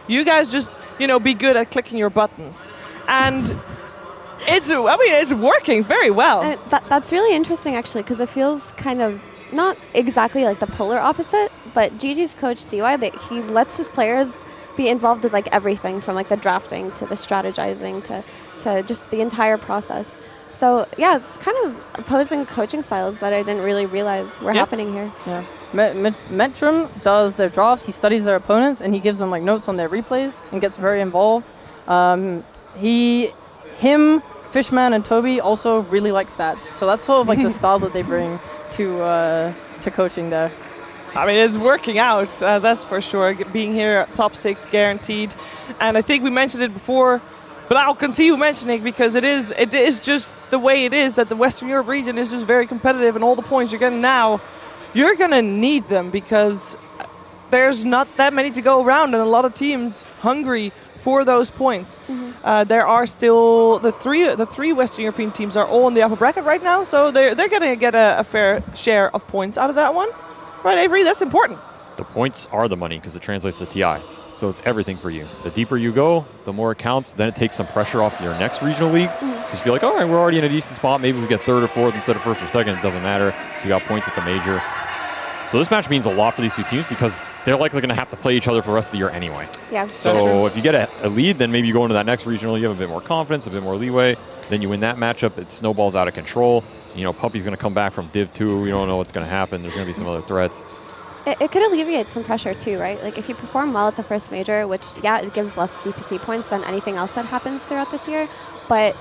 You guys just, be good at clicking your buttons. And it's working very well. That's really interesting, actually, because it feels kind of not exactly like the polar opposite, but GG's coach, CY, he lets his players be involved with like everything from like the drafting to the strategizing to just the entire process. So yeah, it's kind of opposing coaching styles that I didn't really realize were happening here. Yeah, Metrum does their drafts, he studies their opponents, and he gives them like notes on their replays and gets very involved. Fishman, and Toby also really like stats. So that's sort of like the style that they bring to coaching there. I mean, it's working out, that's for sure. Being here, top 6 guaranteed. And I think we mentioned it before, but I'll continue mentioning because it is just the way it is that the Western Europe region is just very competitive, and all the points you're getting now, you're going to need them because there's not that many to go around, and a lot of teams hungry for those points. There are still the three Western European teams are all in the upper bracket right now, so they're going to get a fair share of points out of that one. Right, Avery, that's important. The points are the money because it translates to TI. So it's everything for you. The deeper you go, the more it counts. Then it takes some pressure off your next regional league. Because you feel like, all right, we're already in a decent spot. Maybe we get third or fourth instead of first or second. It doesn't matter. You got points at the major. So this match means a lot for these two teams because they're likely going to have to play each other for the rest of the year anyway. Yeah. So if you get a lead, then maybe you go into that next regional. You have a bit more confidence, a bit more leeway. Then you win that matchup. It snowballs out of control. Puppy's going to come back from Div 2. We don't know what's going to happen. There's going to be some other threats. It could alleviate some pressure too, right? Like if you perform well at the first major, which, it gives less DPC points than anything else that happens throughout this year. But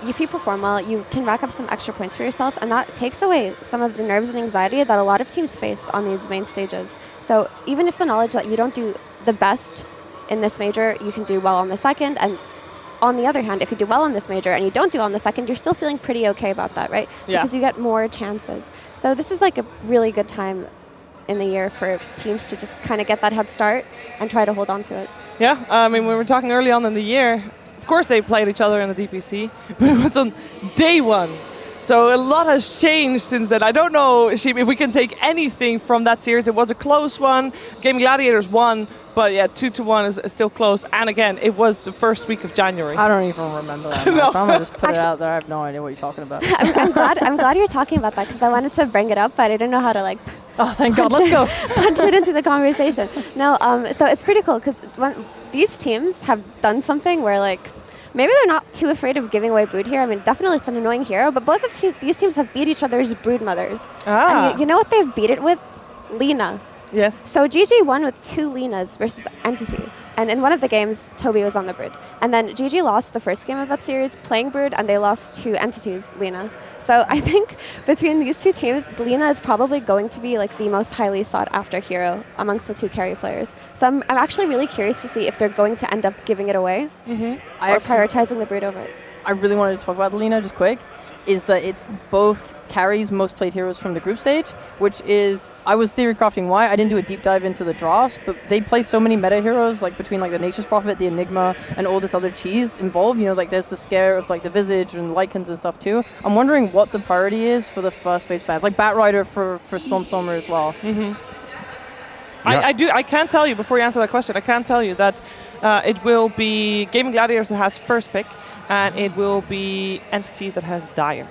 if you perform well, you can rack up some extra points for yourself, and that takes away some of the nerves and anxiety that a lot of teams face on these main stages. So even if the knowledge that you don't do the best in this major, you can do well on the second, and on the other hand, if you do well in this major and you don't do well on the second, you're still feeling pretty okay about that, right? Yeah. Because you get more chances. So this is like a really good time in the year for teams to just kind of get that head start and try to hold on to it. Yeah, I mean, we were talking early on in the year, of course they played each other in the DPC, but it was on day one. So a lot has changed since then. I don't know if we can take anything from that series. It was a close one. Gamin Gladiators won, but 2-1 is still close. And again, it was the first week of January. I don't even remember that match. I'm gonna just put it out there. I have no idea what you're talking about. I'm glad you're talking about that because I wanted to bring it up, but I didn't know how to Oh, thank God. Let's go. Punch it into the conversation. No, so it's pretty cool because these teams have done something where maybe they're not too afraid of giving away brood here. I mean, definitely it's an annoying hero, but both of these teams have beat each other's brood mothers. And you know what they've beat it with? Lina. Yes. So GG won with 2 Linas versus Entity. And in one of the games, Toby was on the brood. And then GG lost the first game of that series playing brood, and they lost to Entity's Lina. So I think between these two teams, Lina is probably going to be the most highly sought after hero amongst the 2 carry players. So I'm actually really curious to see if they're going to end up giving it away or prioritizing the brood over it. I really wanted to talk about Lina just quick, is that it's both carries most played heroes from the group stage, which is, I was theory crafting why. I didn't do a deep dive into the drafts, but they play so many meta heroes, between the Nature's Prophet, the Enigma, and all this other cheese involved. There's the scare of the Visage and Lycans and stuff too. I'm wondering what the priority is for the first phase bans, Batrider for Stormstormer as well. I can tell you, before you answer that question, I can tell you that it will be Gamin Gladiators that has first pick, and it will be Entity that has Dire.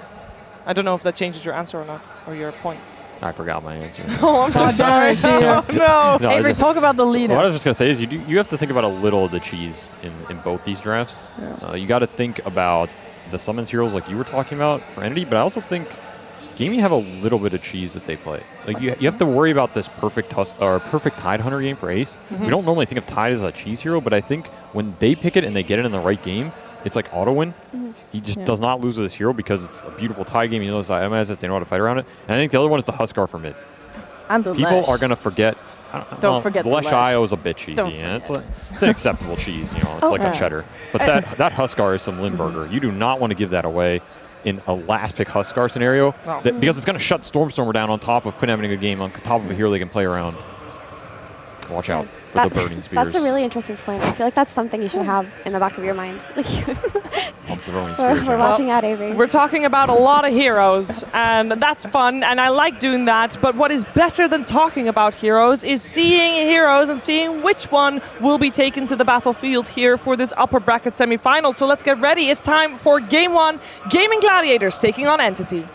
I don't know if that changes your answer or not, or your point. I forgot my answer. Oh, I'm so sorry. No. Avery, talk about the leader. What I was just going to say is you have to think about a little of the cheese in both these drafts. Yeah. You got to think about the summons heroes like you were talking about for Entity, but I also think Gaming have a little bit of cheese that they play. You have to worry about this perfect Tide Hunter game for Ace. We don't normally think of Tide as a cheese hero, but I think when they pick it and they get it in the right game, it's like auto win. He just does not lose with this hero because it's a beautiful Tide game. You know, item has it, they know how to fight around it. And I think the other one is the Huskar for mid. And the People Lesh. are going to forget. Don't forget the Lesh Lesh. IO is a bit cheesy. It's an acceptable cheese. It's like a cheddar. But that Huskar is some Limburger. You do not want to give that away in a last pick Huskar scenario because it's going to shut Stormstormer down on top of Quinn having a good game, on top of a hero they can play around. Watch out for the burning spears. That's a really interesting point. I feel like that's something you should have in the back of your mind. I'm throwing spears. We're watching out, Avery. We're talking about a lot of heroes, and that's fun, and I like doing that. But what is better than talking about heroes is seeing heroes and seeing which one will be taken to the battlefield here for this upper bracket semifinal. So let's get ready. It's time for Game 1, Gamin Gladiators taking on Entity.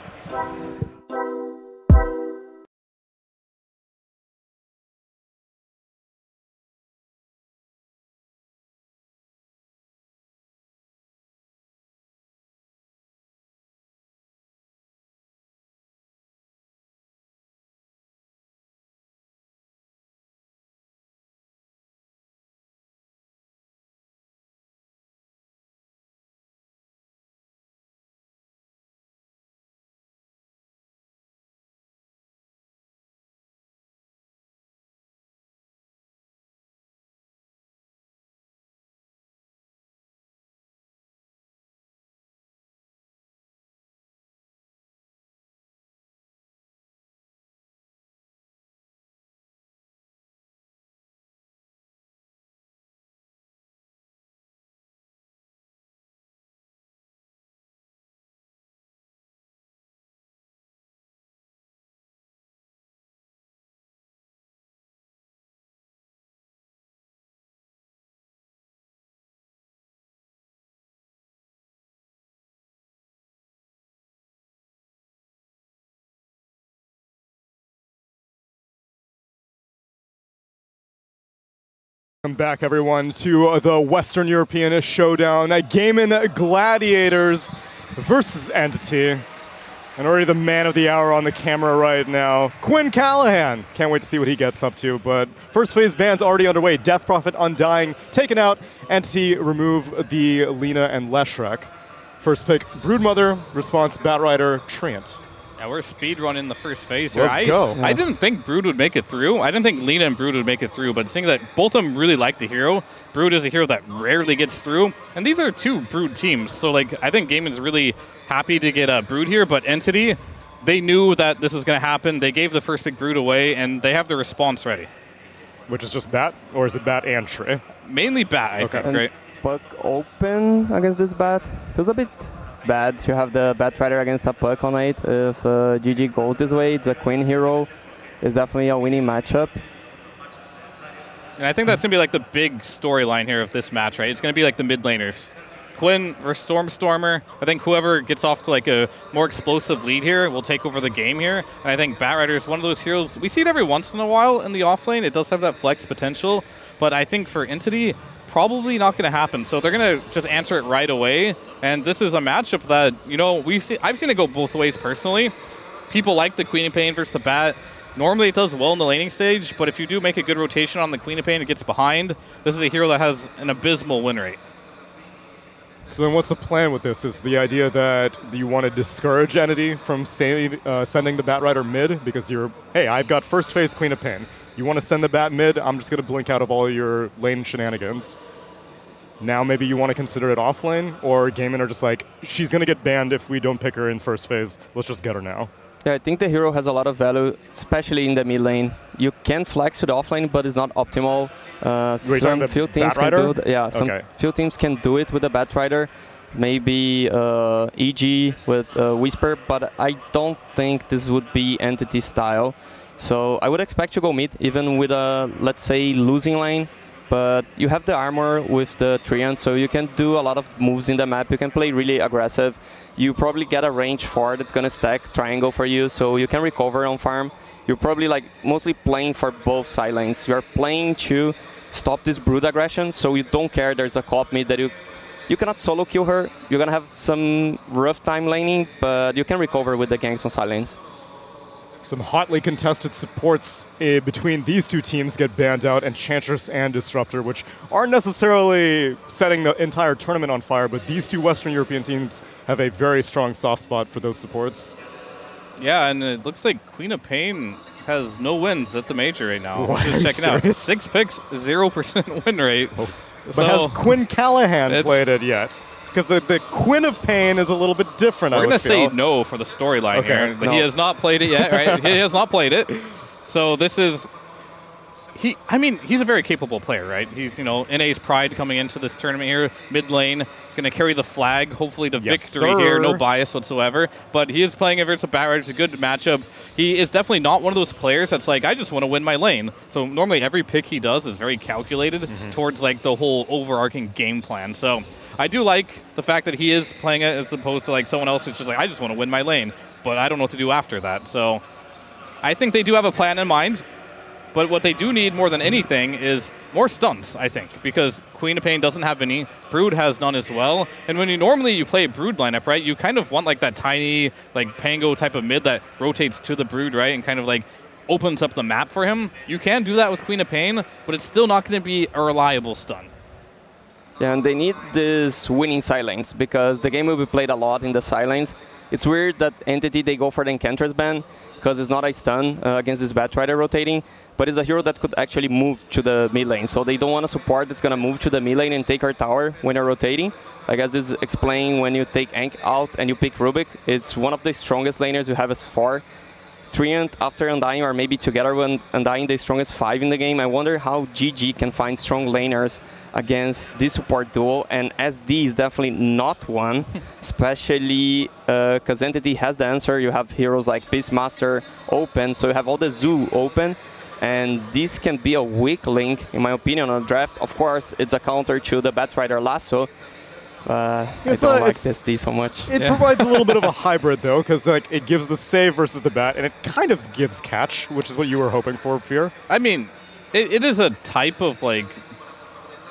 Welcome back, everyone, to the Western European Showdown. Gamin Gladiators versus Entity. And already the man of the hour on the camera right now, Quinn Callahan. Can't wait to see what he gets up to. But first phase ban's already underway. Death Prophet Undying taken out. Entity remove the Lina and Leshrac. First pick, Broodmother. Response, Batrider, Treant. Yeah, we're speedrunning the first phase here. Let's go. I didn't think Brood would make it through. I didn't think Lina and Brood would make it through, but seeing that both of them really like the hero, Brood is a hero that rarely gets through, and these are two Brood teams. So, I think Gamin's really happy to get a Brood here, but Entity, they knew that this is going to happen. They gave the first pick Brood away, and they have the response ready. Which is just Bat, or is it Bat and Trey? Mainly Bat, I think, right? Puck open against this Bat feels a bit bad to have the Batrider against a Puck on it. If GG goes this way, it's a Queen hero. It's definitely a winning matchup. And I think that's going to be the big storyline here of this match, right? It's going to be the mid laners. Quinn versus Stormer. I think whoever gets off to a more explosive lead here will take over the game here. And I think Batrider is one of those heroes. We see it every once in a while in the off lane. It does have that flex potential. But I think for Entity, probably not going to happen. So they're going to just answer it right away. And this is a matchup that, I've seen it go both ways personally. People like the Queen of Pain versus the Bat. Normally it does well in the laning stage, but if you do make a good rotation on the Queen of Pain, it gets behind. This is a hero that has an abysmal win rate. So then what's the plan with this? Is the idea that you want to discourage Entity from sending the Batrider mid because I've got first phase Queen of Pain. You want to send the Bat mid, I'm just going to blink out of all your lane shenanigans. Now maybe you want to consider it off lane, or Gamin are just she's going to get banned if we don't pick her in first phase. Let's just get her now. Yeah, I think the hero has a lot of value, especially in the mid lane. You can flex to the off lane, but it's not optimal. Some few teams can do it. Yeah, few teams can do it with the Batrider. Maybe EG with Whisper, but I don't think this would be Entity style. So I would expect to go mid, even with a, let's say, losing lane. But you have the armor with the Treant, so you can do a lot of moves in the map. You can play really aggressive. You probably get a range 4 that's going to stack triangle for you, so you can recover on farm. You're probably mostly playing for both side lanes. You're playing to stop this Brood aggression, so you don't care there's a co-op mid that you cannot solo kill her. You're going to have some rough time laning, but you can recover with the ganks on side lanes. Some hotly contested supports between these two teams get banned out, Enchantress and Disruptor, which aren't necessarily setting the entire tournament on fire, but these two Western European teams have a very strong soft spot for those supports. Yeah, and it looks like Queen of Pain has no wins at the major right now. What? Just checking serious? out. 6 picks, 0% win rate. Oh. But has Quinn Callahan played it yet? Because the Quinn of Pain is a little bit different. We're going to say no for the storyline here, but he has not played it yet, right? He has not played it. So this is... he's a very capable player, right? He's, NA's pride coming into this tournament here, mid lane, going to carry the flag, hopefully to victory here, no bias whatsoever. But he is playing against a Batrider. It's a good matchup. He is definitely not one of those players that's like, I just want to win my lane. So normally every pick he does is very calculated towards like the whole overarching game plan. So I do like the fact that he is playing it as opposed to like someone else who's just like, I just want to win my lane, but I don't know what to do after that. So I think they do have a plan in mind. But what they do need more than anything is more stuns, I think, because Queen of Pain doesn't have any, Brood has none as well. And when you play a Brood lineup, right, you kind of want like that tiny, like Pango type of mid that rotates to the Brood, right, and kind of like opens up the map for him. You can do that with Queen of Pain, but it's still not going to be a reliable stun. Yeah, and they need this winning side lanes because the game will be played a lot in the side lanes. It's weird that Entity, they go for the Enchantress ban because it's not a stun against this Batrider rotating, but it's a hero that could actually move to the mid lane. So they don't want a support that's going to move to the mid lane and take our tower when they're rotating. I guess this is explaining when you take Ankh out and you pick Rubik. It's one of the strongest laners you have as far. Treant after Undying, or maybe together with Undying, the strongest 5 in the game. I wonder how GG can find strong laners against this support duo, and SD is definitely not one, especially because Entity has the answer. You have heroes like Beastmaster open, so you have all the Zoo open, and this can be a weak link, in my opinion, on a draft. Of course, it's a counter to the Batrider Lasso. I don't like this D so much. It provides a little bit of a hybrid, though, because like it gives the save versus the bat, and it kind of gives catch, which is what you were hoping for, Fear. I mean, it is a type of like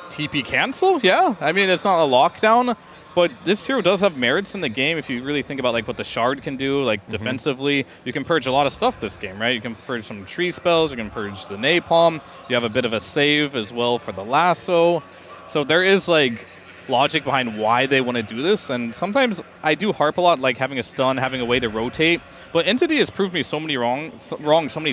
TP cancel, yeah. I mean, it's not a lockdown, but this hero does have merits in the game. If you really think about like what the Shard can do, like defensively, you can purge a lot of stuff this game, right? You can purge some tree spells, you can purge the Napalm, you have a bit of a save as well for the Lasso. So there is like logic behind why they want to do this, and sometimes I do harp a lot like having a stun, having a way to rotate, but Entity has proved me so many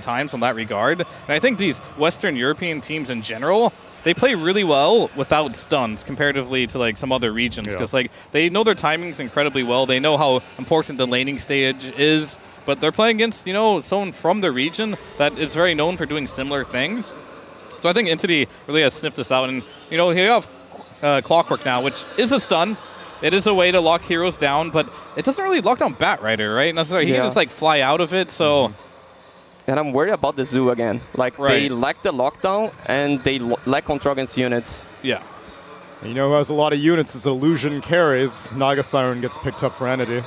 times in that regard, and I think these Western European teams in general, they play really well without stuns comparatively to like some other regions, because like they know their timings incredibly well, they know how important the laning stage is, but they're playing against someone from the region that is very known for doing similar things. So I think Entity really has sniffed this out, and here you have Clockwork now, which is a stun. It is a way to lock heroes down, but it doesn't really lock down Batrider, right? Necessarily, he can just like fly out of it. So, and I'm worried about the Zoo again. Like they lack the lockdown and they lack control against units. Yeah. And who has a lot of units is Illusion carries. Naga Siren gets picked up for Entity.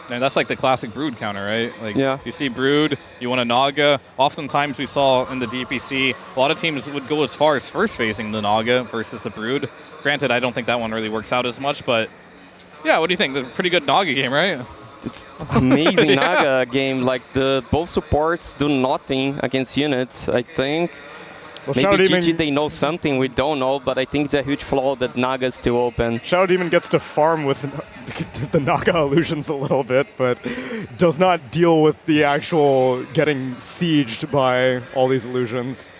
And that's like the classic Brood counter, right? Like you see Brood, you want a Naga. Oftentimes we saw in the DPC, a lot of teams would go as far as first phasing the Naga versus the Brood. Granted, I don't think that one really works out as much, but yeah, what do you think? It's a pretty good Naga game, right? It's amazing Naga game. Like both supports do nothing against units, I think. Well, maybe GG, they know something we don't know, but I think it's a huge flaw that Naga is still open. Shadow Demon gets to farm with the Naga illusions a little bit, but does not deal with the actual getting sieged by all these illusions.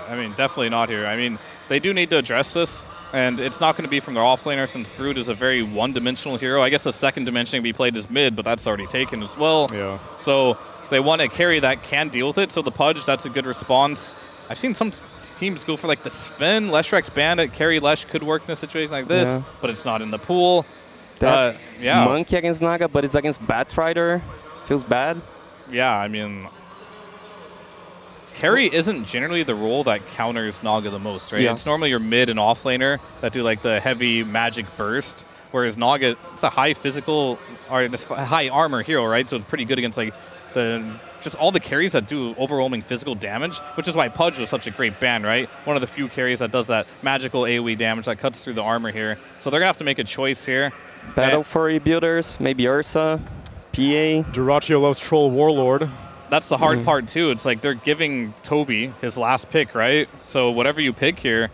I mean, definitely not here. I mean, they do need to address this, and it's not going to be from their offlaner since Brood is a very one-dimensional hero. I guess the second dimension can be played as mid, but that's already taken as well. Yeah. So they want a carry that can deal with it. So the Pudge, that's a good response. I've seen some teams go for like the Sven, Leshrek's Bandit, carry Lesh could work in a situation like this, but it's not in the pool. Monkey against Naga, but it's against Batrider. Feels bad. Yeah, I mean, carry isn't generally the role that counters Naga the most, right? It's normally your mid and offlaner that do like the heavy magic burst, whereas Naga, it's a high physical or high armor hero, right? So it's pretty good against like just all the carries that do overwhelming physical damage, which is why Pudge was such a great ban, right? One of the few carries that does that magical AoE damage that cuts through the armor here. So they're going to have to make a choice here. Battle for rebuilders, maybe Ursa, PA. Dyrachio loves Troll Warlord. That's the hard part, too. It's like they're giving Toby his last pick, right? So whatever you pick here,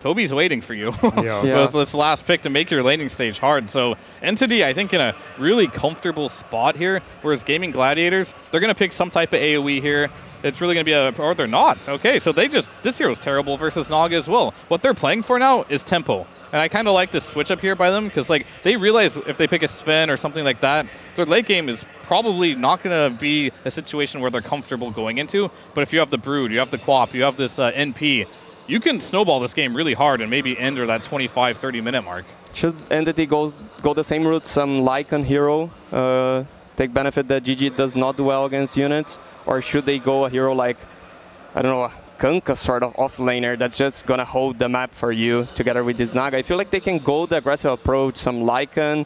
Toby's waiting for you Yeah. with this last pick to make your laning stage hard. So Entity, I think, in a really comfortable spot here, whereas Gamin Gladiators, they're going to pick some type of AoE here. It's really going to be or they're not. Okay, so this hero's terrible versus Naga as well. What they're playing for now is tempo. And I kind of like this switch up here by them because like they realize if they pick a Sven or something like that, their late game is probably not going to be a situation where they're comfortable going into. But if you have the Brood, you have the Quap, you have this NP, you can snowball this game really hard and maybe enter that 25-30 minute mark. Should Entity go the same route, some Lycan hero, take benefit that GG does not do well against units? Or should they go a hero like, I don't know, a Kunkka sort of offlaner that's just going to hold the map for you together with this Naga? I feel like they can go the aggressive approach, some Lycan.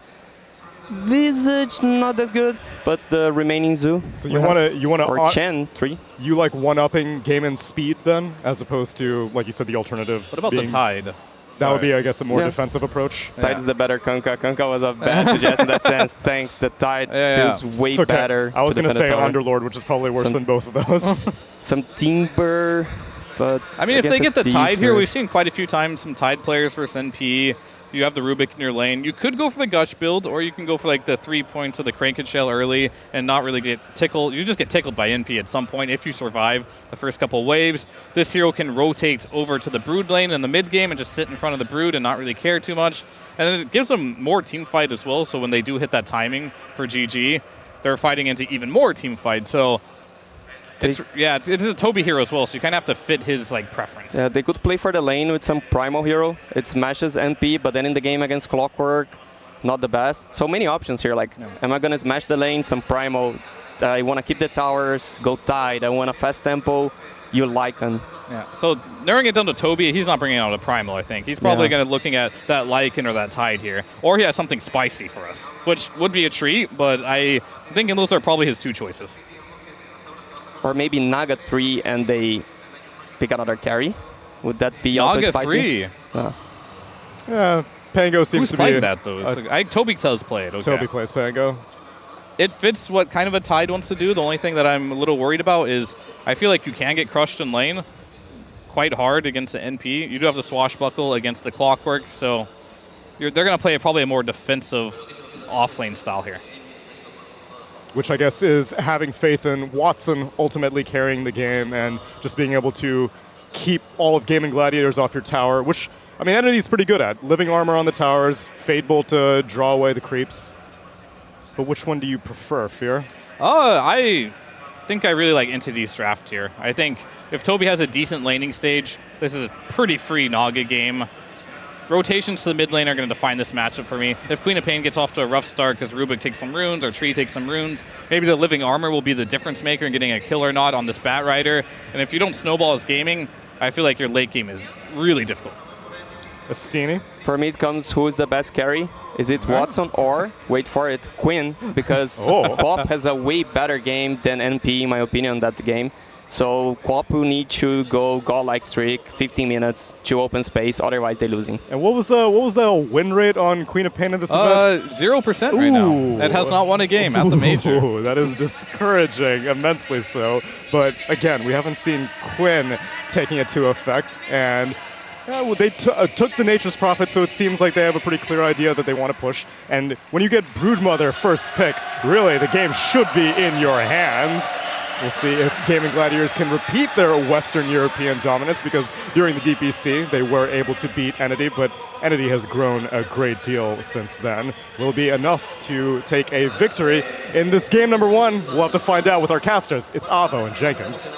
Visage, not that good, but the remaining Zoo. So you want to or Chen 3. You like one-upping Gamin's speed then, as opposed to, like you said, the alternative. What about the Tide? That would be, I guess, a more defensive approach. Tide is the better Kunkka. Kunkka was a bad suggestion in that sense. Thanks. The Tide feels way better. I was going to say Underlord, which is probably worse than both of those. Some Timber, but I mean, if they get the Tide here, we've seen quite a few times some Tide players versus NP. You have the Rubik in your lane. You could go for the Gush build, or you can go for like the 3 points of the Cranked Shell early and not really get tickled. You just get tickled by NP at some point if you survive the first couple waves. This hero can rotate over to the Brood lane in the mid game and just sit in front of the Brood and not really care too much. And then it gives them more team fight as well, so when they do hit that timing for GG, they're fighting into even more team fight. So it's a Toby hero as well, so you kind of have to fit his like preference. Yeah, they could play for the lane with some Primal hero. It smashes NP, but then in the game against Clockwork, not the best. So many options here. Like, am I going to smash the lane? Some Primal. I want to keep the towers, go Tide. I want a fast tempo. You Lycan. Yeah. So narrowing it down to Toby, he's not bringing out a Primal, I think. He's probably going to looking at that Lycan or that Tide here. Or he has something spicy for us, which would be a treat, but I'm thinking those are probably his two choices. Or maybe Naga 3 and they pick another carry. Would that be also Naga spicy? 3? Yeah, Pango seems Who's to be... playing that, though? Toby does play it. Okay. Toby plays Pango. It fits what kind of a Tide wants to do. The only thing that I'm a little worried about is I feel like you can get crushed in lane quite hard against the NP. You do have the Swashbuckle against the Clockwork, so they're going to play probably a more defensive off-lane style here. Which I guess is having faith in Watson ultimately carrying the game and just being able to keep all of Gamin Gladiators off your tower, which, I mean, Entity's pretty good at. Living Armor on the towers, Fadebolt to draw away the creeps. But which one do you prefer, Fear? I think I really like Entity's draft here. I think if Toby has a decent laning stage, this is a pretty free Naga game. Rotations to the mid lane are going to define this matchup for me. If Queen of Pain gets off to a rough start because Rubik takes some runes or Tree takes some runes, maybe the Living Armor will be the difference maker in getting a kill or not on this Bat Rider. And if you don't snowball his gaming, I feel like your late game is really difficult. Astini? For me, it comes who is the best carry. Is it Watson or, wait for it, Quinn? Because Quap has a way better game than NP, in my opinion, that game. So Quap will need to go godlike streak, 15 minutes to open space, otherwise they're losing. And what was the win rate on Queen of Pain in this event? 0% right now. It has not won a game at the major. That is discouraging, immensely so. But again, we haven't seen Quinn taking it to effect, and they took the Nature's Prophet, so it seems like they have a pretty clear idea that they want to push. And when you get Broodmother first pick, really the game should be in your hands. We'll see if Gamin Gladiators can repeat their Western European dominance, because during the DPC they were able to beat Entity, but Entity has grown a great deal since then. Will it be enough to take a victory in this game number one? We'll have to find out with our casters. It's Avo and Jenkins.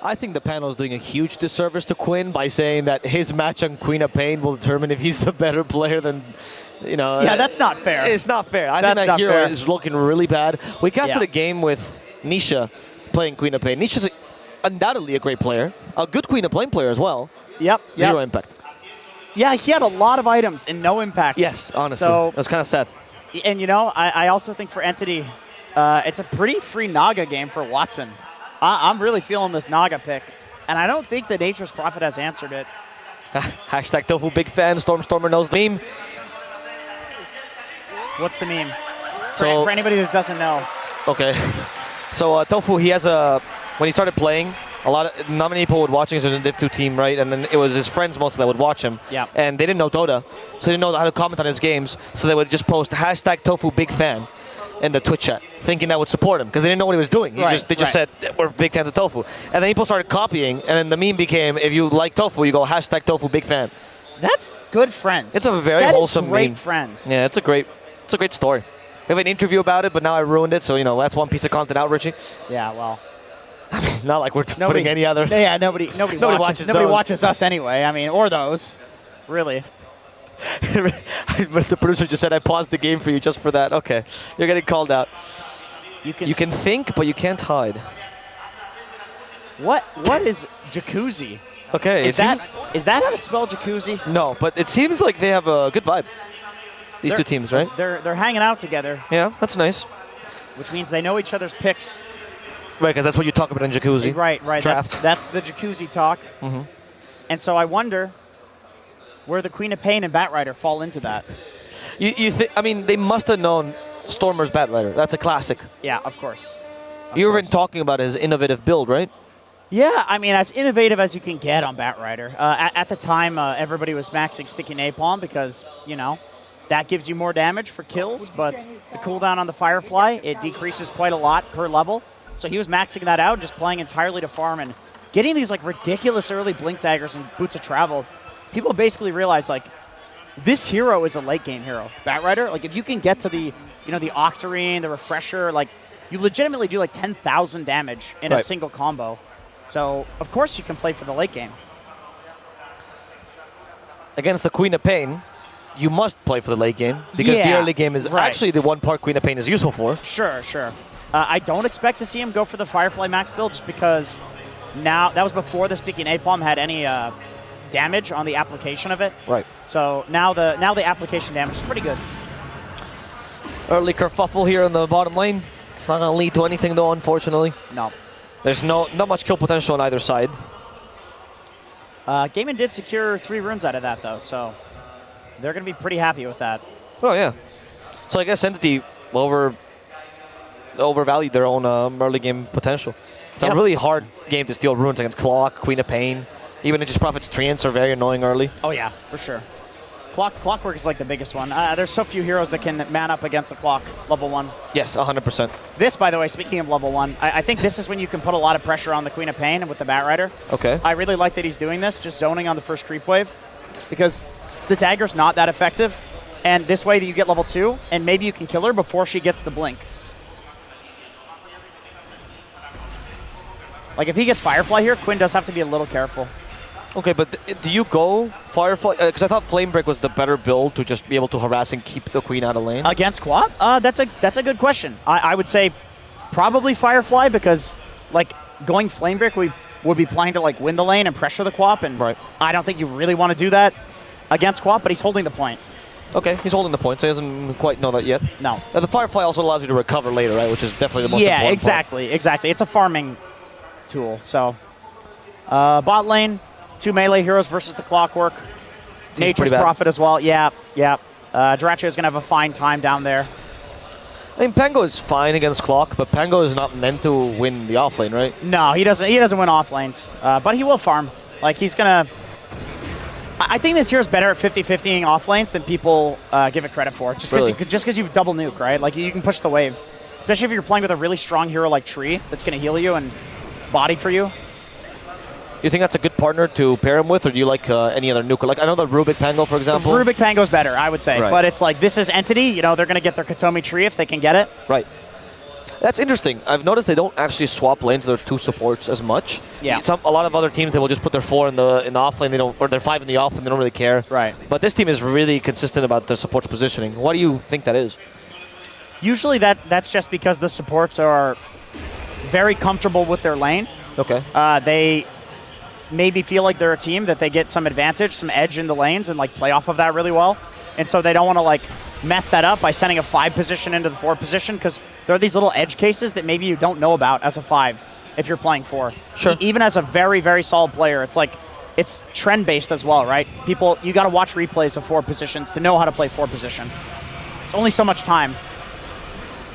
I think the panel is doing a huge disservice to Quinn by saying that his match on Queen of Pain will determine if he's the better player than... Yeah, that's not fair. It's not fair. I think that hero is looking really bad. We casted a game with Nisha playing Queen of Pain. Nisha's undoubtedly a great player, a good Queen of Pain player as well. Yep. Zero impact. Yeah, he had a lot of items and no impact. Yes, honestly. So, that's kind of sad. And I also think for Entity, it's a pretty free Naga game for Watson. I'm really feeling this Naga pick, and I don't think the Nature's Prophet has answered it. Hashtag Tofu big fan. Stormer knows the meme. What's the meme? For anybody that doesn't know. Okay. So Tofu, he has when he started playing, not many people would watching his Div 2 team, right? And then it was his friends mostly that would watch him. Yeah. And they didn't know Dota, so they didn't know how to comment on his games, so they would just post #TofuBigFan in the Twitch chat, thinking that would support him, because they didn't know what he was doing. They just said, we're big fans of Tofu. And then people started copying, and then the meme became, if you like Tofu, you go #TofuBigFan. That's good friends. It's a very wholesome great meme. Friends. Yeah, it's a great story. We have an interview about it, but now I ruined it, so that's one piece of content out, Richie. Yeah, well. Not like we're putting any others. Yeah, nobody watches us anyway. I mean, or those, really. The producer just said, I paused the game for you just for that. Okay, you're getting called out. You can think, but you can't hide. What is jacuzzi? Okay, is that how to spell jacuzzi? No, but it seems like they have a good vibe. These two teams, right? They're hanging out together. Yeah, that's nice. Which means they know each other's picks. Right, because that's what you talk about in jacuzzi. Right. Draft. That's the jacuzzi talk. Mm-hmm. And so I wonder where the Queen of Pain and Batrider fall into that. You think? I mean, they must have known Stormer's Batrider. That's a classic. Yeah, of course. You were talking about his innovative build, right? Yeah, I mean, as innovative as you can get on Batrider. At the time, everybody was maxing Sticky Napalm because, that gives you more damage for kills, but the cooldown on the Firefly, it decreases quite a lot per level. So he was maxing that out, just playing entirely to farm and getting these ridiculous early Blink Daggers and Boots of Travel. People basically realize this hero is a late game hero. Batrider, if you can get to the the Octarine, the Refresher, you legitimately do 10,000 damage in a single combo. So of course you can play for the late game. Against the Queen of Pain, you must play for the late game because the early game is actually the one part Queen of Pain is useful for. Sure. I don't expect to see him go for the Firefly max build just because now that was before the Sticky Napalm had any damage on the application of it. Right. So now the application damage is pretty good. Early kerfuffle here in the bottom lane. It's not going to lead to anything though, unfortunately. No. There's not much kill potential on either side. Gamin did secure 3 runes out of that though, so they're going to be pretty happy with that. Oh yeah. So I guess Entity overvalued their own early game potential. It's a really hard game to steal runes against Clock, Queen of Pain. Even Aegis Prophet's Treants are very annoying early. Oh yeah, for sure. Clockwork is the biggest one. There's so few heroes that can man up against a Clock level 1. Yes, 100%. This, by the way, speaking of level 1, I think this is when you can put a lot of pressure on the Queen of Pain with the Batrider. Okay. I really like that he's doing this, just zoning on the first creep wave, because the dagger's not that effective, and this way that you get level 2, and maybe you can kill her before she gets the blink. If he gets Firefly here, Quinn does have to be a little careful. Okay, but do you go Firefly? Because I thought Flame Break was the better build to just be able to harass and keep the Queen out of lane. Against Quap? That's a good question. I would say probably Firefly because, going Flame Break would be playing to, win the lane and pressure the Quap, and I don't think you really want to do that against Quap, but he's holding the point. Okay, he's holding the point, so he doesn't quite know that yet. No. The Firefly also allows you to recover later, right? Which is definitely the most important exactly. It's a farming tool. So, bot lane, 2 melee heroes versus the Clockwork. Nature's Prophet as well. Yeah. Dyrachyo is going to have a fine time down there. I mean, Pango is fine against Clock, but Pango is not meant to win the offlane, right? No, he doesn't win off lanes, but he will farm. He's going to... I think this hero's better at 50-50ing off lanes than people give it credit for. Just because you've double nuke, right? You can push the wave. Especially if you're playing with a really strong hero like Tree that's going to heal you and body for you. You think that's a good partner to pair him with, or do you like any other nuke? I know the Rubik Pango, for example. The Rubik Pango's better, I would say. Right. But it's this is Entity. They're going to get their Katomi Tree if they can get it. Right. That's interesting. I've noticed they don't actually swap lanes their 2 supports as much. Yeah. A lot of other teams, they will just put their 4 in the off lane, or their 5 in the off lane, they don't really care. Right. But this team is really consistent about their support's positioning. Why do you think that is? Usually that's just because the supports are very comfortable with their lane. Okay. They maybe feel like they're a team that they get some advantage, some edge in the lanes, and play off of that really well. And so they don't want to mess that up by sending a 5 position into the 4 position, because there are these little edge cases that maybe you don't know about as a 5 if you're playing 4. Sure. Even as a very, very solid player, it's trend based as well, right? You got to watch replays of 4 positions to know how to play 4 position. It's only so much time.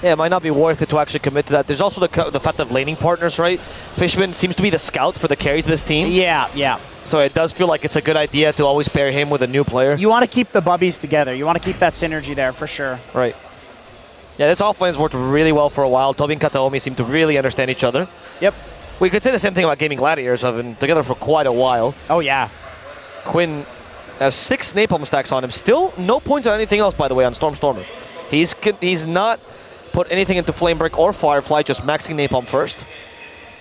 Yeah, it might not be worth it to actually commit to that. There's also the fact of laning partners, right? Fishman seems to be the scout for the carries of this team. Yeah. So it does feel like it's a good idea to always pair him with a new player. You want to keep the bubbies together. You want to keep that synergy there for sure. Right. Yeah, this offlane's worked really well for a while. Toby and Kataomi seem to really understand each other. Yep. We could say the same thing about Gamin Gladiators. Have been together for quite a while. Oh, yeah. Quinn has 6 napalm stacks on him. Still no points on anything else, by the way, on Stormer. He's not put anything into Flamebreak or Firefly, just maxing napalm first.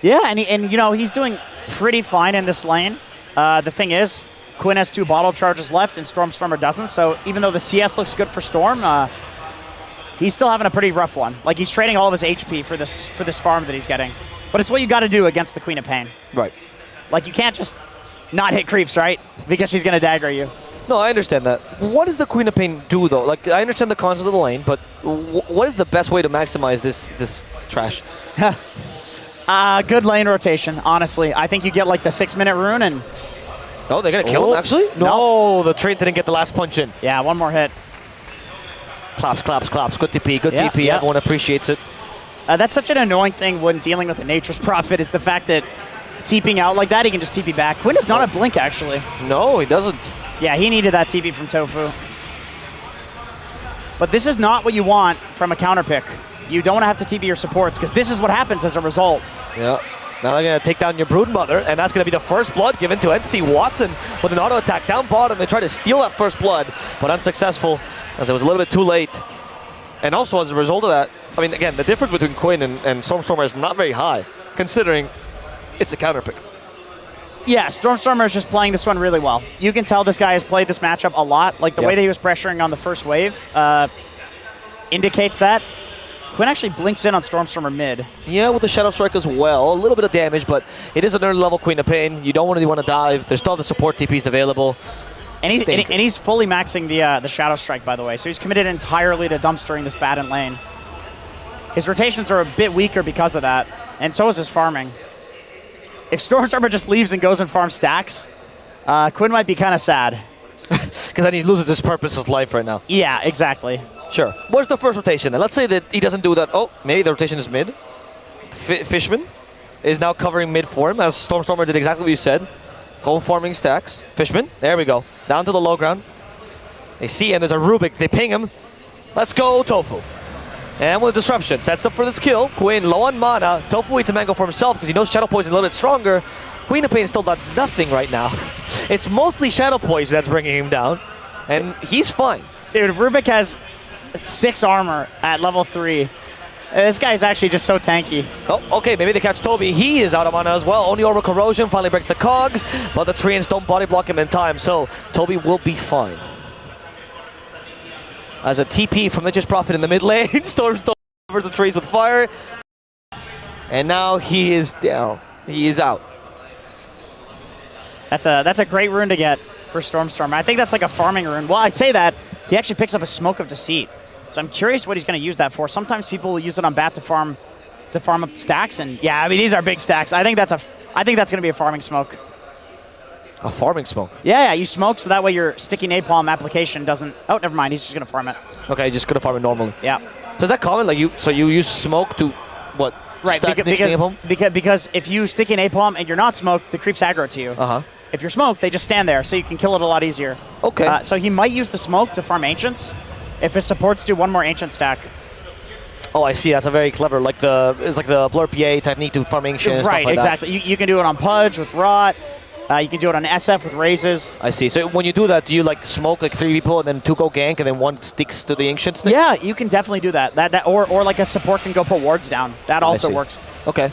Yeah, and you know, he's doing pretty fine in this lane. The thing is, Quinn has 2 bottle charges left and Stormer doesn't, so even though the CS looks good for Storm, he's still having a pretty rough one. Like, he's trading all of his HP for this farm that he's getting. But it's what you got to do against the Queen of Pain. Right. Like, you can't just not hit creeps, right? Because she's going to dagger you. No, I understand that. What does the Queen of Pain do, though? Like, I understand the concept of the lane, but what is the best way to maximize this trash? Good lane rotation, honestly. I think you get, like, the 6-minute rune and... Oh, they're going to kill him, actually? No, the Treant didn't get the last punch in. Yeah, one more hit. Claps. Good TP, TP. Yeah. Everyone appreciates it. That's such an annoying thing when dealing with a Nature's Prophet is the fact that TPing out like that, he can just TP back. Quinn is not a blink, actually. No, he doesn't. Yeah, he needed that TP from Tofu. But this is not what you want from a counter pick. You don't want to have to TP your supports, because this is what happens as a result. Yeah. Now they're going to take down your Broodmother, and that's going to be the first blood given to Entity. Watson with an auto attack down bottom. They try to steal that first blood, but unsuccessful, as it was a little bit too late. And also as a result of that, I mean, again, the difference between Quinn and Stormer is not very high, considering it's a counter pick. Yeah, Stormer is just playing this one really well. You can tell this guy has played this matchup a lot. Like, the way that he was pressuring on the first wave indicates that. Quinn actually blinks in on Stormer mid. Yeah, with the Shadow Strike as well. A little bit of damage, but it is an early level Queen of Pain. You don't really want to dive. There's still the support TPs available. And he's fully maxing the Shadow Strike, by the way. So he's committed entirely to dumpstering this bad in lane. His rotations are a bit weaker because of that, and so is his farming. If Stormer just leaves and goes and farms stacks, Quinn might be kind of sad. Because then he loses his purpose, his life right now. Yeah, exactly. Sure. Where's the first rotation then? Let's say that he doesn't do that. Oh, maybe the rotation is mid. Fishman is now covering mid for him, as Stormer did exactly what you said. Go farming stacks. Fishman, there we go. Down to the low ground. They see him, there's a Rubik, they ping him. Let's go, Tofu. And with Disruption, sets up for this kill. Quinn low on mana. Tofu eats a mango for himself because he knows Shadow Poison a little bit stronger. Queen of Pain still done nothing right now. It's mostly Shadow Poison that's bringing him down. And he's fine. Dude, Rubik has 6 armor at level 3. This guy's actually just so tanky. Oh, okay, maybe they catch Toby. He is out of mana as well. Only Orbital Corrosion finally breaks the cogs, but the Treants don't body block him in time, so Toby will be fine. As a TP from Nature's Prophet in the mid lane, Storm covers the trees with fire. And now he is down. He is out. That's a great rune to get for Stormer. I think that's like a farming rune. Well, I say that, he actually picks up a Smoke of Deceit. So I'm curious what he's going to use that for. Sometimes people will use it on bat to farm up stacks, and yeah, I mean, these are big stacks. I think that's going to be a farming smoke. A farming smoke? Yeah, you smoke so that way your sticky napalm application doesn't... Oh, never mind, he's just going to farm it. Okay, just going to farm it normally. Yeah. So is that common? Like so you use smoke to, what, right, stack napalm? Because if you sticky napalm and you're not smoked, the creeps aggro to you. Uh-huh. If you're smoked, they just stand there, so you can kill it a lot easier. Okay. So he might use the smoke to farm Ancients. If his supports do one more Ancient stack. Oh, I see. That's a very clever, it's like the Blur PA technique to farm Ancient. Right, like exactly. You can do it on Pudge with Rot. You can do it on SF with Raises. I see. So when you do that, do you like smoke like 3 people and then 2 go gank and then 1 sticks to the Ancient stick? Yeah, you can definitely do that. Or like a support can go put wards down. That also works. Okay.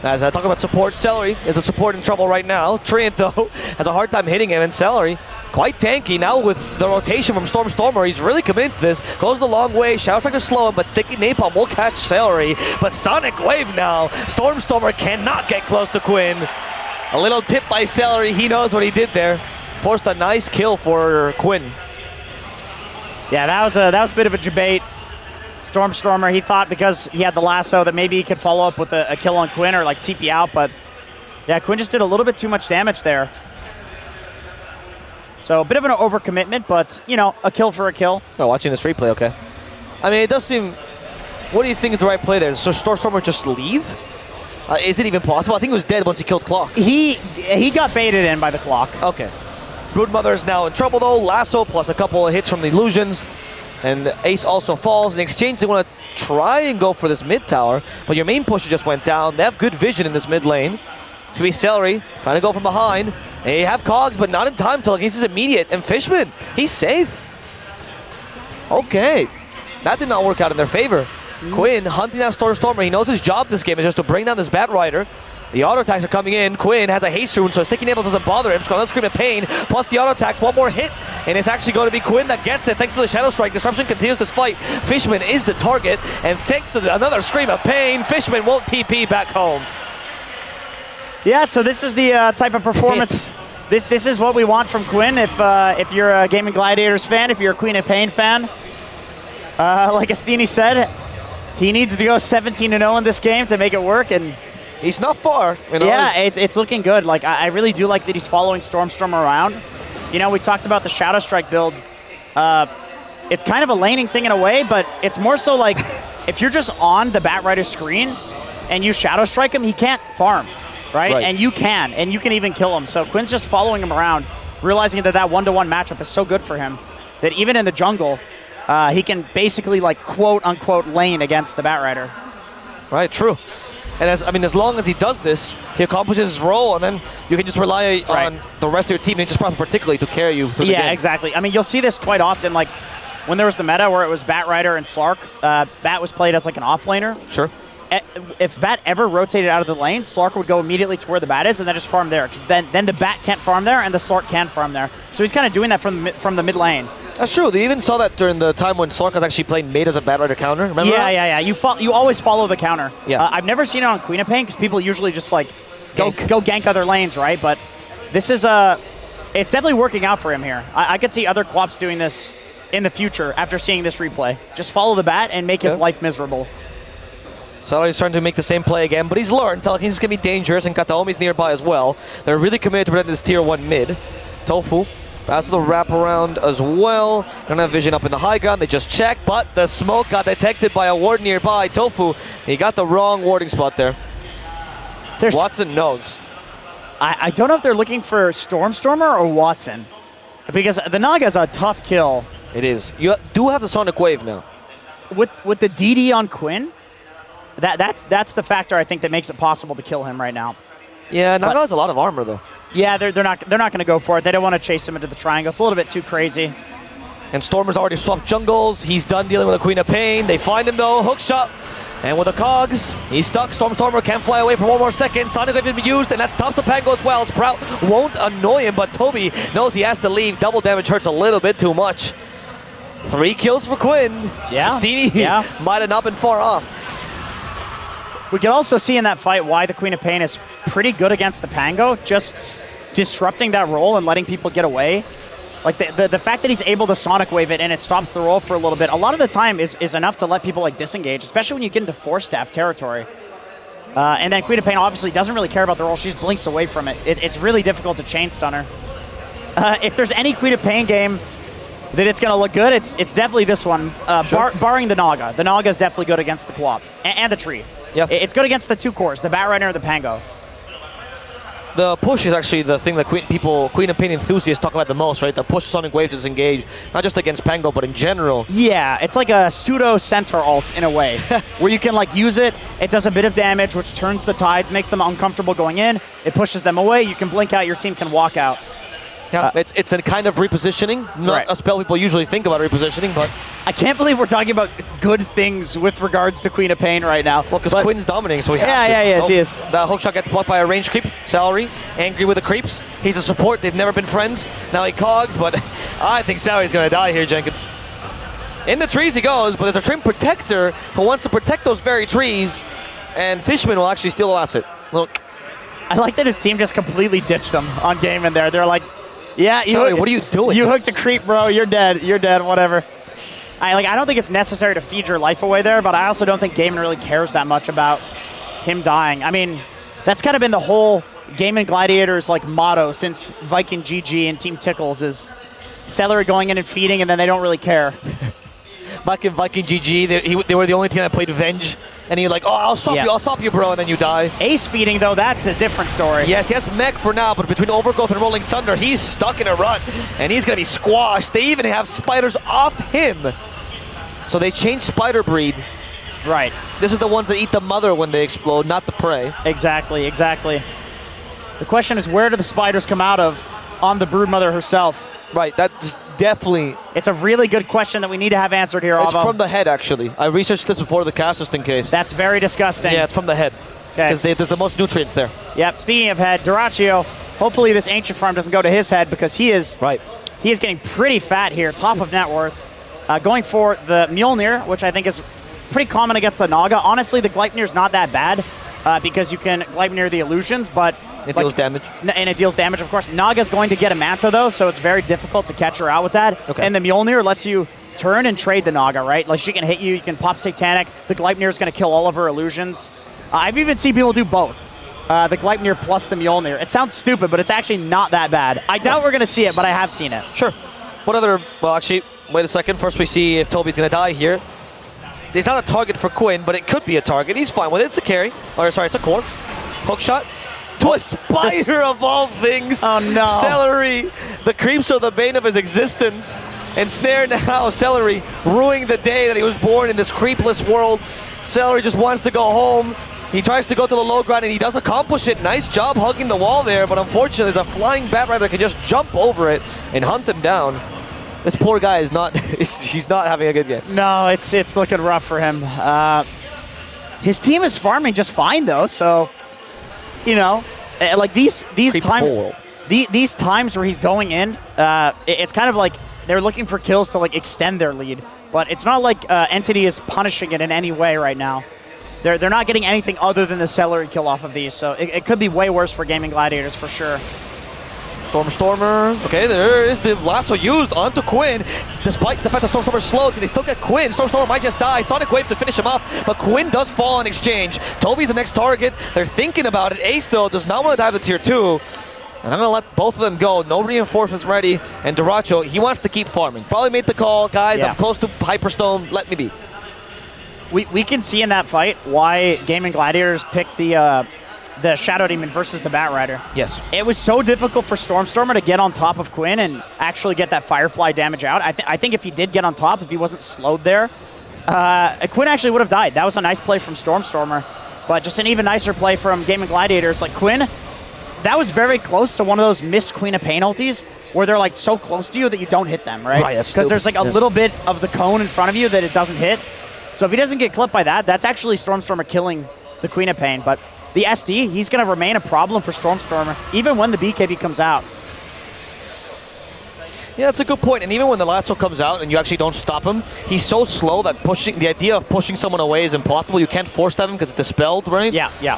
As I talk about support, Celery is a support in trouble right now. Treant, though, has a hard time hitting him, and Celery quite tanky now with the rotation from Stormer. He's really committed to this. Goes the long way. Shadow Strike to slow him, but Sticky Napalm will catch Celery. But Sonic Wave now. Stormer cannot get close to Quinn. A little tip by Celery. He knows what he did there. Forced a nice kill for Quinn. Yeah, that was a bit of a debate. Stormer, he thought because he had the lasso that maybe he could follow up with a kill on Quinn or like TP out, but yeah, Quinn just did a little bit too much damage there. So a bit of an overcommitment, but, you know, a kill for a kill. Oh, watching this replay, okay. I mean, it does seem... What do you think is the right play there? So Stormstormer just leave? Is it even possible? I think he was dead once he killed Clock. He got baited in by the Clock. Okay. Broodmother is now in trouble though. Lasso plus a couple of hits from the illusions. And Ace also falls. In exchange, they want to try and go for this mid tower. But your main pusher just went down. They have good vision in this mid lane. It's going to be Celery trying to go from behind. They have Cogs, but not in time till against his immediate. And Fishman, he's safe. Okay. That did not work out in their favor. Quinn hunting down Stormstormer. He knows his job this game is just to bring down this Bat Rider. The auto attacks are coming in. Quinn has a haste rune, so Sticky Nails doesn't bother him. Scarlet Scream of Pain, plus the auto attacks, one more hit, and it's actually going to be Quinn that gets it thanks to the Shadow Strike. Disruption continues this fight. Fishman is the target, and thanks to another Scream of Pain, Fishman won't TP back home. Yeah, so this is the type of performance. This is what we want from Quinn. If you're a Gamin Gladiators fan, if you're a Queen of Pain fan, like Astini said, he needs to go 17-0 in this game to make it work, and he's not far. Yeah, it's looking good. Like I really do like that he's following Stormstormer around. You know, we talked about the Shadow Strike build. It's kind of a laning thing in a way, but it's more so like if you're just on the Bat Rider screen and you Shadow Strike him, he can't farm, right? And you can even kill him. So Quinn's just following him around, realizing that that 1-to-1 matchup is so good for him that even in the jungle, he can basically like quote-unquote lane against the Bat Rider. Right, true. And as long as he does this, he accomplishes his role, and then you can just rely on the rest of your team, and just particularly to carry you through the game. Yeah, exactly. I mean, you'll see this quite often, like when there was the meta where it was Bat Rider and Slark. Bat was played as like an offlaner. Sure. If Bat ever rotated out of the lane, Slark would go immediately to where the Bat is and then just farm there, because then the Bat can't farm there and the Slark can farm there. So he's kind of doing that from the mid lane. That's true. They even saw that during the time when Slark was actually playing mid as a Bat Rider counter. Remember that? Yeah. You always follow the counter. Yeah. I've never seen it on Queen of Pain because people usually just like go gank other lanes, right? But this is it's definitely working out for him here. I could see other co-ops doing this in the future after seeing this replay. Just follow the Bat and make his life miserable. Salary's trying to make the same play again, but he's learned. Telekinesis can be dangerous, and Kataomi's nearby as well. They're really committed to protect this tier 1 mid. Tofu. That's the wraparound as well. Don't have vision up in the high ground. They just check, but the smoke got detected by a ward nearby. Tofu, he got the wrong warding spot there. Watson knows. I don't know if they're looking for Stormstormer or Watson, because the Naga's a tough kill. It is. You do have the Sonic Wave now. With the DD on Quinn, that's the factor I think that makes it possible to kill him right now. Yeah, Naga has a lot of armor though. Yeah, they're not going to go for it. They don't want to chase him into the triangle. It's a little bit too crazy. And Stormer's already swapped jungles. He's done dealing with the Queen of Pain. They find him though, hook shot. And with the cogs, he's stuck. Stormstormer can't fly away for one more second. Sonic Wave has been used, and that stops the Pango as well. Sprout won't annoy him, but Toby knows he has to leave. Double damage hurts a little bit too much. 3 kills for Quinn. Yeah. Steenie might have not been far off. We can also see in that fight why the Queen of Pain is pretty good against the Pango, just disrupting that roll and letting people get away. Like the fact that he's able to Sonic Wave it and it stops the roll for a little bit, a lot of the time is enough to let people like disengage, especially when you get into 4-staff territory. And then Queen of Pain obviously doesn't really care about the roll. She just blinks away from it. It's really difficult to chain stun her. If there's any Queen of Pain game that it's going to look good, it's definitely this one, barring the Naga. The Naga is definitely good against the co-op and the tree. Yeah. It's good against the 2 cores, the Bat Rider and the Pango. The push is actually the thing that Queen of Pain enthusiasts talk about the most, right? The push Sonic Wave to disengage, not just against Pango, but in general. Yeah, it's like a pseudo centaur ult in a way, where you can like use it, it does a bit of damage, which turns the tides, makes them uncomfortable going in, it pushes them away, you can blink out, your team can walk out. Yeah, it's a kind of repositioning, not a spell people usually think about repositioning, but... I can't believe we're talking about good things with regards to Queen of Pain right now. Well, because Quinn's dominating, so we have to. Yeah, he is. The hookshot gets blocked by a range creep. Salary, angry with the creeps. He's a support, they've never been friends. Now he cogs, but I think Salary's going to die here, Jenkins. In the trees he goes, but there's a Trim Protector who wants to protect those very trees, and Fishman will actually steal the last hit. Look. I like that his team just completely ditched him on game in there. They're like, yeah, Salary, what are you doing? You hooked a creep, bro. You're dead, whatever. I don't think it's necessary to feed your life away there, but I also don't think Gamin really cares that much about him dying. I mean, that's kind of been the whole Gamin Gladiators like motto since Viking GG and Team Tickles is Celery going in and feeding, and then they don't really care. back in Viking GG, they were the only team that played Venge, and you're like, oh, I'll stop you, bro, and then you die. Ace feeding, though, that's a different story. Yes, he has mech for now, but between Overgrowth and Rolling Thunder, he's stuck in a rut, and he's going to be squashed. They even have spiders off him. So they changed spider breed. Right. This is the ones that eat the mother when they explode, not the prey. Exactly. The question is, where do the spiders come out of on the broodmother herself? Right, that's definitely... It's a really good question that we need to have answered here, It's Avo. from the head, actually. I researched this before the cast, just in case. That's very disgusting. Yeah, it's from the head. Because there's the most nutrients there. Yep, speaking of head, Duraccio, hopefully this Ancient Farm doesn't go to his head because he is getting pretty fat here, top of net worth. Going for the Mjolnir, which I think is pretty common against the Naga. Honestly, the Gleipnir's not that bad because you can Gleipnir the illusions, but... It deals damage. And it deals damage, of course. Naga's going to get a Manta, though, so it's very difficult to catch her out with that. Okay. And the Mjolnir lets you turn and trade the Naga, right? Like, she can hit you, you can pop Satanic. The Gleipnir is going to kill all of her illusions. I've even seen people do both. The Gleipnir plus the Mjolnir. It sounds stupid, but it's actually not that bad. I doubt we're going to see it, but I have seen it. Sure. What other... Well, actually, wait a second. First we see if Toby's going to die here. He's not a target for Quinn, but it could be a target. He's fine with it. It's a carry. Or, sorry, it's a core. Hook shot. To a spider of all things. Oh, no. Celery. The creeps are the bane of his existence. And Snare now, Celery, ruining the day that he was born in this creepless world. Celery just wants to go home. He tries to go to the low ground, and he does accomplish it. Nice job hugging the wall there, but unfortunately, there's a flying Bat Rider that can just jump over it and hunt him down. This poor guy is not, he's not having a good game. No, it's looking rough for him. His team is farming just fine, though, so, you know, like these times where he's going in, it's kind of like they're looking for kills to like extend their lead, but it's not like Entity is punishing it in any way right now. They're not getting anything other than the Celery kill off of these, so it could be way worse for Gamin Gladiators for sure. Stormer. Okay, there is the lasso used onto Quinn. Despite the fact that Stormstormer's slow, they still get Quinn. Stormstormer might just die. Sonic Wave to finish him off, but Quinn does fall in exchange. Toby's the next target. They're thinking about it. Ace, though, does not want to dive to tier 2. And I'm going to let both of them go. No reinforcements ready. And Duraccio, he wants to keep farming. Probably made the call. Guys, I'm close to Hyperstone. Let me be. We can see in that fight why Gamin Gladiators picked the Shadow Demon versus the Bat Rider. Yes. It was so difficult for Stormstormer to get on top of Quinn and actually get that Firefly damage out. I think if he did get on top, if he wasn't slowed there, Quinn actually would have died. That was a nice play from Stormstormer, but just an even nicer play from Gamin Gladiators. Like Quinn, that was very close to one of those missed Queen of Pain ultis where they're like so close to you that you don't hit them, right? Because there's like a little bit of the cone in front of you that it doesn't hit. So if he doesn't get clipped by that, that's actually Stormstormer killing the Queen of Pain. But the SD, he's going to remain a problem for Stormstormer, even when the BKB comes out. Yeah, that's a good point. And even when the lasso comes out and you actually don't stop him, he's so slow that the idea of pushing someone away is impossible. You can't force stab him because it's dispelled, right? Yeah.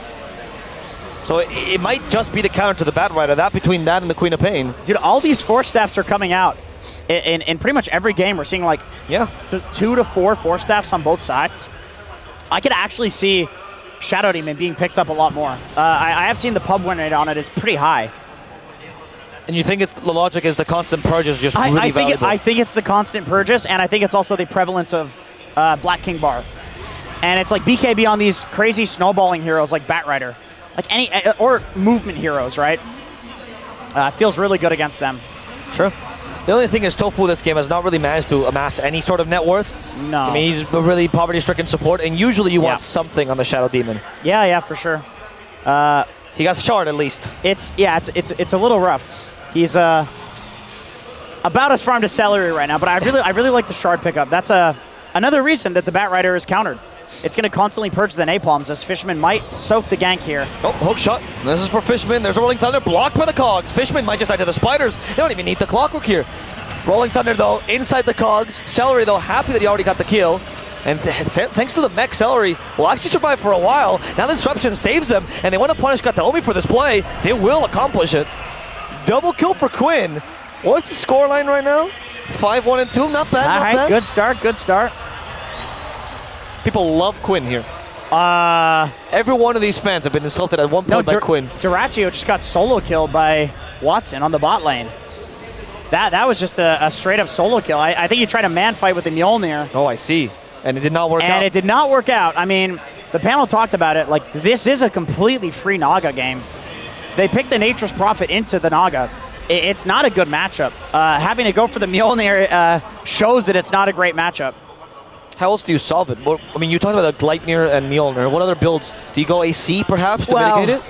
So it might just be the counter to the Bat Rider. That between that and the Queen of Pain. Dude, all these force staffs are coming out. In pretty much every game, we're seeing like 2 to 4 force staffs on both sides. I could actually see Shadow Demon being picked up a lot more. I have seen the pub win rate on it is pretty high. And you think the logic is the constant purge is just really valuable? I think it's the constant purges, and I think it's also the prevalence of Black King Bar. And it's like BKB on these crazy snowballing heroes like Bat Rider. Like or movement heroes, right? Feels really good against them. Sure. The only thing is Tofu this game has not really managed to amass any sort of net worth. No. I mean, he's a really poverty-stricken support, and usually you want something on the Shadow Demon. Yeah, for sure. He got shard at least. It's a little rough. He's about as farmed as Celery right now, but I really like the shard pickup. That's another reason that the Bat Rider is countered. It's going to constantly purge the napalms as Fishman might soak the gank here. Oh, hook shot. This is for Fishman. There's a Rolling Thunder blocked by the cogs. Fishman might just die to the spiders. They don't even need the clockwork here. Rolling Thunder, though, inside the cogs. Celery, though, happy that he already got the kill. And thanks to the mech, Celery will actually survive for a while. Now the disruption saves them, and they want to punish Kataomi for this play. They will accomplish it. Double kill for Quinn. What's the scoreline right now? 5-1 and 2. Not bad. All right, bad. Good start. People love Quinn here. Every one of these fans have been insulted at one point by Quinn. Duraccio just got solo killed by Watson on the bot lane. That was just a straight-up solo kill. I think he tried a man fight with the Mjolnir. Oh, I see. And it did not work out. And it did not work out. I mean, the panel talked about it. Like, this is a completely free Naga game. They picked the Nature's Prophet into the Naga. It's not a good matchup. Having to go for the Mjolnir shows that it's not a great matchup. How else do you solve it? I mean, you talked about the Gleipnir and Mjolnir. What other builds? Do you go AC, perhaps, to mitigate it?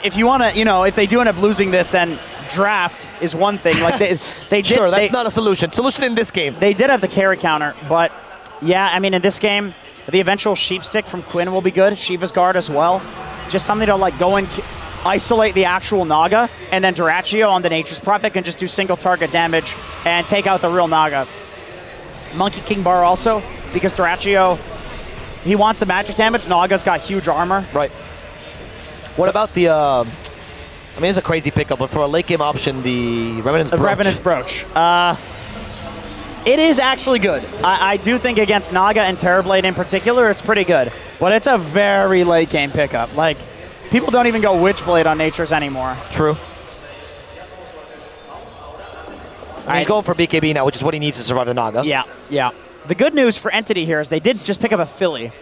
If you want to, if they do end up losing this, then draft is one thing. Like they did. Sure, that's not a solution. Solution in this game. They did have the carry counter, but yeah, I mean, in this game, the eventual sheep stick from Quinn will be good. Shiva's Guard as well. Just something to like go and isolate the actual Naga, and then Duraccio on the Nature's Prophet can just do single target damage and take out the real Naga. Monkey King Bar also, because Duraccio, he wants the magic damage. Naga's got huge armor. Right. What about the, I mean, it's a crazy pickup, but for a late game option, the Revenant's Brooch. Revenant's Brooch. It is actually good. I do think against Naga and Terrorblade in particular, it's pretty good. But it's a very late game pickup. Like, people don't even go Witchblade on Natures anymore. True. He's going for BKB now, which is what he needs to survive the Naga. Yeah. The good news for Entity here is they did just pick up a Philly.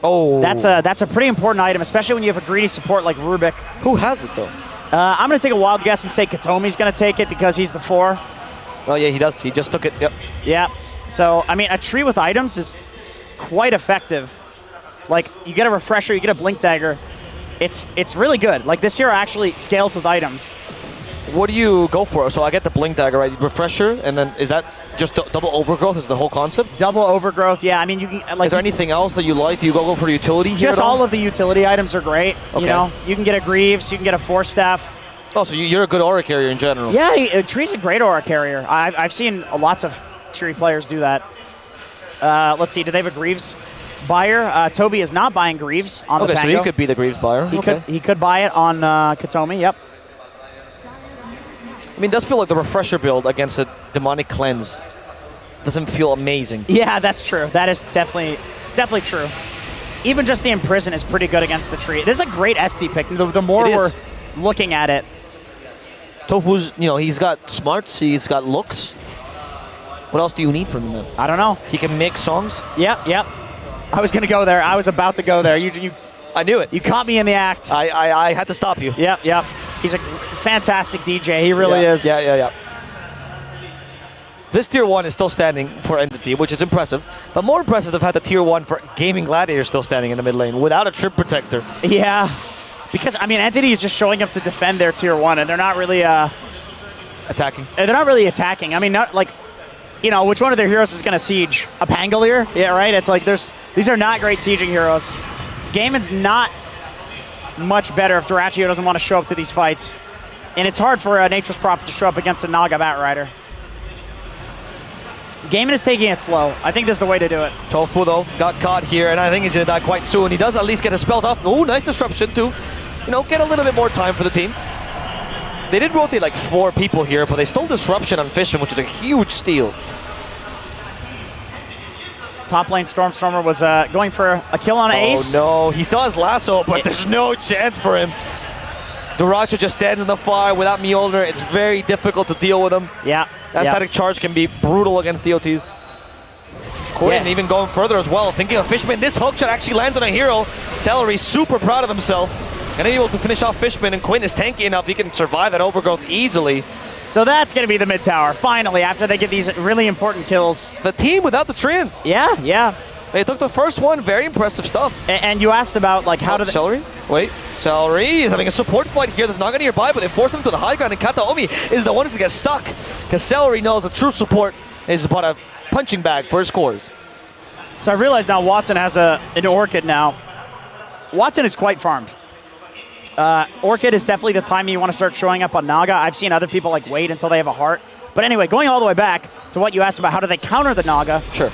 Oh. That's a pretty important item, especially when you have a greedy support like Rubik. Who has it, though? I'm going to take a wild guess and say Katomi's going to take it because he's the 4. Oh, yeah, he does. He just took it. Yep. Yeah. So, I mean, a tree with items is quite effective. Like, you get a Refresher, you get a Blink Dagger. It's really good. Like, this hero actually scales with items. What do you go for? So I get the Blink Dagger, right? Refresher, and then is that just double Overgrowth is the whole concept? Double Overgrowth, yeah. I mean, you can... Like, is there anything else that you like? Do you go for utility here? Just all of the utility items are great. Okay. You can get a Greaves, you can get a Force Staff. Oh, so you're a good aura carrier in general. Yeah, Tree's a great aura carrier. I've seen lots of Tree players do that. Let's see, do they have a Greaves buyer? Toby is not buying Greaves on the Pango. Okay, so he could be the Greaves buyer. He could buy it on Katomi, yep. I mean, it does feel like the Refresher build against a Demonic Cleanse doesn't feel amazing. Yeah, that's true. That is definitely true. Even just the Imprison is pretty good against the Tree. This is a great SD pick. The more we're looking at it. Tofu's, he's got smarts, he's got looks. What else do you need from him? I don't know. He can make songs? Yep. I was going to go there. I was about to go there. I knew it. You caught me in the act. I had to stop you. Yep. He's a fantastic DJ. He really is. Yeah. This Tier 1 is still standing for Entity, which is impressive. But more impressive, they've had the Tier 1 for Gamin Gladiators still standing in the mid lane without a Trip Protector. Yeah. Because, I mean, Entity is just showing up to defend their Tier 1, and they're not really... attacking. They're not really attacking. I mean, not like... which one of their heroes is going to siege? A Pangolier? Yeah, right? It's like these are not great sieging heroes. Gamin's not much better if Duraccio doesn't want to show up to these fights. And it's hard for a Nature's Prophet to show up against a Naga Batrider. Gamin is taking it slow. I think this is the way to do it. Tofu, though, got caught here, and I think he's going to die quite soon. He does at least get his spells off. Oh, nice disruption to, get a little bit more time for the team. They did rotate like 4 people here, but they stole disruption on Fishman, which is a huge steal. Top lane Stormstormer was going for a kill on Ace. Oh no, he still has Lasso, but there's no chance for him. Duraccio just stands in the fire without Mjolnir. It's very difficult to deal with him. Yeah. That static charge can be brutal against DOTs. Quinn even going further as well. Thinking of Fishman, this hook shot actually lands on a hero. Celery super proud of himself. And able to finish off Fishman, and Quinn is tanky enough he can survive that Overgrowth easily. So that's going to be the mid tower, finally, after they get these really important kills. The team without the Trin. Yeah. They took the first one, very impressive stuff. And you asked about, like, how do they... Celery? Wait, Celery is having a support fight here. There's Naga nearby, but they forced him to the high ground, and Kataomi is the one who's going to get stuck. Because Celery knows the true support is about a punching bag for his cores. So I realize now Watson has an Orchid now. Watson is quite farmed. Orchid is definitely the time you want to start showing up on Naga. I've seen other people wait until they have a heart. But anyway, going all the way back to what you asked about, how do they counter the Naga? Sure.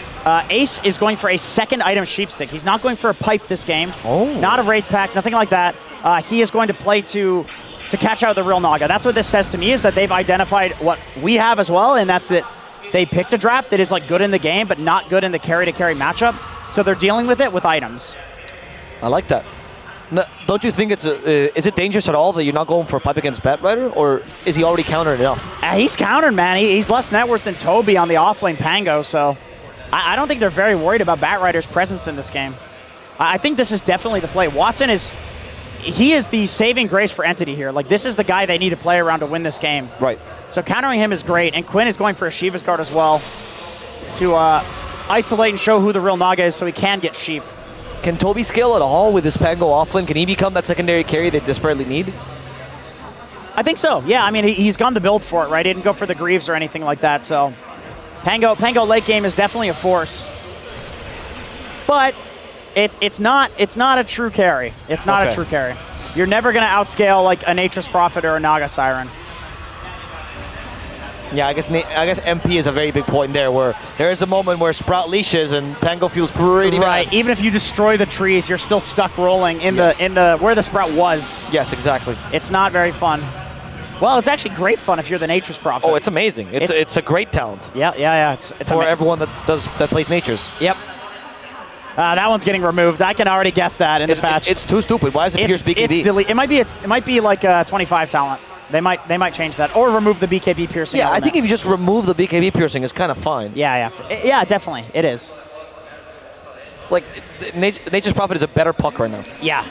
Ace is going for a second item Sheepstick. He's not going for a pipe this game. Oh. Not a Wraith Pack, nothing like that. He is going to play to catch out the real Naga. That's what this says to me, is that they've identified what we have as well, and that's that they picked a draft that is good in the game, but not good in the carry-to-carry matchup. So they're dealing with it with items. I like that. No, don't you think is it dangerous at all that you're not going for a pipe against Batrider, or is he already countered enough? He's countered, man. He's less net worth than Toby on the offlane Pango, so I don't think they're very worried about Batrider's presence in this game. I think this is definitely the play. Watson is the saving grace for Entity here. Like, this is the guy they need to play around to win this game. Right. So countering him is great, and Quinn is going for a Shiva's guard as well to isolate and show who the real Naga is so he can get sheeped. Can Toby scale at all with his Pango offlane? Can he become that secondary carry they desperately need? I think so, yeah. I mean, he's gone the build for it, right? He didn't go for the Greaves or anything like that, so Pango late game is definitely a force. But it's not a true carry. It's not a true carry. You're never going to outscale like a Nature's Prophet or a Naga Siren. Yeah, I guess MP is a very big point there, where there is a moment where Sprout leashes and Pango feels pretty bad. Even if you destroy the trees, you're still stuck rolling in the where the Sprout was. Yes, exactly. It's not very fun. Well, it's actually great fun if you're the Nature's Prophet. Oh, it's amazing. It's a great talent. Yeah. It's for everyone that plays Natures. Yep. That one's getting removed. I can already guess that in the patch. It's too stupid. Why is it Pierce BKB? It might be like a 25 talent. They might change that or remove the BKB piercing. Yeah, I think if you just remove the BKB piercing, it's kind of fine. Yeah, definitely, it is. It's like Nature's Prophet is a better puck right now. Yeah.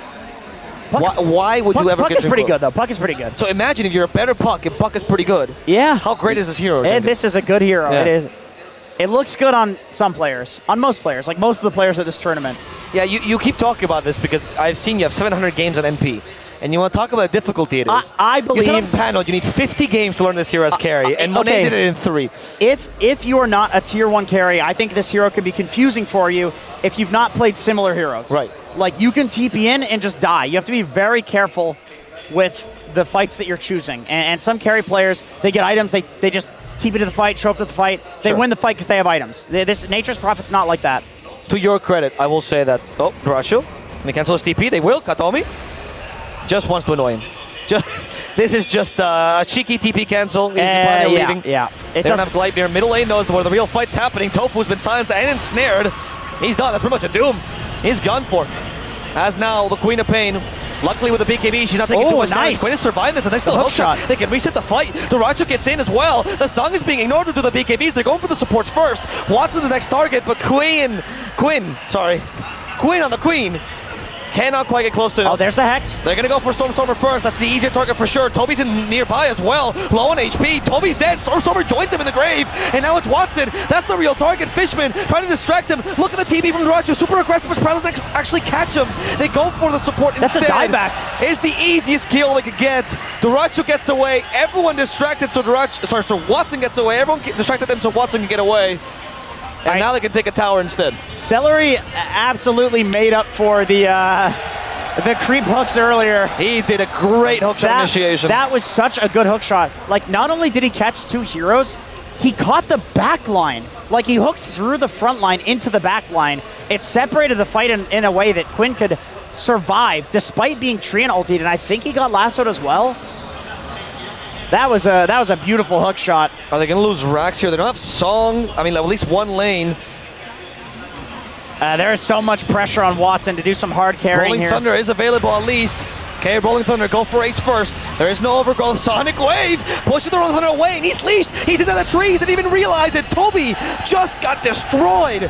Why would you ever Puck get is pretty good though. Puck is pretty good. So imagine if you're a better puck and puck is pretty good. Yeah. How great is this hero? And this is a good hero. Yeah. It is. It looks good on some players, on most players, like most of the players at this tournament. Yeah, you keep talking about this because I've seen you have 700 games on MP. And you want to talk about the difficulty it is. I believe... You said on panel you need 50 games to learn this hero as carry, and Monet did it in 3. If you are not a tier 1 carry, I think this hero can be confusing for you if you've not played similar heroes. Right. Like, you can TP in and just die. You have to be very careful with the fights that you're choosing. And some carry players, they get items, they just TP to the fight, show up to the fight. They win the fight because they have items. This Nature's Prophet's not like that. To your credit, I will say that... Oh, Duracho. They cancel his TP. They will. Katomi just wants to annoy him. This is just a cheeky TP cancel. Leading. Yeah. They don't have Gleipnir. Middle lane, though, is where the real fight's happening. Tofu's been silenced and ensnared. He's done. That's pretty much a doom. He's gone for. As now, the Queen of Pain. Luckily with the BKB, she's not taking too much damage. Quinn is surviving this, and they still hook shot. They can reset the fight. Duracho gets in as well. The song is being ignored due to the BKBs. They're going for the supports first. Watson the next target, but Quinn on the Queen. Cannot quite get close to it. Oh, there's the Hex. They're going to go for Stormstormer first. That's the easier target for sure. Toby's in nearby as well. Low on HP. Toby's dead. Stormstormer joins him in the grave. And now it's Watson. That's the real target. Fishman trying to distract him. Look at the TP from Duracho. Super aggressive, but Sprout doesn't actually catch him. They go for the support instead. That's a dieback. It's the easiest kill they could get. Duracho gets away. Everyone distracted, so Watson gets away. Everyone distracted them so Watson can get away. And now they can take a tower instead. Celery absolutely made up for the creep hooks earlier. He did a great hook shot initiation. That was such a good hook shot. Like, not only did he catch 2 heroes, he caught the back line. Like, he hooked through the front line into the back line. It separated the fight in a way that Quinn could survive despite being Treant ultied, and I think he got lassoed as well. That was a beautiful hook shot. Are they going to lose Rax here? They don't have Song. I mean, at least one lane. There is so much pressure on Watson to do some hard carrying Rolling here. Thunder is available at least. Okay, Rolling Thunder, go for Ace first. There is no overgrowth. Sonic Wave pushes the Rolling Thunder away, and he's leashed. He's into the trees. Didn't even realize it. Toby just got destroyed.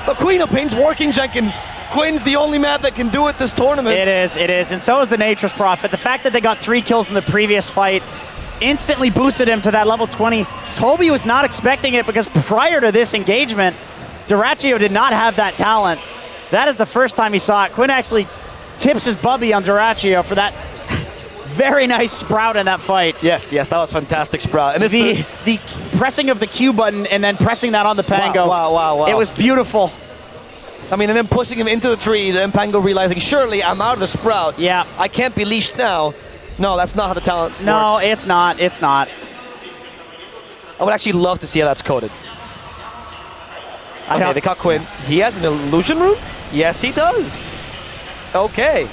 The Queen of Pain's working, Jenkins. Quinn's the only man that can do it this tournament. It is, and so is the Nature's Prophet. The fact that they got 3 kills in the previous fight instantly boosted him to that level 20. Toby was not expecting it because prior to this engagement, Duracho did not have that talent. That is the first time he saw it. Quinn actually tips his bubby on Duracho for that very nice Sprout in that fight. Yes, that was fantastic Sprout. And the pressing of the Q button and then pressing that on the Pango. Wow. It was beautiful. I mean, and then pushing him into the tree, and Pango realizing, surely I'm out of the Sprout. Yeah. I can't be leashed now. No, that's not how the talent works. No, it's not. I would actually love to see how that's coded. Okay, they caught Quinn. He has an illusion rune? Yes, he does. Okay.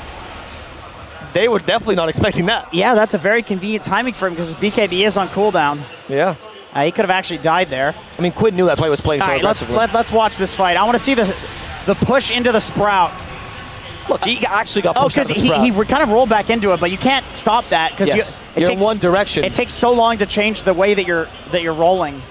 They were definitely not expecting that. Yeah, that's a very convenient timing for him because his BKB is on cooldown. Yeah. He could have actually died there. I mean, Quinn knew that's why he was playing so aggressively. Let's watch this fight. I want to see the push into the Sprout. Look, he actually got pushed out of the because sprout. he kind of rolled back into it, but you can't stop that because you're in one direction. It takes so long to change the way that you're rolling.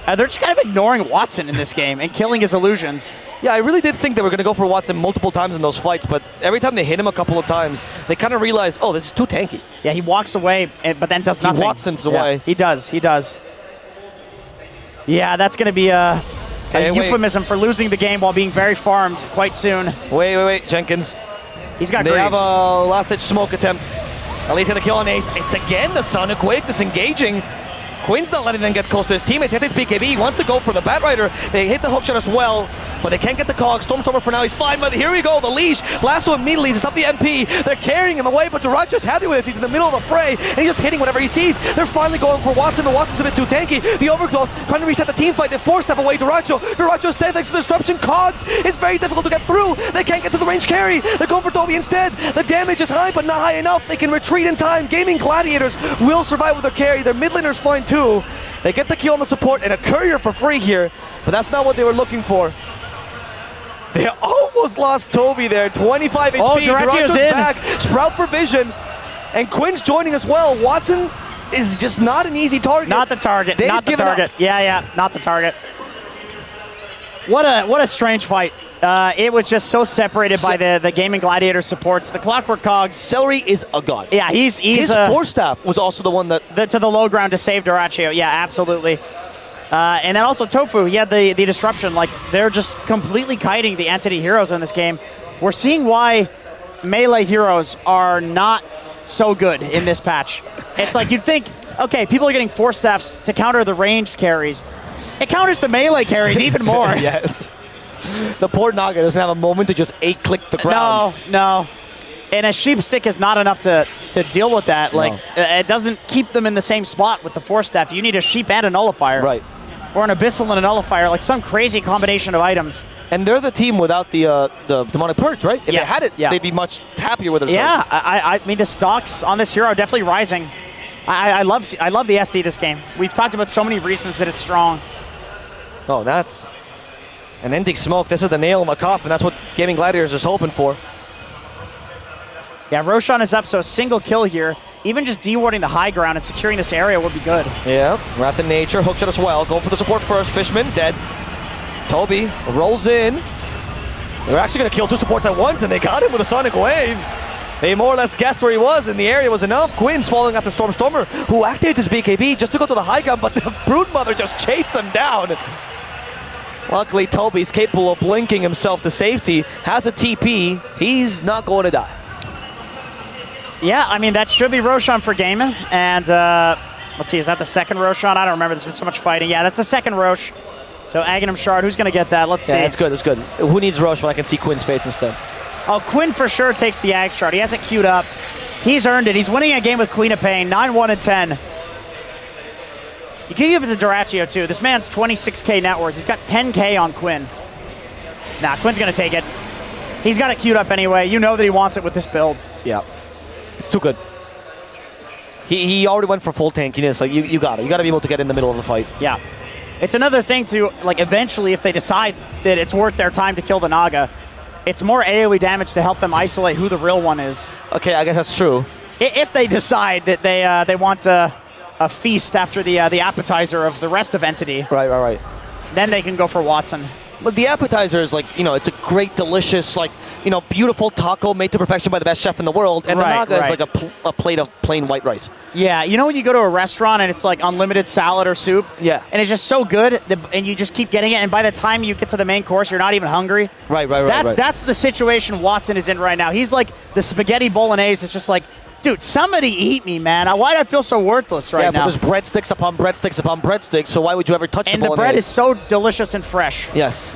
They're just kind of ignoring Watson in this game and killing his illusions. Yeah, I really did think they were going to go for Watson multiple times in those fights, but every time they hit him a couple of times, they kind of realized, oh, this is too tanky. Yeah, he walks away, but then does nothing. He Watsons away. He does. Yeah, that's going to be a euphemism for losing the game while being very farmed quite soon. Wait, Jenkins. He's got They Greaves. have a last-ditch smoke attempt. At least going to kill on Ace. It's again the Sonic Wave disengaging. Quinn's not letting them get close to his teammates. I think BKB he wants to go for the Batrider. They hit the hookshot as well, but they can't get the cog. Stormstormer for now, he's fine, but here we go, the leash. Lasso immediately to stop the MP. They're carrying him away, but Duracho's happy with this. He's in the middle of the fray, and he's just hitting whatever he sees. They're finally going for Watson, but Watson's a bit too tanky. The Overgrowth trying to reset the team fight. They four-step away Duracho. Duracho said thanks to the disruption, cogs. It's very difficult to get through. They can't get to the range carry. They're going for Toby instead. The damage is high, but not high enough. They can retreat in time. Gaming Gladiators will survive with their carry. Their mid laner's fine too. They get the kill on the support and a courier for free here, but that's not what they were looking for. They almost lost Toby there. 25 HP. Duracho's in. Back. Sprout for vision. And Quinn's joining as well. Watson is just not an easy target. Not the target. They've Not the given target. up. Yeah, not the target. What a strange fight. It was just so separated by the Gaming Gladiator supports. The Clockwork Cogs. Celery is a god. Yeah, he's his force staff was also the one that to the low ground to save Duracho. Yeah, absolutely. And then also Tofu, he had the disruption. Like, they're just completely kiting the entity heroes in this game. We're seeing why melee heroes are not so good in this patch. It's like you'd think, okay, people are getting force staffs to counter the ranged carries. It counters the melee carries even more. Yes. The poor Naga doesn't have a moment to just 8-click the ground. No. And a sheep stick is not enough to deal with that. Like, it doesn't keep them in the same spot with the force staff. You need a sheep and a nullifier. Right. Or an abyssal and a nullifier, like some crazy combination of items. And they're the team without the demonic purge, right? If they had it, they'd be much happier with themselves. Yeah, I mean the stocks on this hero are definitely rising. I love the SD this game. We've talked about so many reasons that it's strong. Oh, that's an ending smoke. This is the nail in the coffin. That's what Gaming Gladiators is hoping for. Yeah, Roshan is up, so a single kill here. Even just dewarding the high ground and securing this area would be good. Yeah, Wrath in Nature, hookshot as well. Going for the support first. Fishman, dead. Toby rolls in. They're actually going to kill two supports at once, and they got him with a Sonic Wave. They more or less guessed where he was, and the area was enough. Quinn's following after Stormstormer, who activates his BKB just to go to the high ground, but the Broodmother just chased him down. Luckily, Toby's capable of blinking himself to safety, has a TP. He's not going to die. Yeah, I mean, that should be Roshan for Gaiman. And let's see, is that the second Roshan? I don't remember. There's been so much fighting. Yeah, that's the second Rosh. So Aghanim Shard, who's going to get that? Let's see. Yeah, it's good, it's good. Who needs Rosh when I can see Quinn's face instead? Oh, Quinn for sure takes the Ag Shard. He has it queued up. He's earned it. He's winning a game with Queen of Pain, 9-1-10. You can give it to Duracho, too. This man's 26K net worth. He's got 10K on Quinn. Nah, Quinn's going to take it. He's got it queued up anyway. You know that he wants it with this build. Yeah. It's too good. He already went for full tankiness. Like, you got it. You got to be able to get in the middle of the fight. Yeah. It's another thing to, like, eventually, if they decide that it's worth their time to kill the Naga, it's more AoE damage to help them isolate who the real one is. Okay, I guess that's true. If they decide that they want a feast after the appetizer of the rest of Entity. Right. Then they can go for Watson. But the appetizer is like, it's a great, delicious, like, beautiful taco made to perfection by the best chef in the world. And the Naga is like a plate of plain white rice. Yeah, when you go to a restaurant and it's like unlimited salad or soup? Yeah. And it's just so good, and you just keep getting it, and by the time you get to the main course, you're not even hungry. Right. That's the situation Watson is in right now. He's like the spaghetti bolognese. It's just like, dude, somebody eat me, man. Why do I feel so worthless right now? Yeah, but there's breadsticks upon breadsticks upon breadsticks, so why would you ever touch the bolognese? And the bread is so delicious and fresh. Yes.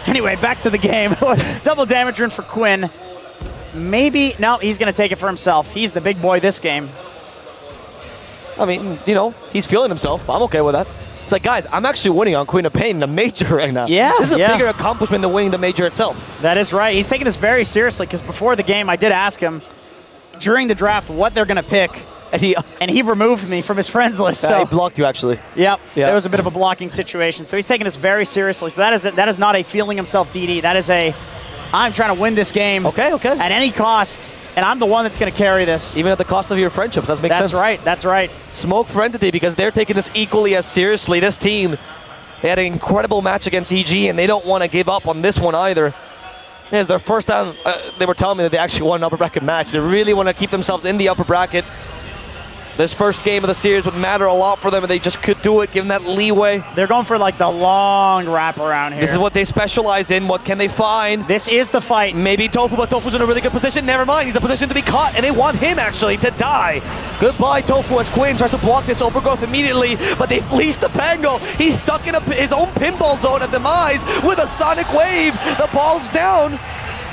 Anyway, back to the game. Double damage rune for Quinn. Maybe, no, he's going to take it for himself. He's the big boy this game. I mean, he's feeling himself. I'm okay with that. It's like, guys, I'm actually winning on Queen of Pain in the major right now. Yeah, this is a bigger accomplishment than winning the major itself. That is right. He's taking this very seriously because before the game, I did ask him during the draft what they're going to pick. And he removed me from his friends list. So he blocked you, actually. Yep. There was a bit of a blocking situation. So he's taking this very seriously. So that is not a feeling himself DD. That is a I'm trying to win this game. Okay. At any cost, and I'm the one that's going to carry this. Even at the cost of your friendships. That makes sense. That's right. Smoke for Entity, because they're taking this equally as seriously. This team, they had an incredible match against EG, and they don't want to give up on this one either. It's their first time, they were telling me that they actually won an upper bracket match. They really want to keep themselves in the upper bracket. This first game of the series would matter a lot for them, and they just could do it, given that leeway. They're going for like the long wrap around here. This is what they specialize in. What can they find? This is the fight. Maybe Tofu, but Tofu's in a really good position. Never mind, he's in a position to be caught, and they want him actually to die. Goodbye, Tofu, as Quinn tries to block this overgrowth immediately, but they fleece the Pango. He's stuck in his own pinball zone at Demise with a Sonic Wave. The ball's down.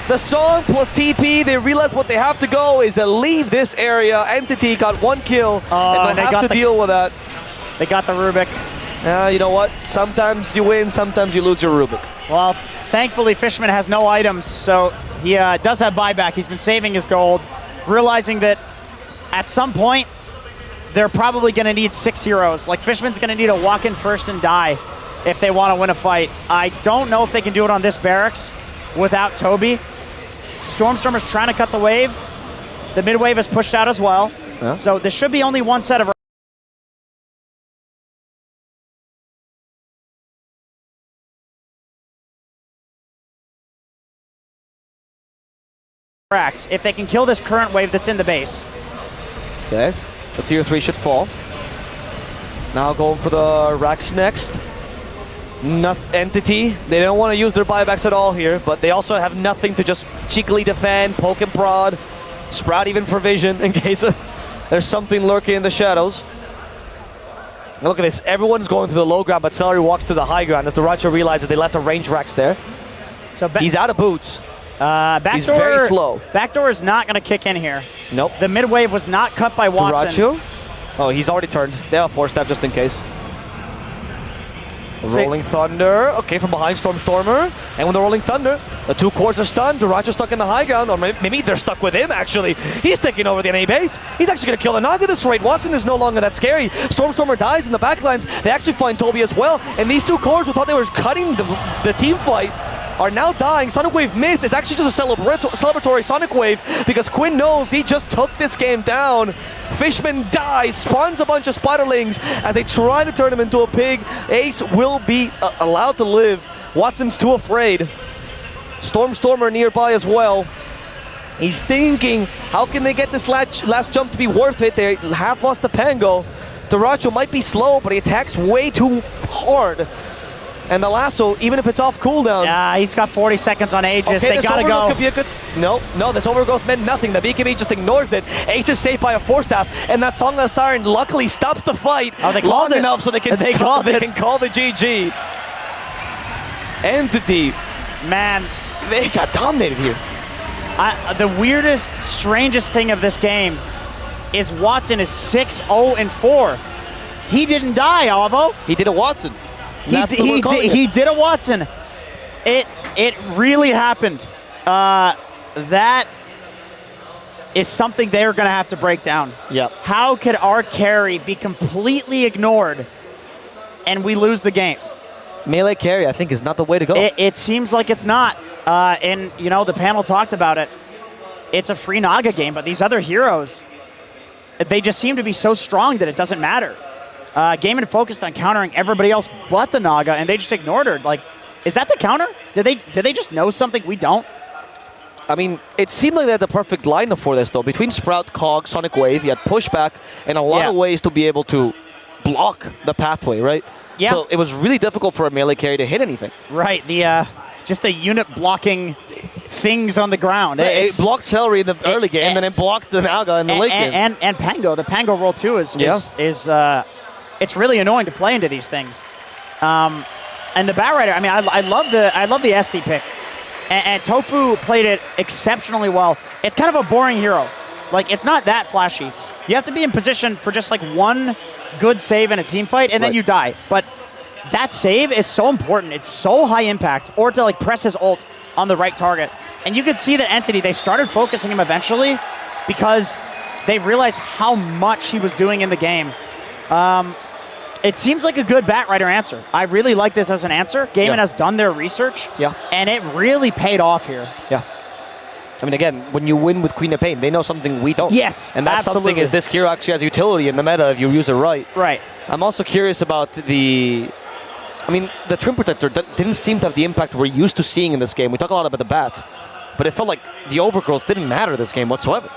The song plus TP, they realize what they have to go is to leave this area. Entity got 1 kill, and they'll have to deal with that. They got the Rubik. You know what? Sometimes you win, sometimes you lose your Rubik. Well, thankfully, Fishman has no items, so he does have buyback. He's been saving his gold, realizing that at some point, they're probably going to need 6 heroes. Like, Fishman's going to need to walk in first and die if they want to win a fight. I don't know if they can do it on this barracks without Toby. Stormstormer's trying to cut the wave. The mid wave is pushed out as well. Yeah. So there should be only one set of racks if they can kill this current wave that's in the base. Okay, the tier 3 should fall. Now going for the racks next. Entity, they don't want to use their buybacks at all here, but they also have nothing to just cheekily defend, poke and prod, sprout even for vision in case there's something lurking in the shadows. And look at this, everyone's going to the low ground, but Celery walks to the high ground as the Racho realizes they left the range racks there. So he's out of boots. He's very slow. Backdoor is not going to kick in here. Nope. The mid wave was not cut by Watson. Oh, he's already turned. They have a 4-step just in case. Rolling Thunder, okay, from behind Stormstormer. And with the Rolling Thunder, the 2 cores are stunned. Duracho's stuck in the high ground, or maybe they're stuck with him, actually. He's taking over the NA base. He's actually going to kill the Naga this rate. Watson is no longer that scary. Stormstormer dies in the backlines. They actually find Toby as well. And these 2 cores who thought they were cutting the team fight are now dying. Sonic Wave missed. It's actually just a celebratory Sonic Wave because Quinn knows he just took this game down. Fishman dies, spawns a bunch of spiderlings as they try to turn him into a pig. Ace will be allowed to live. Watson's too afraid. Stormstormer nearby as well. He's thinking, how can they get this last jump to be worth it? They have lost the Pango. Duracho might be slow, but he attacks way too hard. And the lasso, even if it's off cooldown. Yeah, he's got 40 seconds on Aegis. Okay, they gotta go. No, this overgrowth meant nothing. The BKB just ignores it. Ace is saved by a 4-staff, and that Song of Siren luckily stops the fight long enough so they can call the GG. Entity, man, they got dominated here. The weirdest, strangest thing of this game is Watson is 6-0-4. He didn't die, Alvo. He did a Watson. He did a Watson. It really happened. That is something they're going to have to break down. Yep. How could our carry be completely ignored and we lose the game? Melee carry, I think, is not the way to go. It seems like it's not. And, you know, the panel talked about it. It's a free Naga game, but these other heroes, they just seem to be so strong that it doesn't matter. Gamin focused on countering everybody else but the Naga, and they just ignored her. Like, is that the counter? Did they just know something we don't? I mean, it seemed like they had the perfect lineup for this, though. Between Sprout, Cog, Sonic Wave, you had pushback, and a lot of ways to be able to block the pathway, right? Yeah. So it was really difficult for a melee carry to hit anything. Right. The just the unit blocking things on the ground. It blocked Celery in the early game, and then it blocked the Naga in the late game. And Pango. The Pango roll too is it's really annoying to play into these things. And the Batrider, I mean, I love the SD pick. And Tofu played it exceptionally well. It's kind of a boring hero. Like, it's not that flashy. You have to be in position for just like one good save in a team fight, and then you die. But that save is so important. It's so high impact. Or to like press his ult on the right target. And you could see that Entity, they started focusing him eventually because they realized how much he was doing in the game. It seems like a good Batrider answer. I really like this as an answer. Gamin has done their research, and it really paid off here. Yeah. I mean, again, when you win with Queen of Pain, they know something we don't. Yes, and that's something is this hero actually has utility in the meta if you use it right. Right. I'm also curious about the Trim Protector didn't seem to have the impact we're used to seeing in this game. We talk a lot about the Bat, but it felt like the Overgrowth didn't matter this game whatsoever.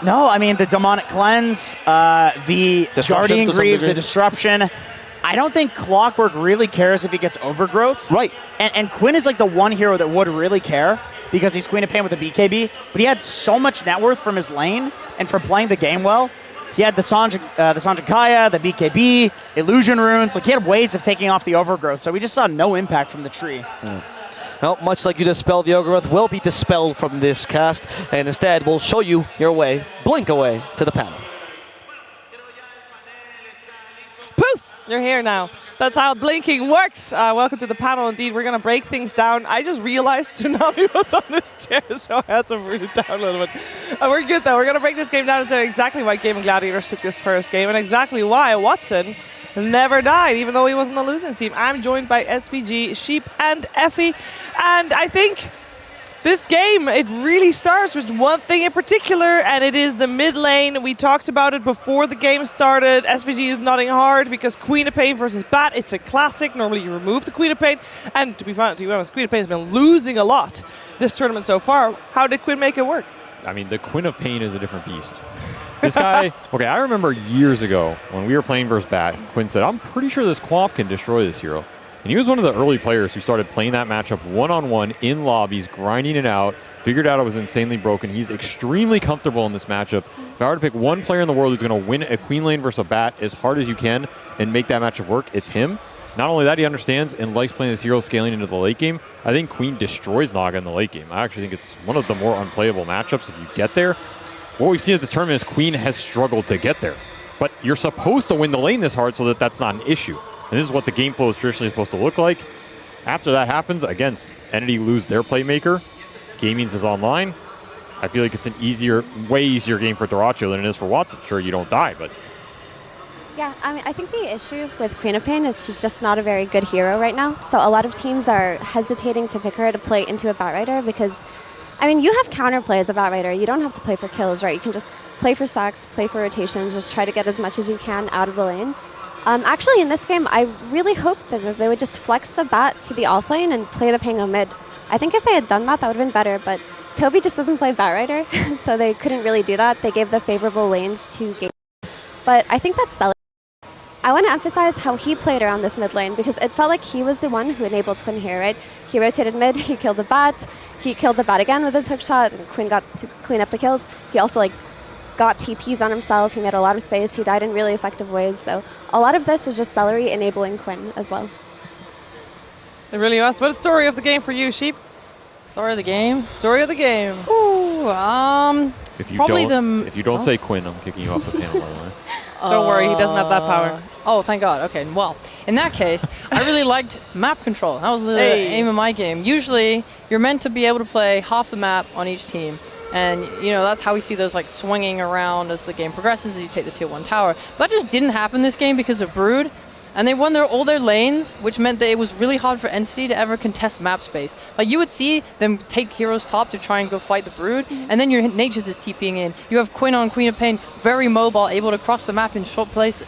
No, I mean, the Demonic Cleanse, the Guardian Greaves, the Disruption. I don't think Clockwork really cares if he gets Overgrowth. Right. And Quinn is like the one hero that would really care because he's Queen of Pain with a BKB, but he had so much net worth from his lane and from playing the game well. He had the Sanjin Kaya, the BKB, Illusion Runes. Like, he had ways of taking off the Overgrowth, so we just saw no impact from the tree. Well, much like you dispelled the Overgrowth, will be dispelled from this cast, and instead we'll show you your way, blink away to the panel. Poof! You're here now. That's how blinking works. Welcome to the panel. Indeed, we're going to break things down. I just realized Tsunami was on this chair, so I had to move it down a little bit. We're good, though. We're going to break this game down into exactly why Gamin Gladiators took this first game and exactly why Watson never died, even though he was on the losing team. I'm joined by SVG, Sheep, and Effie, and I think this game, it really starts with one thing in particular, and it is the mid lane. We talked about it before the game started. SVG is nodding hard because Queen of Pain versus Bat, it's a classic. Normally you remove the Queen of Pain, and to be honest, Queen of Pain has been losing a lot this tournament so far. How did Quinn make it work? I mean, the Queen of Pain is a different beast. This guy, okay, I remember years ago when we were playing versus Bat, Quinn said, I'm pretty sure this Quamp can destroy this hero. And he was one of the early players who started playing that matchup one-on-one in lobbies, grinding it out, figured out it was insanely broken. He's extremely comfortable in this matchup. If I were to pick one player in the world who's going to win a Queen lane versus a Bat as hard as you can and make that matchup work, it's him. Not only that, he understands and likes playing this hero scaling into the late game. I think Queen destroys Naga in the late game. I actually think it's one of the more unplayable matchups if you get there. What we've seen at this tournament is Queen has struggled to get there. But you're supposed to win the lane this hard so that that's not an issue. And this is what the game flow is traditionally supposed to look like. After that happens, again, Entity lose their playmaker. Gamin's is online. I feel like it's an way easier game for Duracho than it is for Watson. Sure, you don't die, but... Yeah, I mean, I think the issue with Queen of Pain is she's just not a very good hero right now. So a lot of teams are hesitating to pick her to play into a Batrider because, I mean, you have counterplay as a Batrider. You don't have to play for kills, right? You can just play for stacks, play for rotations, just try to get as much as you can out of the lane. Actually, in this game, I really hoped that they would just flex the Bat to the offlane and play the Pango mid. I think if they had done that, that would have been better, but Toby just doesn't play Batrider, so they couldn't really do that. They gave the favorable lanes to Game. But I think that's selling. I want to emphasize how he played around this mid lane, because it felt like he was the one who enabled Quinn here, right? He rotated mid, he killed the Bat, he killed the Bat again with his hook shot, and Quinn got to clean up the kills. He also, got TPs on himself. He made a lot of space. He died in really effective ways. So a lot of this was just Celery enabling Quinn as well. It really was. What a story of the game for you, Sheep? Story of the game? Story of the game. Ooh, if you probably don't say Quinn, I'm kicking you off the panel, by the way. Don't worry, he doesn't have that power. Oh, thank God. Okay, well, in that case, I really liked map control. That was the aim of my game. Usually, you're meant to be able to play half the map on each team. And, that's how we see those, swinging around as the game progresses as you take the tier 1 tower. But that just didn't happen this game because of Brood. And they won all their lanes, which meant that it was really hard for Entity to ever contest map space. You would see them take heroes top to try and go fight the Brood, and then your Nature's is TPing in. You have Quinn on Queen of Pain, very mobile, able to cross the map in short space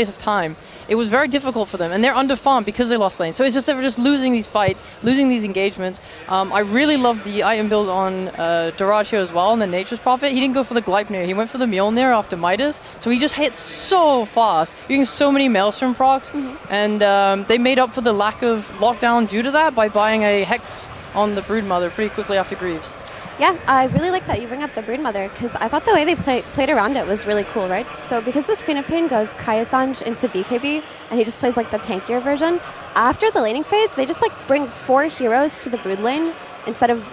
of time. It was very difficult for them, and they're underfarmed because they lost lane. So it's just they were just losing these fights, losing these engagements. I really loved the item build on Duracho as well, and the Nature's Prophet. He didn't go for the Gleipnir, he went for the Mjolnir after Midas. So he just hit so fast, using so many Maelstrom procs, and they made up for the lack of lockdown due to that by buying a Hex on the Broodmother pretty quickly after Greaves. Yeah, I really like that you bring up the Broodmother, because I thought the way they played around it was really cool, right? So because this Queen of Pain goes Kaya Sanj into BKB, and he just plays the tankier version, after the laning phase, they just bring 4 heroes to the Brood lane, instead of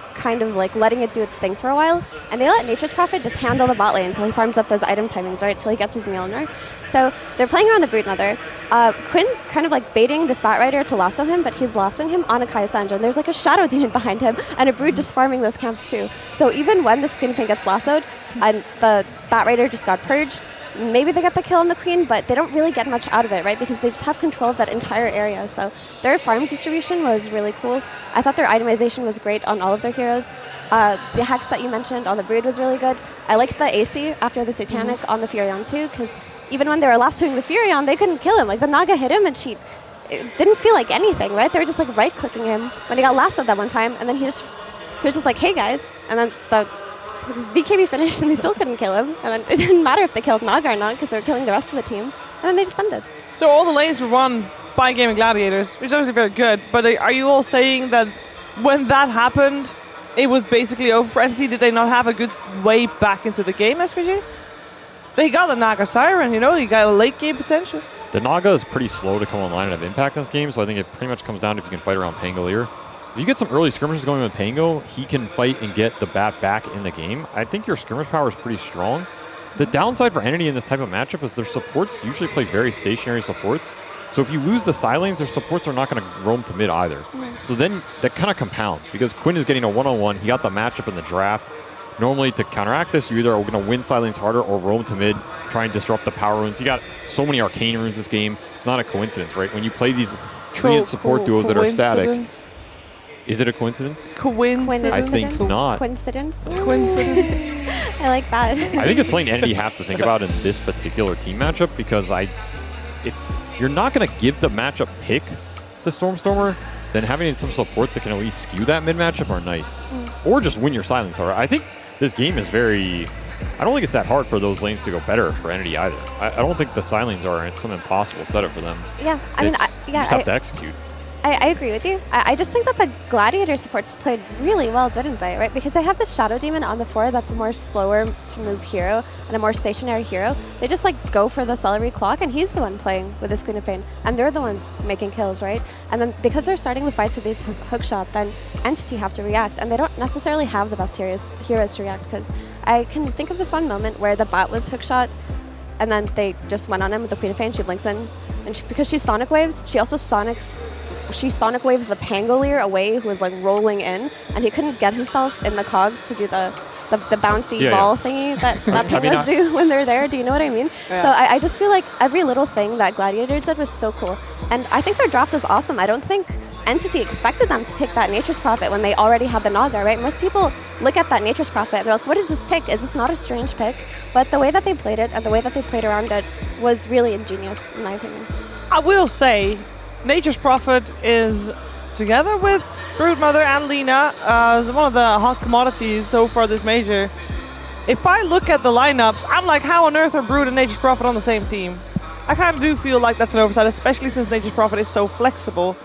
letting it do its thing for a while, and they let Nature's Prophet just handle the bot lane until he farms up those item timings, right, until he gets his Mjolnir. So they're playing around the Broodmother. Quinn's kind of baiting this Batrider to lasso him, but he's lassoing him on a Kaya Sanj, and there's a Shadow Demon behind him, and a Brood just farming those camps too. So even when this Queen of Pain gets lassoed, and the Batrider just got purged, maybe they get the kill on the queen, but they don't really get much out of it, right? Because they just have control of that entire area. So their farm distribution was really cool. I thought their itemization was great on all of their heroes. The hex that you mentioned on the Brood was really good. I liked the AC after the Satanic on the Furion too, because even when they were last doing the Furion, they couldn't kill him. Like the Naga hit him and it didn't feel like anything, right? They were just like right-clicking him when he got lasted that one time, and then he was just like, hey guys, and then his BKB finished and they still couldn't kill him, and then it didn't matter if they killed Naga or not because they were killing the rest of the team, and then they just ended. So all the lanes were won by Gamin Gladiators, which is obviously very good, but are you all saying that when that happened, it was basically over for Entity? Did they not have a good way back into the game, SVG? They got the Naga Siren, you got a late game potential. The Naga is pretty slow to come online and have impact in this game, so I think it pretty much comes down to if you can fight around Pangolier. If you get some early skirmishes going with Pango, he can fight and get the bat back in the game. I think your skirmish power is pretty strong. The downside for Entity in this type of matchup is their supports usually play very stationary supports. So if you lose the Silanes, their supports are not going to roam to mid either. So then that kind of compounds because Quinn is getting a one-on-one. He got the matchup in the draft. Normally to counteract this, you either are going to win Silanes harder or roam to mid, try and disrupt the power runes. You got so many arcane runes this game. It's not a coincidence, right? When you play these treant support duos that are static. Is it a coincidence? Coincidence? I think not. Coincidence? Coincidence. I like that. I think it's something Entity have to think about in this particular team matchup because if you're not going to give the matchup pick to Stormstormer, then having some supports that can at least skew that mid matchup are nice. Or just win your silence. I think this game is I don't think it's that hard for those lanes to go better for Entity either. I don't think the Silings are some impossible setup for them. Yeah, you just have to execute. I agree with you. I just think that the Gladiator supports played really well, didn't they? Right, because they have the Shadow Demon on the floor that's a more slower to move hero and a more stationary hero. They just go for the Celery Clock, and he's the one playing with his Queen of Pain, and they're the ones making kills, right? And then because they're starting the fights with these hookshot, then Entity have to react, and they don't necessarily have the best heroes to react. Because I can think of this one moment where the bot was hookshot, and then they just went on him with the Queen of Pain. She blinks in, and because she Sonic Waves, she also Sonic Waves the Pangolier away, who was rolling in, and he couldn't get himself in the cogs to do the bouncy ball thingy that Pangos do when they're there. Do you know what I mean? Yeah. So I just feel like every little thing that Gladiators did was so cool. And I think their draft was awesome. I don't think Entity expected them to pick that Nature's Prophet when they already had the Naga, right? Most people look at that Nature's Prophet and they're like, what is this pick? Is this not a strange pick? But the way that they played it and the way that they played around it was really ingenious, in my opinion. I will say, Nature's Prophet is, together with Broodmother and Lina, is one of the hot commodities so far this major. If I look at the lineups, I'm like, how on earth are Brood and Nature's Prophet on the same team? I kind of do feel like that's an oversight, especially since Nature's Prophet is so flexible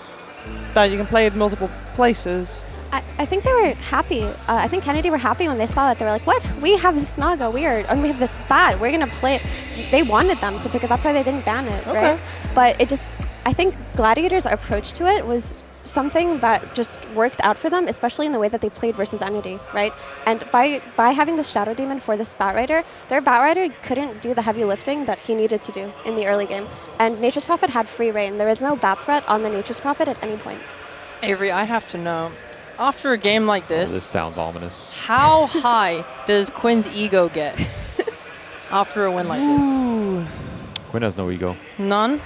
that you can play it in multiple places. I think they were happy. I think Kennedy were happy when they saw it. They were like, what? We have this Naga, weird. And we have this bat. We're going to play it. They wanted them to pick it. That's why they didn't ban it, right? But I think Gladiator's approach to it was something that just worked out for them, especially in the way that they played versus Entity, right? And by having the Shadow Demon for this Bat Rider, their Bat Rider couldn't do the heavy lifting that he needed to do in the early game. And Nature's Prophet had free reign. There was no Bat threat on the Nature's Prophet at any point. Avery, I have to know, after a game like this... this sounds ominous. How high does Quinn's ego get after a win like this? Quinn has no ego. None?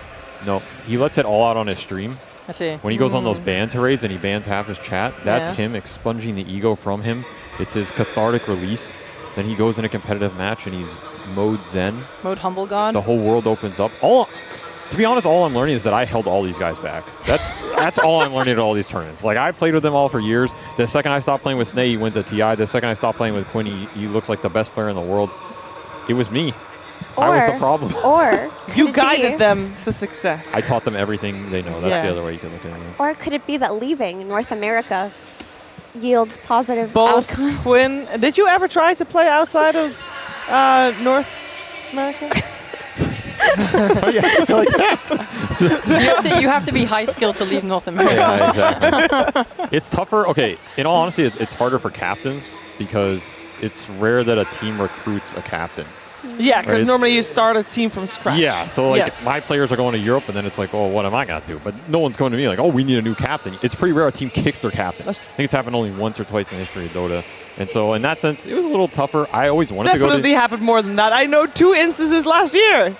No. He lets it all out on his stream. I see. When he goes on those ban tirades and he bans half his chat, that's him expunging the ego from him. It's his cathartic release. Then he goes in a competitive match and he's mode Zen. Mode Humble God. The whole world opens up. To be honest, all I'm learning is that I held all these guys back. That's all I'm learning at all these tournaments. I played with them all for years. The second I stopped playing with Snay, he wins a TI. The second I stopped playing with Quinn, he looks like the best player in the world. It was me. I was the problem. Or you guided them to success. I taught them everything they know. That's the other way you can look at it. Or could it be that leaving North America yields positive both outcomes? Quinn, did you ever try to play outside of North America? You have to be high skilled to leave North America. Yeah, exactly. It's tougher. Okay, in all honesty, it's harder for captains because it's rare that a team recruits a captain. Yeah, because Right. normally you start a team from scratch. Yeah, so like Yes. my players are going to Europe, and then it's like, oh, what am I gonna do? But no one's going to me like, oh, we need a new captain. It's pretty rare a team kicks their captain. I think it's happened only once or twice in the history of Dota, and so in that sense, it was a little tougher. I always wanted Definitely to go to. happened more than that. I know 2 instances last year.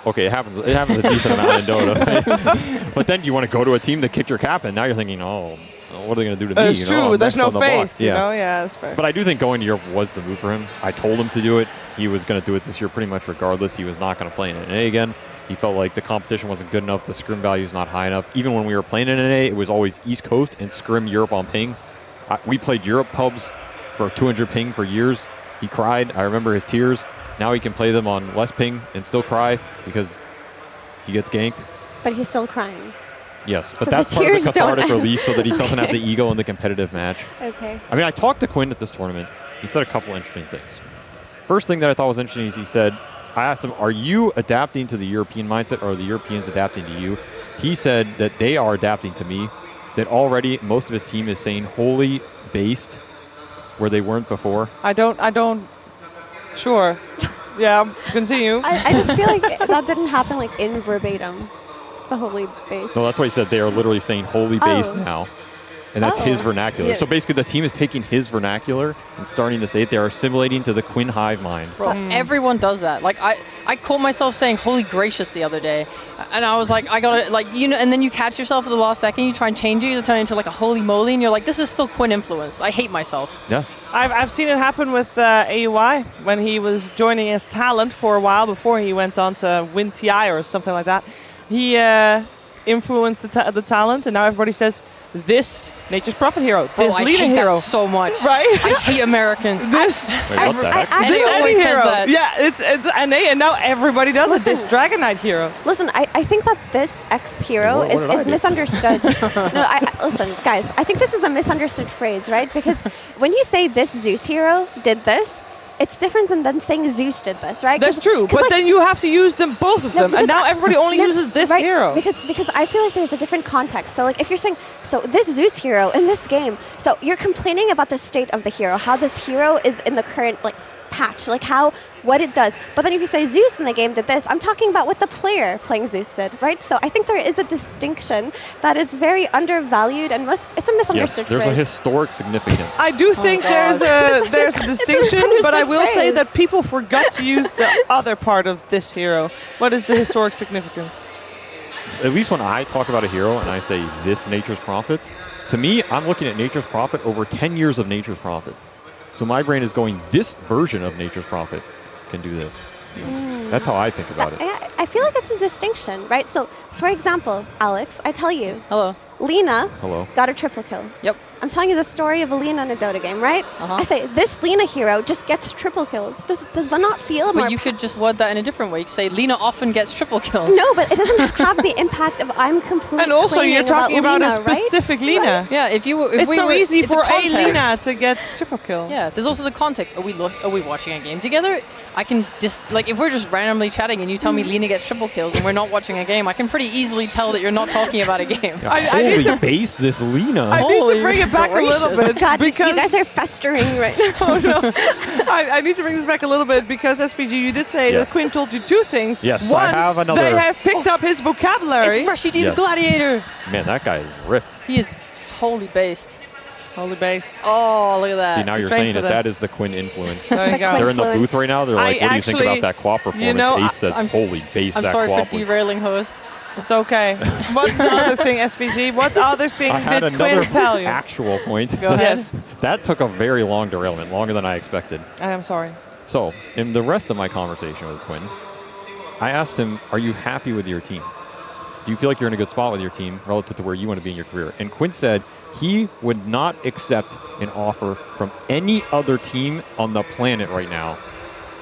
Okay, it happens. It happens a decent amount in Dota. But then you want to go to a team that kicked your captain. Now you're thinking, oh, what are they going to do to me? That's You true. know, I'm There's next no on the block. faith. You know, yeah, that's fair. But I do think going to Europe was the move for him. I told him to do it. He was going to do it this year pretty much regardless. He was not going to play in NA again. He felt like the competition wasn't good enough. The scrim value is not high enough. Even when we were playing in NA, it was always East Coast and scrim Europe on ping. We played Europe pubs for 200 ping for years. He cried. I remember his tears. Now he can play them on less ping and still cry because he gets ganked. But he's still crying. Yes, but So that's the part of the tears don't cathartic end. release so that he doesn't have the Okay. ego in the competitive match. Okay. I mean, I talked to Quinn at this tournament. He said a couple interesting things. First thing that I thought was interesting is he said, I asked him, are you adapting to the European mindset or are the Europeans adapting to you? He said that they are adapting to me, that already most of his team is saying wholly based where they weren't before. I don't. Sure. Yeah, continue. I just feel like that didn't happen like in verbatim. The holy base. No, that's what he said. They are literally saying wholly based Oh. now. And that's his Oh. vernacular. Yeah. So basically the team is taking his vernacular and starting to say it. They are assimilating to the Quinn hive mind. Bro, everyone does that. Like I caught myself saying "holy gracious" the other day, and I was like, I gotta like and then you catch yourself at the last second. You try and change it, you turn into like a holy moly, and you're like, this is still Quinn influence. I hate myself. Yeah. I've seen it happen with AUI when he was joining as talent for a while before he went on to win TI or something like that. He influenced the talent, and now everybody says, this Nature's Prophet hero, Bro, this I leading hate hero. that so much. Right? I hate Americans. This Wait, what the heck? I this Eddie Eddie always says hero. that. Yeah, it's NA, and now everybody does it. This Dragon Knight hero. Listen, I think that this X hero What did I is do? misunderstood. No, listen, guys, I think this is a misunderstood phrase, right? Because when you say this Zeus hero did this, it's different than saying Zeus did this, right? That's true, but like, then you have to use them, both of No, them, and because now everybody only no, uses this right, hero. Because I feel like there's a different context. So like if you're saying, so this Zeus hero in this game, so you're complaining about the state of the hero, how this hero is in the current like patch, like what it does. But then if you say Zeus in the game did this, I'm talking about what the player playing Zeus did, right? So I think there is a distinction that is very undervalued and it's a Yes, misunderstood there's a phrase. historic significance. I do think God. there's a distinction, but I misunderstood will say phrase. that people forgot to use the other part of this hero. What is the historic significance? At least when I talk about a hero and I say this Nature's Prophet, to me, I'm looking at Nature's Prophet over 10 years of Nature's Prophet. So my brain is going, this version of Nature's Prophet can do this. That's how I think about it. I feel like it's a distinction, right? So, for example, Alex, I tell you, Hello. Lena Hello. got a triple kill. Yep. I'm telling you the story of a Lena in a Dota game, right? Uh-huh. I say, this Lena hero just gets triple kills. Does that not feel more... But you could just word that in a different way. You could say Lena often gets triple kills. No, but it doesn't have the impact of I'm completely And also, you're complaining talking about Lena, a specific Lena. Yeah, if It's we so were, easy it's for a context. Lena to get triple kill. Yeah, there's also the context. Are we watching a game together? I can just like if we're just randomly chatting and you tell me Lena gets triple kills and we're not watching a game, I can pretty easily tell that you're not talking about a game. I need Holy to- base this Lena. I need to Holy bring it back a little gracious. bit God, because you guys are festering right now. oh no, I need to bring this back a little bit because SPG, you did say Yes. that Quinn told you 2 things. Yes, One, I have another- they have picked up his vocabulary. It's Freshie D Yes. the Gladiator. Man, that guy is ripped. He is wholly based. Holy based. Oh, look at that. See, now you're trained saying for that this. is the Quinn influence. There you go. They're in the Influence. booth right now. They're I like, what do you think actually- about that quad performance? know, Ace says, I'm s- holy base, I'm that sorry for quad was. derailing host. It's okay. What other thing, SPG? What other thing I had did another Quinn tell you? actual point. Go ahead. Yes, That took a very long derailment, longer than I expected. I am sorry. So, in the rest of my conversation with Quinn, I asked him, are you happy with your team? Do you feel like you're in a good spot with your team relative to where you want to be in your career? And Quinn said he would not accept an offer from any other team on the planet right now,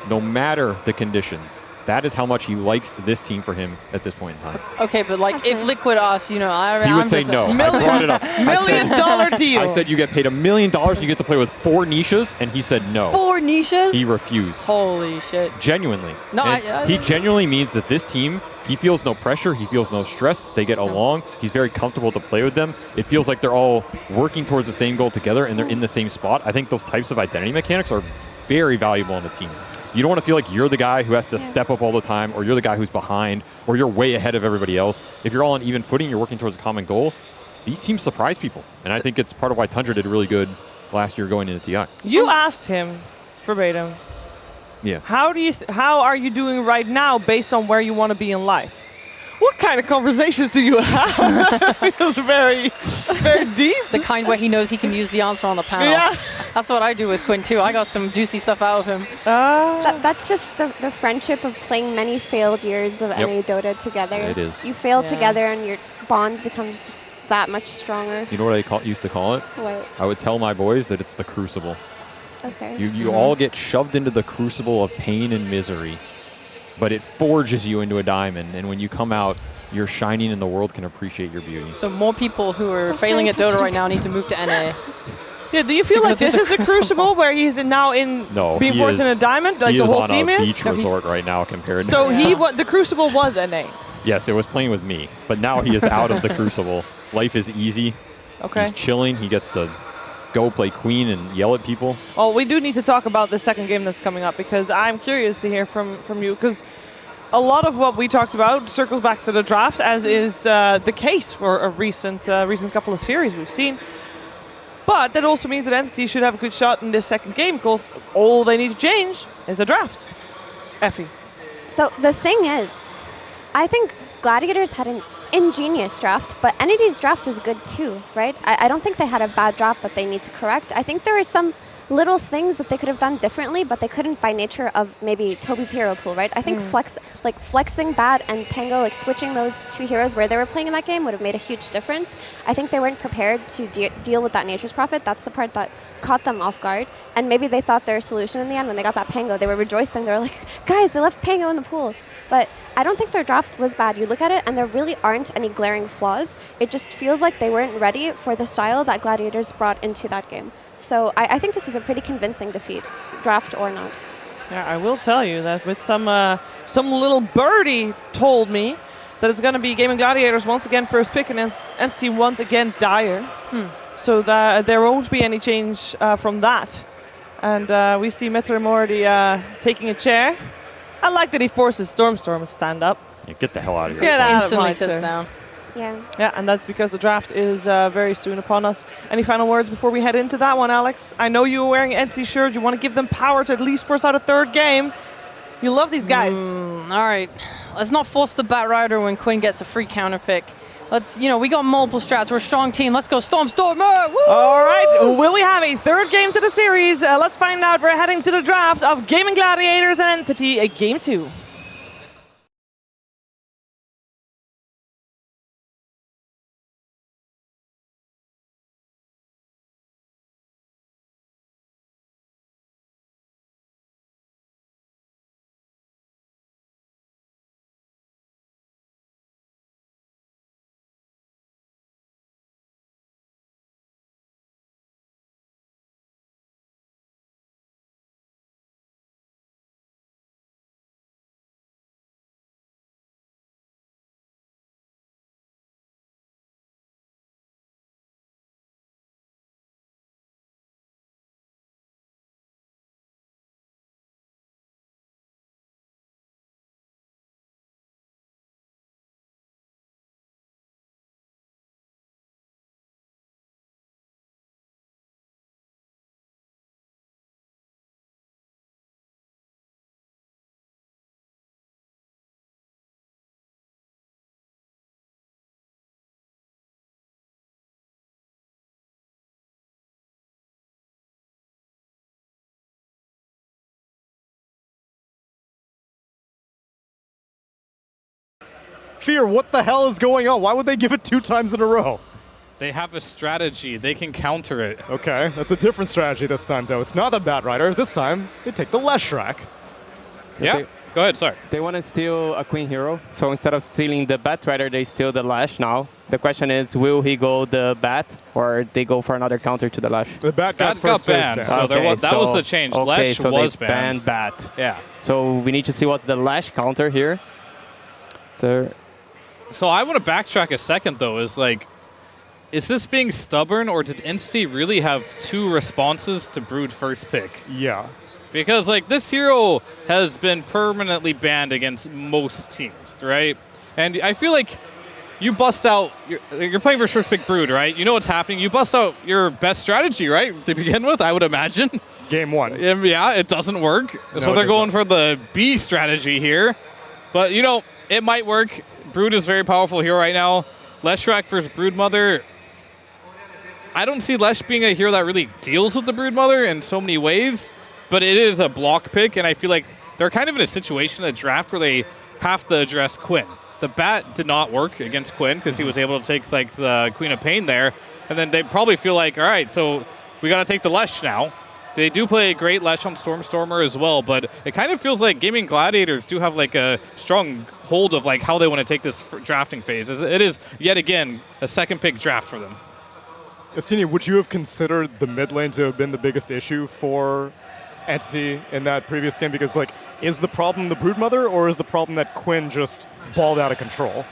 no matter the conditions. That is how much he likes this team for him at this point in time. Okay, but like if Liquid asked, He would I'm say just no. I Million- brought it up. $1 million deal. I said you get paid $1 million and you get to play with 4 niches, and he said no. 4 niches. He refused. Holy shit. Genuinely. No, And he genuinely means that this team, he feels no pressure, he feels no stress, they get along, he's very comfortable to play with them. It feels like they're all working towards the same goal together and they're in the same spot. I think those types of identity mechanics are very valuable on the team. You don't want to feel like you're the guy who has to step up all the time, or you're the guy who's behind, or you're way ahead of everybody else. If you're all on even footing, you're working towards a common goal. These teams surprise people, and I think it's part of why Tundra did really good last year going into TI. You asked him verbatim. Yeah. How are you doing right now based on where you want to be in life? What kind of conversations do you have? It was very, very deep. The kind where he knows he can use the answer on the panel. Yeah. That's what I do with Quinn too. I got some juicy stuff out of him. That's just the friendship of playing many failed years of NA Dota together. It is. You fail together and your bond becomes just that much stronger. You know what I used to call it? What? I would tell my boys that it's the crucible. Okay. You all get shoved into the crucible of pain and misery, but it forges you into a diamond, and when you come out, you're shining and the world can appreciate your beauty. So more people who are failing at Dota right now need to move to NA. Yeah, do you feel like this is the crucible where he's now in being forced in a diamond, like the whole team is? He is on a beach resort right now compared so to... the crucible was NA? Yes, it was playing with me, but now he is out of the crucible. Life is easy. Okay. He's chilling. He gets to go play Queen and yell at people. Well, we do need to talk about the second game that's coming up, because I'm curious to hear from you, because a lot of what we talked about circles back to the draft, as is the case for a recent couple of series we've seen. But that also means that Entity should have a good shot in this second game, because all they need to change is a draft. Effie. So the thing is, I think Gladiators had an ingenious draft, but NAD's draft was good too, right? I don't think they had a bad draft that they need to correct. I think there are some little things that they could have done differently, but they couldn't by nature of maybe Toby's hero pool, right? I think flexing Bad and Pango, like switching those two heroes where they were playing in that game would have made a huge difference. I think they weren't prepared to deal with that Nature's Prophet. That's the part that caught them off guard. And maybe they thought their solution in the end when they got that Pango, they were rejoicing. They were like, guys, they left Pango in the pool. But I don't think their draft was bad. You look at it and there really aren't any glaring flaws. It just feels like they weren't ready for the style that Gladiators brought into that game. So I think this is a pretty convincing defeat, draft or not. Yeah, I will tell you that with some little birdie told me that it's going to be Gamin Gladiators once again first pick and Entity once again Dire. So that there won't be any change from that. And we see Metrimordi taking a chair. I like that he forces Stormstorm to stand up. Yeah, get the hell out of here. Get out of my Instantly sits down. Yeah, and that's because the draft is very soon upon us. Any final words before we head into that one, Alex? I know you were wearing an Entity shirt. You want to give them power to at least force out a third game. You love these guys. All right. Let's not force the Bat Rider when Quinn gets a free counter pick. Let's, we got multiple strats. We're a strong team. Let's go Stormstormer! Woo! All right. Will we have a third game to the series? Let's find out. We're heading to the draft of Gamin Gladiators and Entity, Game 2. Fear, what the hell is going on? Why would they give it 2 times in a row? They have a strategy. They can counter it. Okay, that's a different strategy this time, though. It's not the Bat Rider. This time, they take the Leshrac. Yeah, go ahead, sorry. They want to steal a Queen hero, so instead of stealing the Bat Rider, they steal the Lash now. The question is, will he go the Bat, or they go for another counter to the Lash? The Bat got banned, so okay, that was the change. Okay, Lash so was they banned. Bat. Yeah. So we need to see what's the Lash counter here. So I want to backtrack a second, though, is this being stubborn, or did Entity really have 2 responses to Brood first pick? Yeah. because like this hero has been permanently banned against most teams, right? And I feel like you bust out, you're playing versus first pick Brood, right? You know what's happening. You bust out your best strategy, right, to begin with, I would imagine. Game one. Yeah, it doesn't work. No, so they're going for the B strategy here. But, you know, it might work. Brood is very powerful here right now. Leshrac versus Broodmother. I don't see Lesh being a hero that really deals with the Broodmother in so many ways, but it is a block pick, and I feel like they're kind of in a situation in the draft where they have to address Quinn. The bat did not work against Quinn because he was able to take like the Queen of Pain there, and then they probably feel like, all right, so we got to take the Lesh now. They do play a great Lesh on Stormstormer as well, but it kind of feels like Gamin Gladiators do have like a strong hold of like how they want to take this drafting phase. It is yet again a second pick draft for them. Estini, would you have considered the mid lane to have been the biggest issue for Entity in that previous game? Because like, is the problem the Broodmother, or is the problem that Quinn just balled out of control?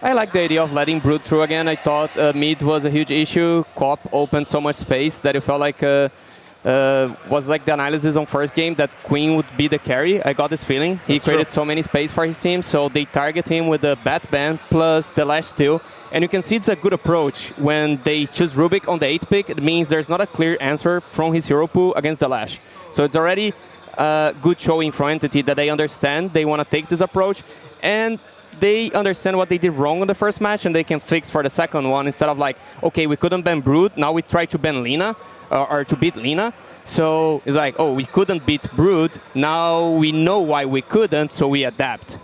I like the idea of letting Brood through again. I thought mid was a huge issue. Cop opened so much space that it felt like was like the analysis on first game that Queen would be the carry. I got this feeling. He created so many space for his team, so they target him with the Bat Ban plus the Lash Steal. And you can see it's a good approach when they choose Rubik on the 8th pick. It means there's not a clear answer from his hero pool against the Lash. So it's already a good showing for Entity that they understand they want to take this approach. And they understand what they did wrong in the first match, and they can fix for the second one instead of like, okay, we couldn't ban Brood, now we try to ban Lina, or to beat Lina. So it's like, oh, we couldn't beat Brood, now we know why we couldn't, so we adapt.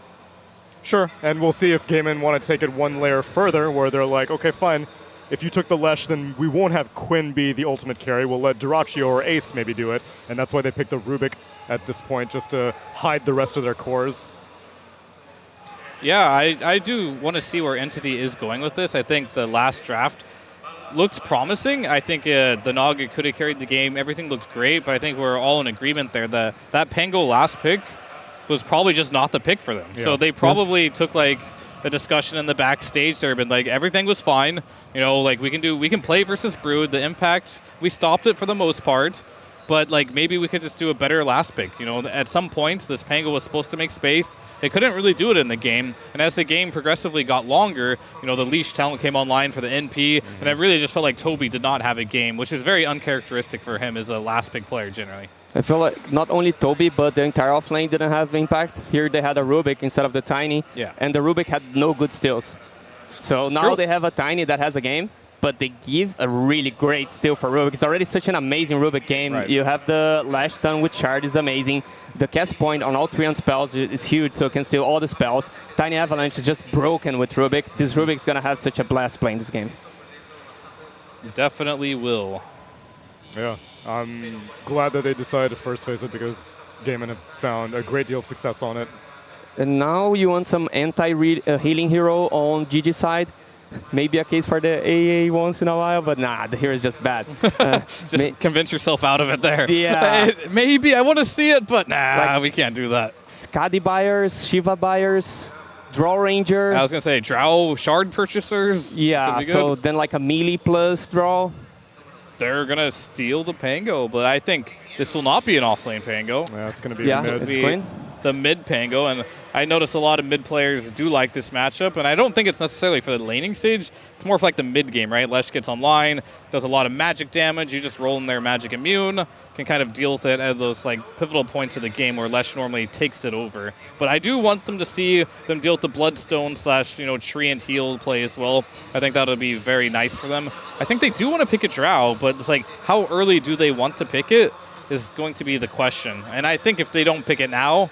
Sure, and we'll see if Gamin want to take it one layer further, where they're like, okay, fine, if you took the Lesh, then we won't have Quinn be the ultimate carry, we'll let Duraccio or Ace maybe do it, and that's why they picked the Rubik at this point, just to hide the rest of their cores. Yeah, I do want to see where Entity is going with this. I think the last draft looked promising. I think the Naga could have carried the game. Everything looked great, but I think we're all in agreement there. That Pango last pick was probably just not the pick for them. Yeah. So they probably took like a discussion in the backstage there, been like, everything was fine. You know, like we can play versus Brood. The impact, we stopped it for the most part. But like maybe we could just do a better last pick. You know, at some point this Pango was supposed to make space. It couldn't really do it in the game. And as the game progressively got longer, you know, the Leash talent came online for the NP, and it really just felt like Toby did not have a game, which is very uncharacteristic for him as a last pick player generally. I feel like not only Toby, but the entire offlane didn't have impact. Here they had a Rubik instead of the Tiny, and the Rubik had no good steals. So now they have a Tiny that has a game, but they give a really great steal for Rubik. It's already such an amazing Rubik game. Right. You have the Lash stun with Shard is amazing. The cast point on all 3 on spells is huge, so it can steal all the spells. Tiny Avalanche is just broken with Rubik. This Rubik's going to have such a blast playing this game. Definitely will. Yeah, I'm glad that they decided to first phase it because Gamin have found a great deal of success on it. And now you want some anti-healing hero on GG side. Maybe a case for the AA once in a while, but nah, the hero is just bad. Just convince yourself out of it there. Yeah. Maybe, I want to see it, but nah, like we can't do that. Skadi buyers, Shiva buyers, Draw Ranger. I was going to say, Drow Shard purchasers. Yeah, so then like a melee plus draw. They're going to steal the Pango, but I think this will not be an offlane Pango. Yeah, it's going to be mid. The mid Pango, and I notice a lot of mid players do like this matchup, and I don't think it's necessarily for the laning stage. It's more for like the mid game, right? Lesh gets online, does a lot of magic damage. You just roll in their magic immune, can kind of deal with it at those like pivotal points of the game where Lesh normally takes it over. But I do want them to see them deal with the Bloodstone / tree and heal play as well. I think that'll be very nice for them. I think they do want to pick a Drow, but it's like how early do they want to pick it is going to be the question. And I think if they don't pick it now,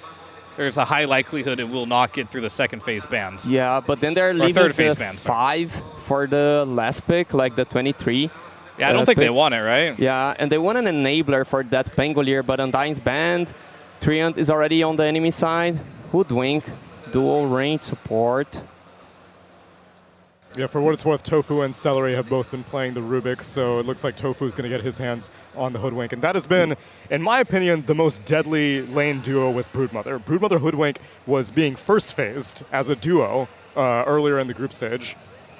there's a high likelihood it will not get through the second phase bans. Yeah, but then they're leaving third phase the bans, 5 for the last pick, like the 23. Yeah, I don't think they want it, right? Yeah, and they want an enabler for that Pangolier, but Undying's banned. Treant is already on the enemy side. Hoodwink, dual range support. Yeah, for what it's worth, Tofu and Celery have both been playing the Rubik, so it looks like Tofu is going to get his hands on the Hoodwink. And that has been, in my opinion, the most deadly lane duo with Broodmother. Broodmother Hoodwink was being first phased as a duo earlier in the group stage.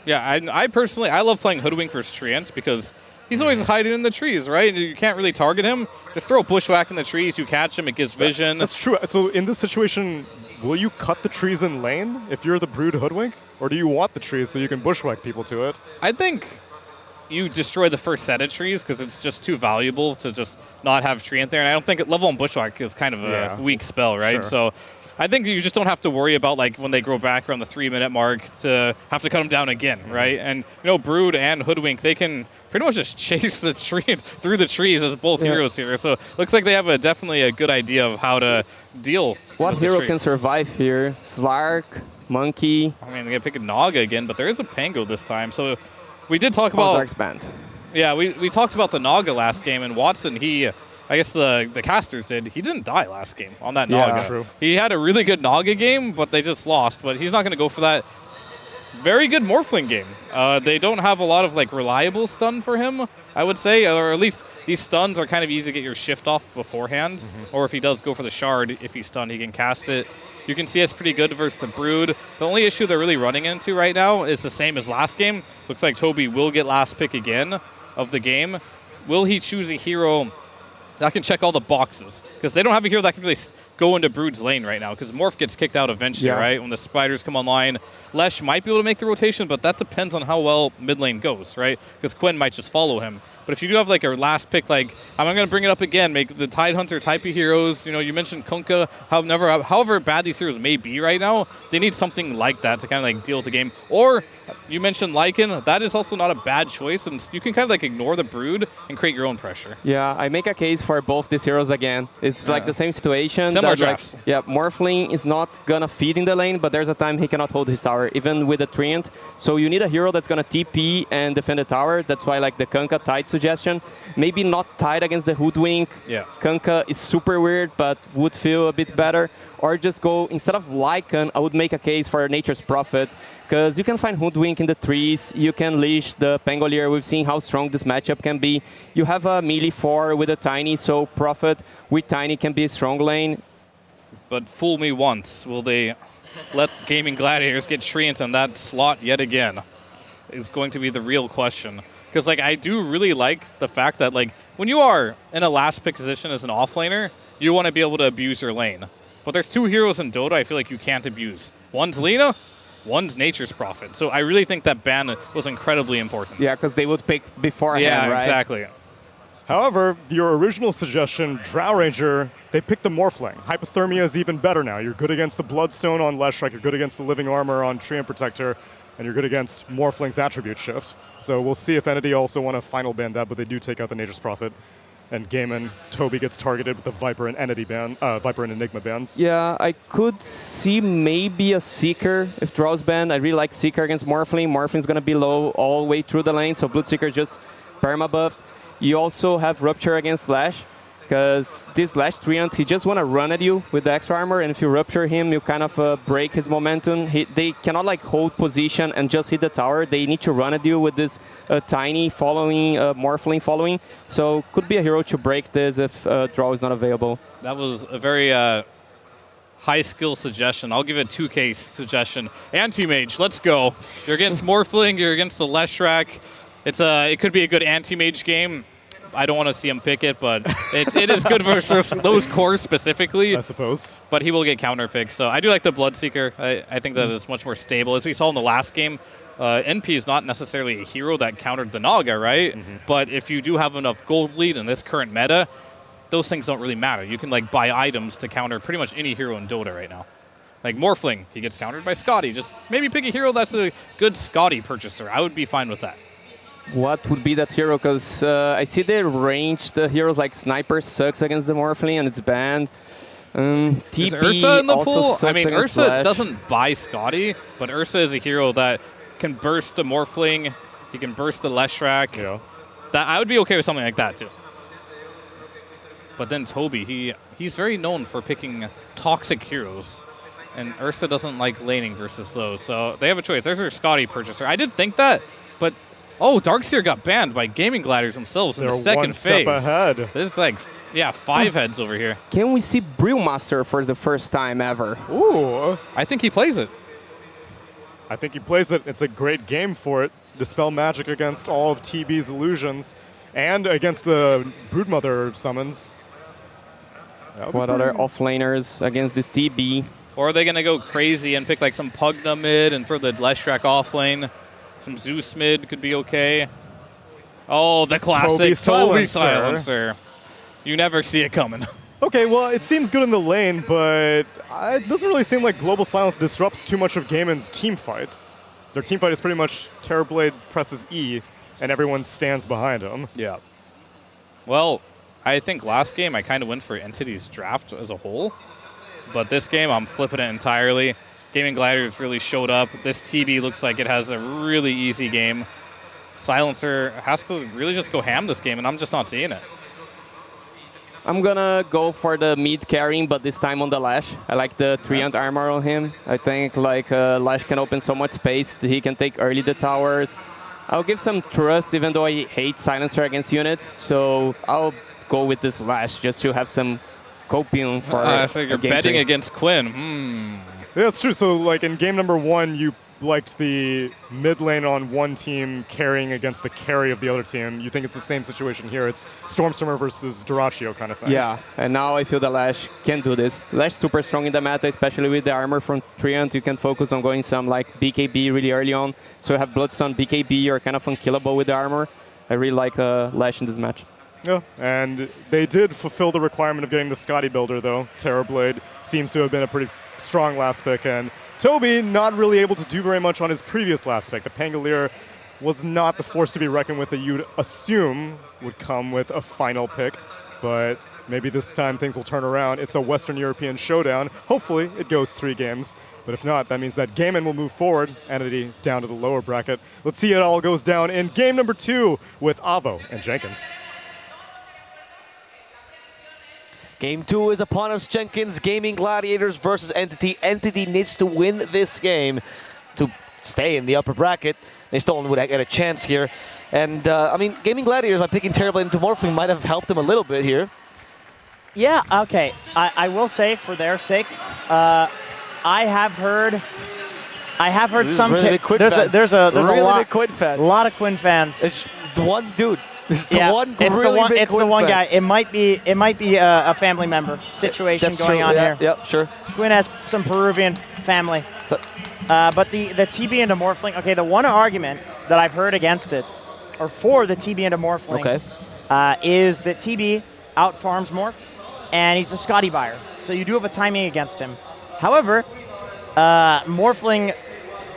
Yeah, I personally, I love playing Hoodwink versus Treant because He's always hiding in the trees, right? You can't really target him. Just throw a bushwhack in the trees. You catch him. It gives vision. That's true. So in this situation, will you cut the trees in lane if you're the Brood Hoodwink? Or do you want the trees so you can bushwhack people to it? I think you destroy the first set of trees because it's just too valuable to just not have Treant there. And I don't think level on bushwhack is kind of a weak spell, right? Sure. So I think you just don't have to worry about like when they grow back around the 3-minute mark to have to cut them down again, right? And Brood and Hoodwink, they can pretty much just chase the tree through the trees as both heroes here. So looks like they have definitely a good idea of how to deal. What hero can survive here? Slark, Monkey. I mean, they pick a Naga again, but there is a Pango this time. So we did talk about Dark's banned. Yeah, we talked about the Naga last game, and Watson, I guess the casters did. He didn't die last game on that Naga. True. He had a really good Naga game, but they just lost. But he's not going to go for that. Very good Morphling game. They don't have a lot of like reliable stun for him, I would say, or at least these stuns are kind of easy to get your shift off beforehand. Or if he does go for the shard, if he's stunned, he can cast it. You can see it's pretty good versus the Brood. The only issue they're really running into right now is the same as last game. Looks like Toby will get last pick again of the game. Will he choose a hero that can check all the boxes? Because they don't have a hero that can really go into Brood's lane right now, because Morph gets kicked out eventually, right? When the spiders come online. Lesh might be able to make the rotation, but that depends on how well mid lane goes, right? Because Quinn might just follow him. But if you do have like a last pick, like I'm going to bring it up again, make the Tidehunter type of heroes. You mentioned Kunkka. However bad these heroes may be right now, they need something like that to kind of like deal with the game. Or you mentioned Lycan. That is also not a bad choice, and you can kind of like ignore the Brood and create your own pressure. Yeah, I make a case for both these heroes again. It's like the same situation. Similar drafts. Morphling is not gonna feed in the lane, but there's a time he cannot hold his tower, even with the Treant. So you need a hero that's gonna TP and defend the tower. That's why like the Kunkka Tide suggestion. Maybe not Tide against the Hoodwink. Yeah. Kunkka is super weird, but would feel a bit better. Or just go, instead of Lycan, I would make a case for Nature's Prophet, because you can find Hoodwink in the trees, you can leash the Pangolier. We've seen how strong this matchup can be. You have a melee 4 with a Tiny, so Prophet with Tiny can be a strong lane. But fool me once, will they let Gamin Gladiators get Treant in that slot yet again? Is going to be the real question. Because like I do really like the fact that like when you are in a last pick position as an offlaner, you want to be able to abuse your lane. But there's two heroes in Dota I feel like you can't abuse. One's Lina, one's Nature's Prophet. So I really think that ban was incredibly important. Yeah, because they would pick beforehand, right? Yeah, exactly. However, your original suggestion, Drow Ranger, they picked the Morphling. Hypothermia is even better now. You're good against the Bloodstone on Leshrac, you're good against the Living Armor on Treant Protector, and you're good against Morphling's Attribute Shift. So we'll see if Entity also want to final ban that, but they do take out the Nature's Prophet. And Gamin, Toby gets targeted with the Viper and Entity ban, Viper and Enigma bans. Yeah, I could see maybe a Seeker if Draw's banned. I really like Seeker against Morphling. Morphling's going to be low all the way through the lane, so Bloodseeker just perma-buffed. You also have Rupture against Slash, because this Slash Treant, he just want to run at you with the extra armor, and if you Rupture him, you kind of break his momentum. They cannot like hold position and just hit the tower. They need to run at you with this Tiny following, Morphling following. So could be a hero to break this if Draw is not available. That was a very high skill suggestion. I'll give it 2K suggestion. Anti-Mage, let's go. You're against Morphling, you're against the Leshrac. It could be a good anti-Mage game. I don't want to see him pick it, but it is good versus those cores specifically. I suppose. But he will get counter-picked. So I do like the Bloodseeker. I think that it's much more stable. As we saw in the last game, NP is not necessarily a hero that countered the Naga, right? But if you do have enough gold lead in this current meta, those things don't really matter. You can like buy items to counter pretty much any hero in Dota right now. Like Morphling, he gets countered by Scotty. Just maybe pick a hero that's a good Scotty purchaser. I would be fine with that. What would be that hero? Because I see the ranged heroes like Sniper sucks against the Morphling and it's banned. TP is Ursa in the pool? I mean, Ursa Slash. doesn't buy Scotty, but Ursa is a hero that can burst a Morphling. He can burst the Leshrac. Yeah. That I would be okay with something like that too. But then Toby, he's very known for picking toxic heroes. And Ursa doesn't like laning versus those. So they have a choice. There's their Scotty purchaser. I did think that, but Darkseer got banned by Gamin Gladiators themselves in the second phase. They're one step ahead. This is like, 5 heads over here. Can we see Brewmaster for the first time ever? Ooh. I think he plays it. I think he plays it. It's a great game for it. Dispel magic against all of TB's illusions. And against the Broodmother summons. What other offlaners against this TB? Or are they going to go crazy and pick like some Pugna mid and throw the Leshrac off lane? Some Zeus mid could be okay. Oh, the classic Toby Silencer. You never see it coming. Okay, well, it seems good in the lane, but it doesn't really seem like Global Silence disrupts too much of Gamin's team fight. Their team fight is pretty much Terrorblade presses E, and everyone stands behind him. Yeah. Well, I think last game I kind of went for Entity's draft as a whole, but this game I'm flipping it entirely. Gamin Gladiators really showed up. This TB looks like it has a really easy game. Silencer has to really just go ham this game, and I'm just not seeing it. I'm gonna go for the mid carrying, but this time on the Lash. I like the 300 armor on him. I think like Lash can open so much space. He can take early the towers. I'll give some trust, even though I hate Silencer against units. So I'll go with this Lash just to have some copium for. So you're betting against Quinn. Yeah, it's true. So like in game number 1, you liked the mid lane on one team carrying against the carry of the other team. You think it's the same situation here? It's Stormstormer versus Duraccio kind of thing. Yeah, and now I feel the Lash can do this. Lash super strong in the meta, especially with the armor from Treant. You can focus on going some like BKB really early on. So you have Bloodstone, BKB, you're kind of unkillable with the armor. I really like Lash in this match. Yeah, and they did fulfill the requirement of getting the Scotty builder, though. Terrorblade seems to have been a pretty strong last pick, and Toby not really able to do very much on his previous last pick. The Pangolier was not the force to be reckoned with that you'd assume would come with a final pick, but maybe this time things will turn around. It's a Western European showdown. Hopefully it goes 3 games, but if not, that means that Gamin will move forward, Entity down to the lower bracket. Let's see how it all goes down in game number 2 with Avo and Jenkins. Game 2 is upon us, Jenkins. Gamin Gladiators versus Entity. Entity needs to win this game to stay in the upper bracket. They still would get a chance here. And, I mean, Gamin Gladiators, by picking Terrorblade into Morphling, might have helped them a little bit here. Yeah, okay. I will say, for their sake, I have heard some... There's a lot of Quinn fans. It's the one dude. It's the one guy. It might be a family member situation going on here. Yep, sure. Quinn has some Peruvian family. But the TB into Morphling, okay, the one argument that I've heard against it, or for the TB into Morphling, is that TB outfarms Morph, and he's a Scotty buyer. So you do have a timing against him. However, Morphling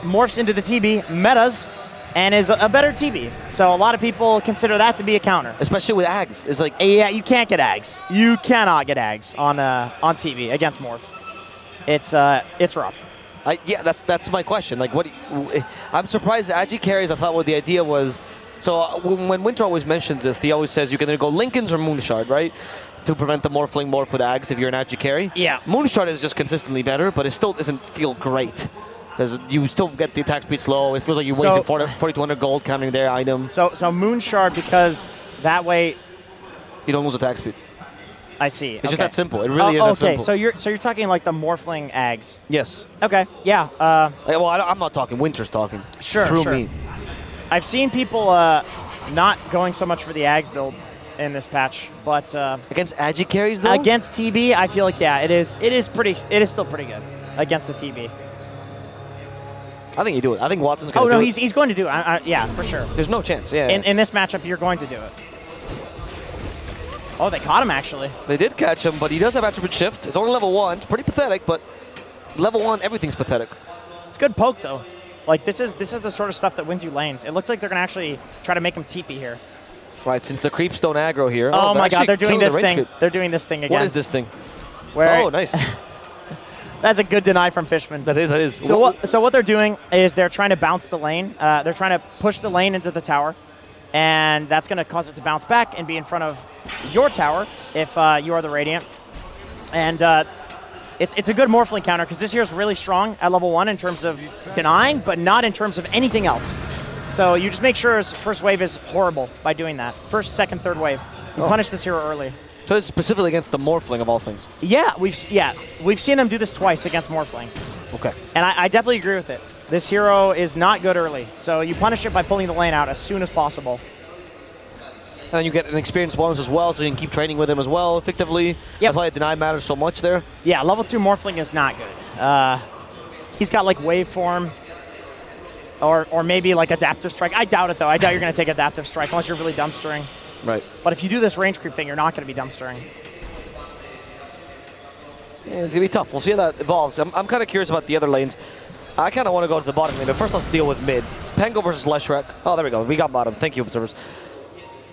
morphs into the TB, metas, and is a better TB. So a lot of people consider that to be a counter. Especially with Ags. It's like, yeah, you can't get Ags. You cannot get Ags on TB against Morph. It's rough. Yeah, that's my question. Like, I'm surprised Agi carries. I thought what the idea was. So when Winter always mentions this, he always says you can either go Linken's or Moonshard, right? To prevent the Morphling morph with Ags if you're an Agi carry. Yeah. Moonshard is just consistently better, but it still doesn't feel great. Because you still get the attack speed slow. It feels like you're wasting 4,200 gold counting their item. So Moonshard, because that way you don't lose attack speed. I see. It's just that simple. It really is that simple. Okay, so you're talking like the Morphling Ags. Yes. Okay. Yeah. Well, I'm not talking. Winter's talking. Sure. Through me. I've seen people not going so much for the Ags build in this patch, but against Agi carries though. Against TB, I feel like it is still pretty good against the TB. I think you do it. I think Watson's going to do it. Oh, no, he's going to do it. Yeah, for sure. There's no chance, yeah. In this matchup, you're going to do it. Oh, they caught him, actually. They did catch him, but he does have attribute shift. It's only level 1. It's pretty pathetic, but level 1, everything's pathetic. It's good poke, though. Like, this is the sort of stuff that wins you lanes. It looks like they're going to actually try to make him TP here. Right, since the creeps don't aggro here. Oh my god, they're doing this thing. They're doing this thing again. What is this thing? Where oh, nice. That's a good deny from Fishman. That is. So what they're doing is they're trying to bounce the lane. They're trying to push the lane into the tower, and that's going to cause it to bounce back and be in front of your tower if you are the Radiant. And it's a good Morphling counter because this here is really strong at level 1 in terms of denying, but not in terms of anything else. So you just make sure his first wave is horrible by doing that. First, second, third wave. You punish this hero early. So it's specifically against the Morphling of all things. Yeah, we've seen them do this twice against Morphling. Okay. And I definitely agree with it. This hero is not good early, so you punish it by pulling the lane out as soon as possible. And then you get an experienced bonus as well, so you can keep training with him as well effectively. Yep. That's why Deny matters so much there. Yeah, level 2 Morphling is not good. He's got like Waveform or maybe like Adaptive Strike. I doubt it though. I doubt you're going to take Adaptive Strike unless you're really dumpstering. Right. But if you do this range creep thing, you're not going to be dumpstering. Yeah, it's going to be tough. We'll see how that evolves. I'm kind of curious about the other lanes. I kind of want to go to the bottom lane, but first let's deal with mid. Pango versus Leshrac. Oh, there we go. We got bottom. Thank you, observers.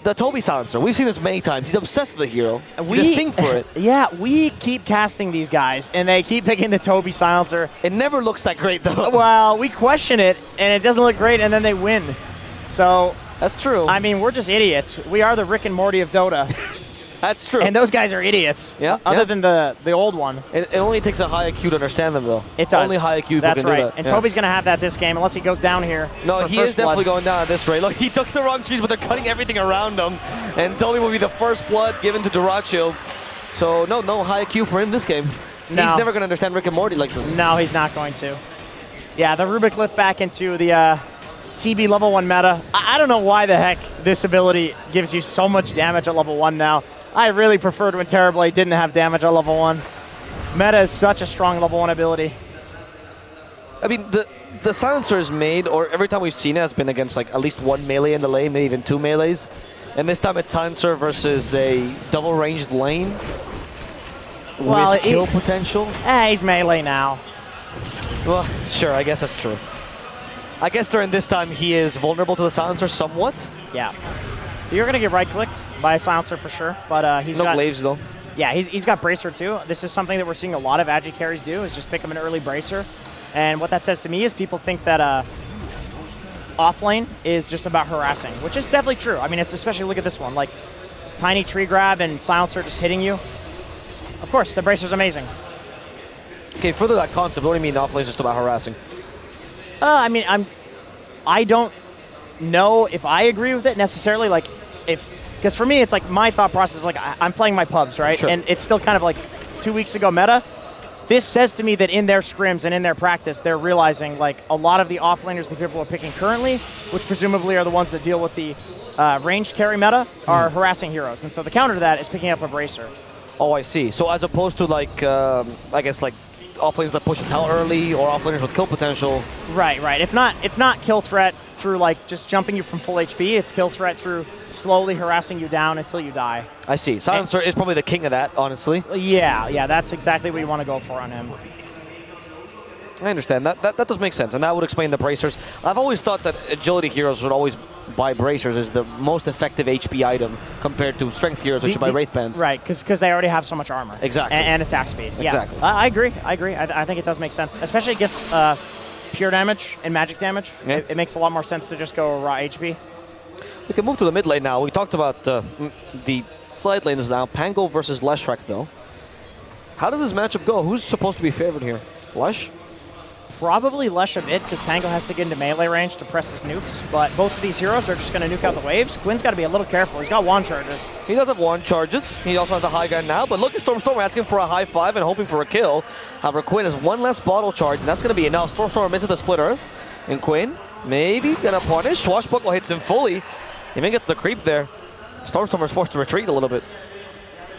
The Toby silencer. We've seen this many times. He's obsessed with the hero. He's a thing for it. Yeah, we keep casting these guys, and they keep picking the Toby silencer. It never looks that great, though. Well, we question it, and it doesn't look great, and then they win. So that's true. I mean, we're just idiots. We are the Rick and Morty of Dota. That's true. And those guys are idiots. Yeah. Other than the old one. It only takes a high IQ to understand them, though. It does. Only high IQ people That's can right. do that. And Toby's going to have that this game unless he goes down here. No, he is definitely blood. going down at this rate. Look, he took the wrong trees, but they're cutting everything around him. And Toby will be the first blood given to Duracho. So, no high IQ for him this game. No. He's never going to understand Rick and Morty like this. No, he's not going to. Yeah, the Rubik lift back into the TB level 1 meta. I don't know why the heck this ability gives you so much damage at level 1 now. I really preferred when Terrorblade didn't have damage at level 1. Meta is such a strong level 1 ability. I mean, the silencer is made, or every time we've seen it, has been against like at least one melee in the lane, maybe even 2 melees. And this time it's silencer versus a double ranged lane with kill potential. He's melee now. Well, sure, I guess that's true. I guess during this time he is vulnerable to the silencer somewhat. Yeah. You're going to get right-clicked by a silencer for sure, but he's got... No glaives, though. Yeah, he's got Bracer, too. This is something that we're seeing a lot of Agi carries do, is just pick him an early Bracer. And what that says to me is people think that offlane is just about harassing, which is definitely true. I mean, it's especially look at this one, like tiny tree grab and silencer just hitting you. Of course, the Bracer's amazing. Okay, further that concept, what do you mean offlane is just about harassing? I mean, I don't know if I agree with it necessarily, like because for me it's like my thought process is like I'm playing my pubs, right? Sure. And it's still kind of like 2 weeks ago meta. This says to me that in their scrims and in their practice they're realizing like a lot of the offlaners that people are picking currently, which presumably are the ones that deal with the ranged carry meta, are harassing heroes, and so the counter to that is picking up a Bracer. Oh, I see. So as opposed to like I guess like offlaners that push the tower early or offlaners with kill potential. Right. It's not kill threat through like just jumping you from full HP. It's kill threat through slowly harassing you down until you die. I see. Silencer is probably the king of that, honestly. Yeah, that's exactly what you want to go for on him. I understand. That does make sense, and that would explain the bracers. I've always thought that agility heroes would always buy bracers as the most effective HP item compared to strength heroes, which should buy wraith bands. Right, because they already have so much armor. Exactly. And attack speed. Exactly. Yeah, I agree. I think it does make sense, especially against pure damage and magic damage. Yeah. It makes a lot more sense to just go raw HP. We can move to the mid lane now. We talked about the side lanes now. Pango versus Leshrac, though. How does this matchup go? Who's supposed to be favored here? Lesh? Probably Lesh a bit, because Pango has to get into melee range to press his nukes, but both of these heroes are just going to nuke out the waves. Quinn's got to be a little careful. He's got wand charges. He does have wand charges. He also has the high gun now, but look at Stormstormer asking for a high five and hoping for a kill. However, Quinn has one less bottle charge, and that's going to be enough. Stormstormer misses the split earth, and Quinn maybe going to punish. Swashbuckle hits him fully. Even gets the creep there. Stormstormer's forced to retreat a little bit.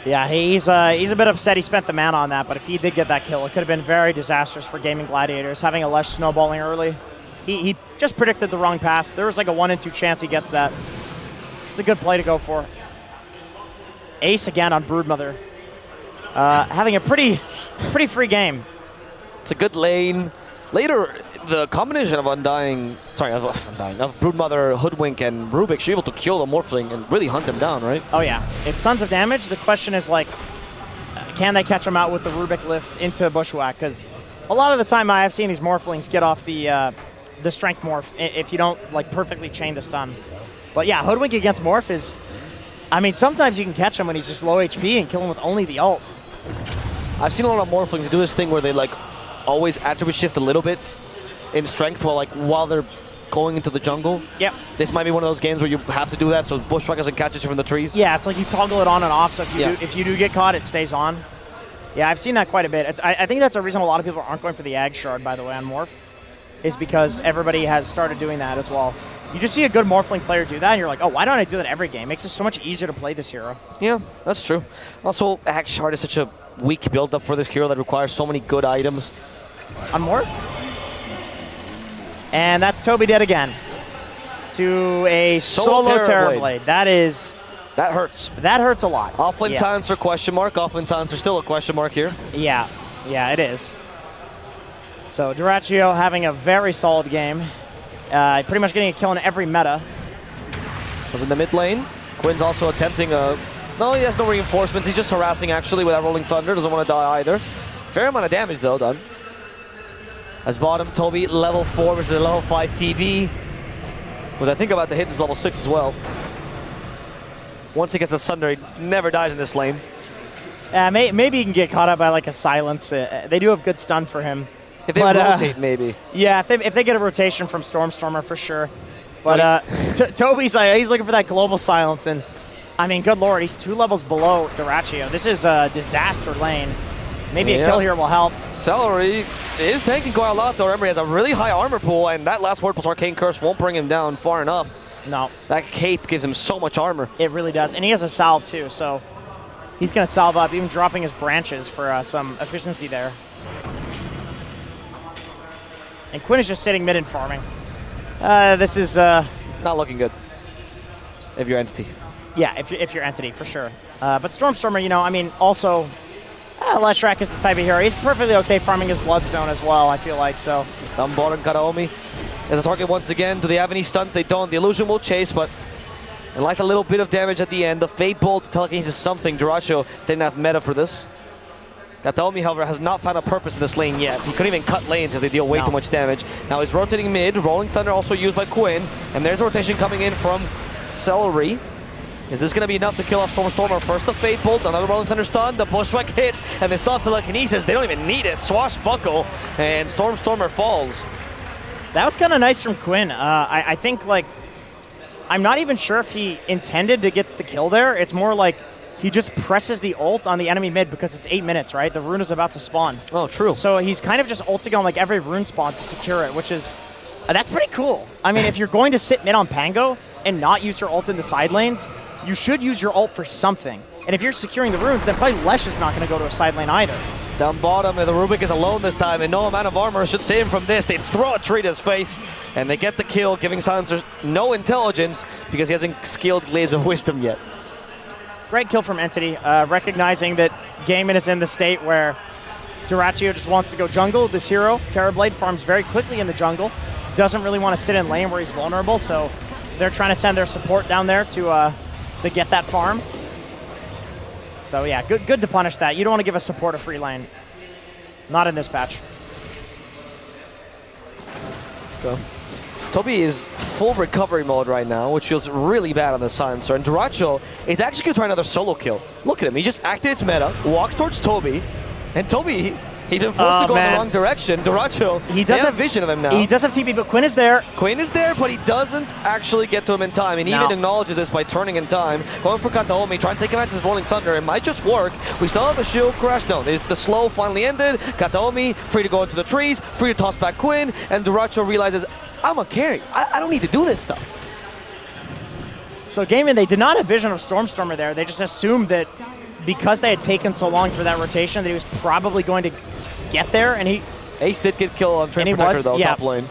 Yeah, he's a bit upset he spent the mana on that, but if he did get that kill, it could have been very disastrous for Gamin Gladiators, having a Lesh snowballing early. He just predicted the wrong path. There was like a 1 in 2 chance he gets that. It's a good play to go for. Ace again on Broodmother. Having a pretty free game. It's a good lane. Later, the combination of Broodmother, Hoodwink, and Rubik, she's able to kill the Morphling and really hunt him down, right? Oh yeah, it's tons of damage. The question is like, can they catch him out with the Rubik lift into Bushwhack? Because a lot of the time I have seen these Morphlings get off the strength morph if you don't like perfectly chain the stun. But yeah, Hoodwink against Morph is, I mean, sometimes you can catch him when he's just low HP and kill him with only the ult. I've seen a lot of Morphlings do this thing where they like always attribute shift a little bit in strength while they're going into the jungle. Yep. This might be one of those games where you have to do that so Bushwhack doesn't catch you from the trees. Yeah, it's like you toggle it on and off, so if you do get caught, it stays on. Yeah, I've seen that quite a bit. I think that's a reason a lot of people aren't going for the Ag Shard, by the way, on Morph, is because everybody has started doing that as well. You just see a good Morphling player do that, and you're like, oh, why don't I do that every game? It makes it so much easier to play this hero. Yeah, that's true. Also, Axe Shard is such a weak build-up for this hero that requires so many good items. On more? And that's Toby dead again. To a solo Terrorblade. That hurts. That hurts a lot. Offlane Silencer question mark. Offlane Silencer still a question mark here. Yeah, it is. So Duraccio having a very solid game. Pretty much getting a kill in every meta. Was in the mid lane. Quinn's also attempting a... No, he has no reinforcements. He's just harassing, actually, with that Rolling Thunder. Doesn't want to die either. Fair amount of damage, though, done. As bottom, Toby, level 4 versus a level 5 TB. Which I think about to hit is level 6 as well. Once he gets the Thunder, he never dies in this lane. Maybe he can get caught up by like a silence. They do have good stun for him. If they rotate, maybe. Yeah, if they get a rotation from Stormstormer, for sure. But Toby's he's looking for that global silence, and I mean, good lord, he's 2 levels below Duraccio. This is a disaster lane. Maybe a kill here will help. Celery is tanking quite a lot, though. Remember, he has a really high armor pool, and that last word plus Arcane Curse won't bring him down far enough. No. That cape gives him so much armor. It really does. And he has a salve, too, so he's going to salve up, even dropping his branches for some efficiency there. And Quinn is just sitting mid and farming. This is... not looking good. If you're Entity. Yeah, if you're Entity, for sure. But Stormstormer, you know, I mean, also... Leshrac is the type of hero. He's perfectly okay farming his Bloodstone as well, I feel like, so... Down bottom, Karaomi as a target once again. Do they have any stuns? They don't. The Illusion will chase, but I like a little bit of damage at the end. The Fate Bolt, Telekinesis something. Duraccio didn't have meta for this. Kataomi, however, has not found a purpose in this lane yet. He couldn't even cut lanes as they deal way too much damage. Now he's rotating mid. Rolling Thunder also used by Quinn. And there's a rotation coming in from Celery. Is this going to be enough to kill off Stormstormer? First the Fate Bolt, another Rolling Thunder stun, the Bushwhack hit, and they stop Telekinesis. They don't even need it. Swashbuckle, and Stormstormer falls. That was kind of nice from Quinn. I think, like, I'm not even sure if he intended to get the kill there. It's more like he just presses the ult on the enemy mid because it's 8 minutes, right? The rune is about to spawn. Oh, true. So he's kind of just ulting on, like, every rune spawn to secure it, which is... that's pretty cool. I mean, if you're going to sit mid on Pango and not use your ult in the side lanes, you should use your ult for something. And if you're securing the runes, then probably Lesh is not going to go to a side lane either. Down bottom, and the Rubik is alone this time, and no amount of armor should save him from this. They throw a tree to his face, and they get the kill, giving Silencer no intelligence because he hasn't skilled Glaives of Wisdom yet. Great kill from Entity, recognizing that Gamin is in the state where Duraccio just wants to go jungle. This hero, Terrorblade, farms very quickly in the jungle. Doesn't really want to sit in lane where he's vulnerable, so they're trying to send their support down there to get that farm. So yeah, good to punish that. You don't want to give a support a free lane. Not in this patch. Go. Toby is full recovery mode right now, which feels really bad on the Silencer. And Duraccio is actually going to try another solo kill. Look at him. He just activates meta, walks towards Toby, and Toby... He's been forced to go in the wrong direction. Duraccio, he does have vision of him now. He does have TP, but Quinn is there. Quinn is there, but he doesn't actually get to him in time. And he even acknowledges this by turning in time. Going for Kataomi, trying to take advantage of his Rolling Thunder. It might just work. We still have a shield crash. No, the slow finally ended. Kataomi free to go into the trees, free to toss back Quinn. And Duraccio realizes, I'm a carry. I don't need to do this stuff. So Gamin, they did not have vision of Stormstormer there. They just assumed that because they had taken so long for that rotation that he was probably going to get there, and Ace did get killed on Train Protector, though, top lane.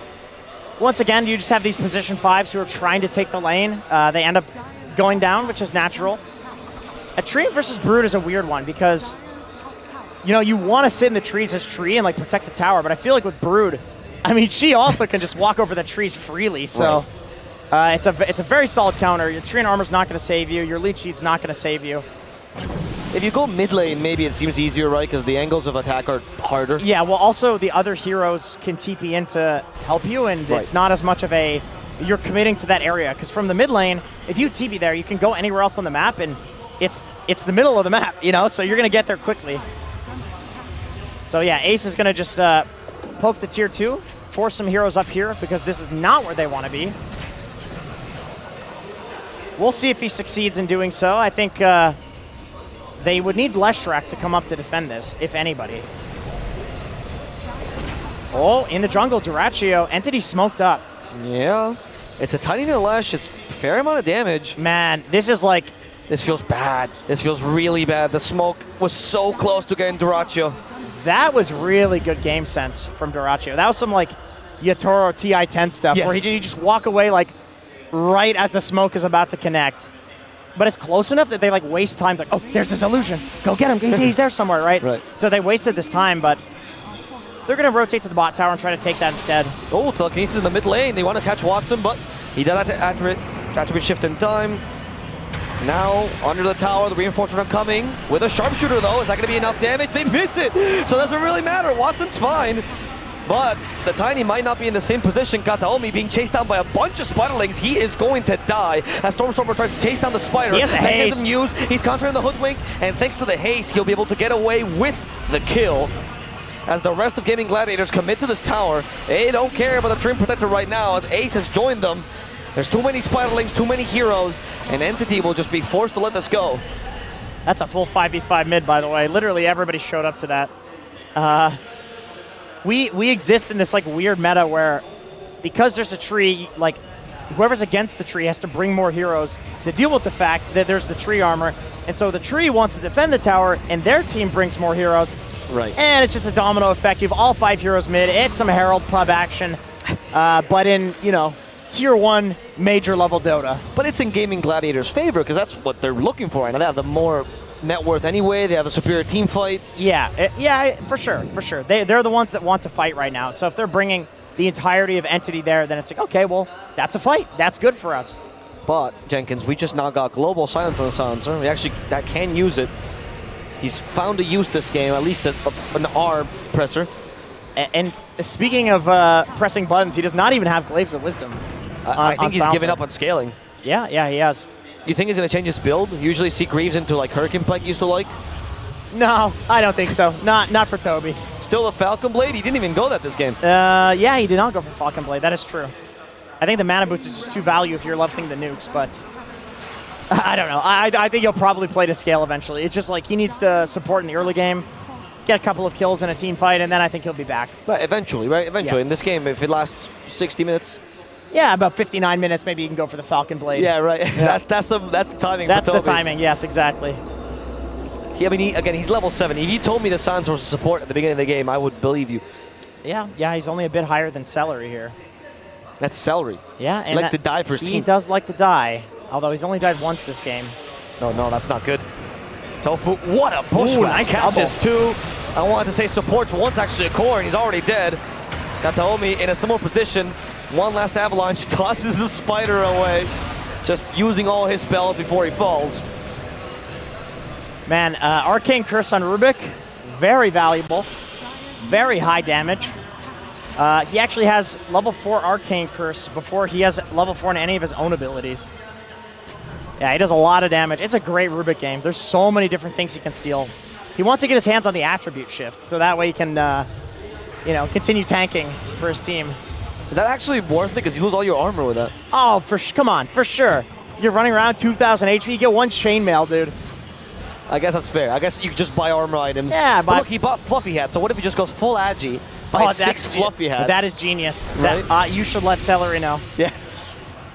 Once again, you just have these position 5s who are trying to take the lane. They end up going down, which is natural. A Tree versus Brood is a weird one because, you know, you want to sit in the trees as Tree and, like, protect the tower, but I feel like with Brood, I mean, she also can just walk over the trees freely, so it's a very solid counter. Your Tree and Armor's not going to save you. Your Leech Seed's not going to save you. If you go mid lane, maybe it seems easier, right? Because the angles of attack are harder. Yeah, well, also the other heroes can TP in to help you, and it's not as much of a... You're committing to that area. Because from the mid lane, if you TP there, you can go anywhere else on the map, and it's the middle of the map, you know? So you're going to get there quickly. So yeah, Ace is going to just poke the tier 2, force some heroes up here, because this is not where they want to be. We'll see if he succeeds in doing so. I think... they would need Leshrac to come up to defend this, if anybody. Oh, in the jungle, Duraccio. Entity smoked up. Yeah. It's a tiny bit of lash. It's a fair amount of damage. Man, this is like... This feels bad. This feels really bad. The smoke was so close to getting Dyrachyo. That was really good game sense from Dyrachyo. That was some like Yatoro TI-10 stuff where you just walk away like right as the smoke is about to connect. But it's close enough that they like waste time. Like, oh, there's this illusion. Go get him. He's there somewhere, right? Right. So they wasted this time, but they're going to rotate to the bot tower and try to take that instead. Oh, telekinesis in the mid lane. They want to catch Watson, but he does have to attribute shift in time. Now, under the tower, the reinforcement are coming. With a sharpshooter, though, is that going to be enough damage? They miss it, so it doesn't really matter. Watson's fine. But the Tiny might not be in the same position. Kataomi being chased down by a bunch of Spiderlings. He is going to die as Stormstormer tries to chase down the Spider. He has a haste. He's countering the Hoodwink, and thanks to the haste, he'll be able to get away with the kill. As the rest of Gamin Gladiators commit to this tower, they don't care about the Trim Protector right now as Ace has joined them. There's too many Spiderlings, too many heroes, and Entity will just be forced to let this go. That's a full 5v5 mid, by the way. Literally everybody showed up to that. We exist in this like weird meta where because there's a tree, like whoever's against the tree has to bring more heroes to deal with the fact that there's the tree armor. And so the tree wants to defend the tower and their team brings more heroes. Right. And it's just a domino effect. You have all 5 heroes mid. It's some Herald pub action. But in, Tier 1 major level Dota. But it's in Gamin Gladiators' favor because that's what they're looking for right now. They have the more net worth anyway. They have a superior team fight. Yeah, for sure. They're the ones that want to fight right now. So if they're bringing the entirety of Entity there, then it's like, okay, well, that's a fight. That's good for us. But, Jenkins, we just now got global silence on the silencer. We actually can use it. He's found to use this game, at least an R presser. And speaking of pressing buttons, he does not even have Glaives of Wisdom. I think he's given up on scaling. Yeah, he has. You think he's going to change his build? Usually see Greaves into like Hurricane Pike used to like? No, I don't think so. Not for Toby. Still the Falcon Blade? He didn't even go that this game. Yeah, he did not go for Falcon Blade. That is true. I think the Mana Boots is just too value if you're leveling the nukes, but I don't know. I think he'll probably play to scale eventually. It's just like he needs to support in the early game, get a couple of kills in a team fight, and then I think he'll be back. But eventually, right? Eventually. Yeah. In this game, if it lasts 60 minutes. Yeah, about 59 minutes, maybe you can go for the Falcon Blade. Yeah, right. Yeah. That's the timing. That's for the Toby. timing. Yes, exactly. He's level 7. If you told me the Silencer was support at the beginning of the game, I would believe you. Yeah, he's only a bit higher than Celery here. That's Celery. Yeah, and he likes to die for his team. He does like to die, although he's only died once this game. No, that's not good. Tofu, what a push! Nice catches 2. I wanted to say supports once actually a core, and he's already dead. Got Taomi in a similar position. One last avalanche, tosses the Spider away, just using all his spells before he falls. Man, Arcane Curse on Rubik, very valuable, very high damage. He actually has level 4 Arcane Curse before he has level 4 in any of his own abilities. Yeah, he does a lot of damage. It's a great Rubik game. There's so many different things he can steal. He wants to get his hands on the attribute shift, so that way he can, continue tanking for his team. Is that actually worth it? Because you lose all your armor with that. Oh, come on, for sure. You're running around 2,000 HP, you get 1 chainmail, dude. I guess that's fair. I guess you just buy armor items. Yeah, but look, he bought Fluffy Hat, so what if he just goes full Agi, buys 6 Fluffy Hats? That is genius. Right? You should let Celery know. Yeah.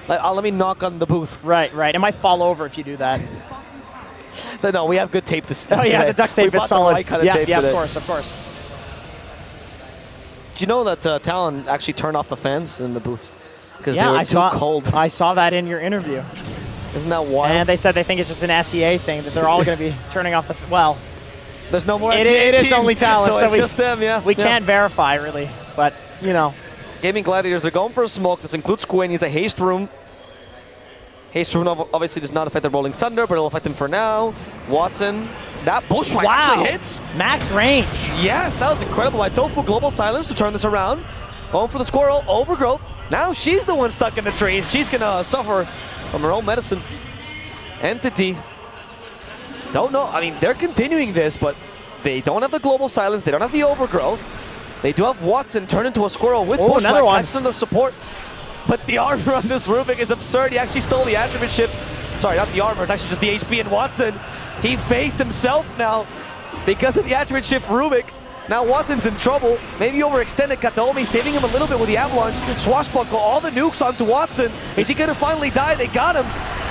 Let me knock on the booth. Right. It might fall over if you do that. No, we have good tape this Oh, yeah, today. the duct tape we is solid. The right kind of tape of today. course. Do you know that Talon actually turned off the fans in the booths? Because they were too cold. I saw that in your interview. Isn't that wild? And they said they think it's just an SEA thing, that they're all going to be turning off the... Well, there's no more it SEA is only Talon, so it's just them, yeah. We can't verify, really, but, Gamin Gladiators, they're going for a smoke. This includes Quinn. He's a haste room. Haste room obviously does not affect the Rolling Thunder, but it'll affect him for now. Watson. That bushwhack actually hits. Max range. Yes, that was incredible by Tofu. Global Silence to turn this around. Going for the Squirrel. Overgrowth. Now she's the one stuck in the trees. She's going to suffer from her own medicine. Entity. Don't know. I mean, they're continuing this, but they don't have the Global Silence. They don't have the Overgrowth. They do have Watson turn into a Squirrel with bushwhack. Another one. That's under support. But the armor on this Rubik is absurd. He actually stole the attribute ship. Sorry, not the armor. It's actually just the HP in Watson. He faced himself now because of the attribute shift Rubik. Now Watson's in trouble. Maybe overextended. Kataomi saving him a little bit with the avalanche. Swashbuckle, all the nukes onto Watson. Is he going to finally die? They got him.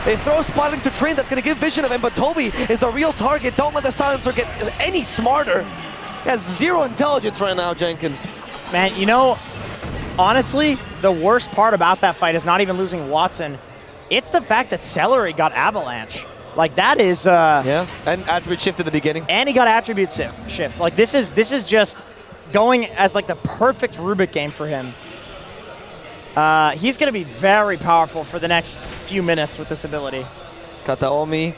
They throw spotting to Train. That's going to give vision of him, but Toby is the real target. Don't let the silencer get any smarter. He has 0 intelligence right now, Jenkins. Man, you know, honestly, the worst part about that fight is not even losing Watson. It's the fact that Celery got Avalanche. Like, that is... yeah, and attribute shift in the beginning. And he got attribute shift. Like, this is just going as, like, the perfect Rubik game for him. He's going to be very powerful for the next few minutes with this ability. Kataomi.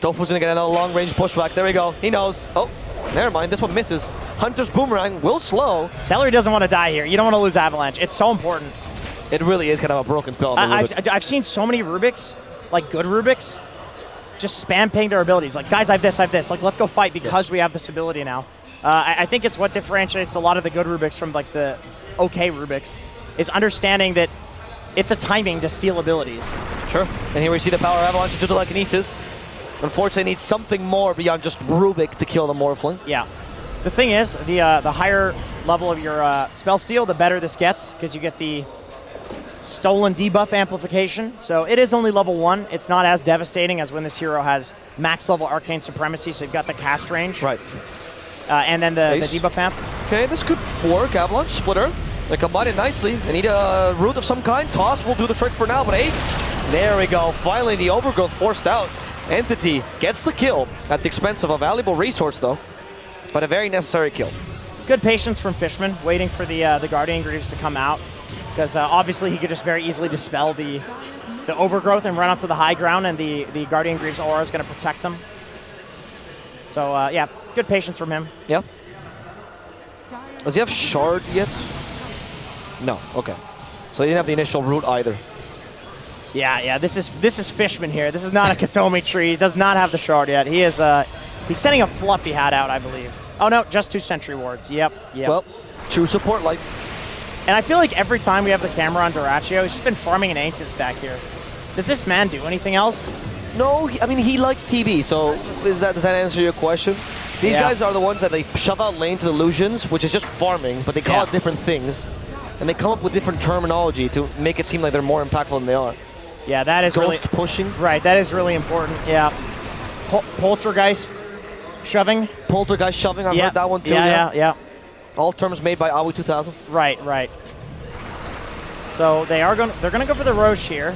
Tofu's going to get another long-range pushback. There we go. He knows. Oh, never mind. This one misses. Hunter's Boomerang will slow. Celery doesn't want to die here. You don't want to lose Avalanche. It's so important. It really is kind of a broken spell. I've seen so many Rubiks, like good Rubiks, just spam ping their abilities. Like, guys, I have this. Like, let's go fight because we have this ability now. I think it's what differentiates a lot of the good Rubiks from, like, the okay Rubiks, is understanding that it's a timing to steal abilities. Sure. And here we see the power avalanche into the telekinesis. Unfortunately, needs something more beyond just Rubik to kill the Morphling. Yeah. The thing is, the higher level of your spell steal, the better this gets, because you get the stolen debuff amplification. So it is only level 1. It's not as devastating as when this hero has max level arcane supremacy, so you've got the cast range. Right. And then the debuff amp. Okay, this could work. Avalanche, Splitter. They combine it nicely. They need a root of some kind. Toss will do the trick for now, but Ace. There we go. Finally, the overgrowth forced out. Entity gets the kill at the expense of a valuable resource, though. But a very necessary kill. Good patience from Fishman, waiting for the Guardian Greaves to come out. Because obviously he could just very easily dispel the overgrowth and run up to the high ground, and the Guardian Greaves aura is going to protect him. So yeah, good patience from him. Yeah. Does he have Shard yet? No. Okay. So he didn't have the initial root either. Yeah. This is Fishman here. This is not a Katomi tree. He does not have the Shard yet. He is he's sending a fluffy hat out, I believe. Oh no, just 2 Sentry Wards. Yep. Well, true support life. And I feel like every time we have the camera on Duraccio, he's just been farming an Ancient stack here. Does this man do anything else? No, I mean, he likes TV, so does that answer your question? These guys are the ones that they shove out lanes to illusions, which is just farming, but they call it different things. And they come up with different terminology to make it seem like they're more impactful than they are. Yeah, that is Ghost pushing. Right, that is really important, yeah. Poltergeist shoving. Poltergeist shoving, I've heard that one too. Yeah. All terms made by Awi 2000. Right. So they're gonna go for the Roche here.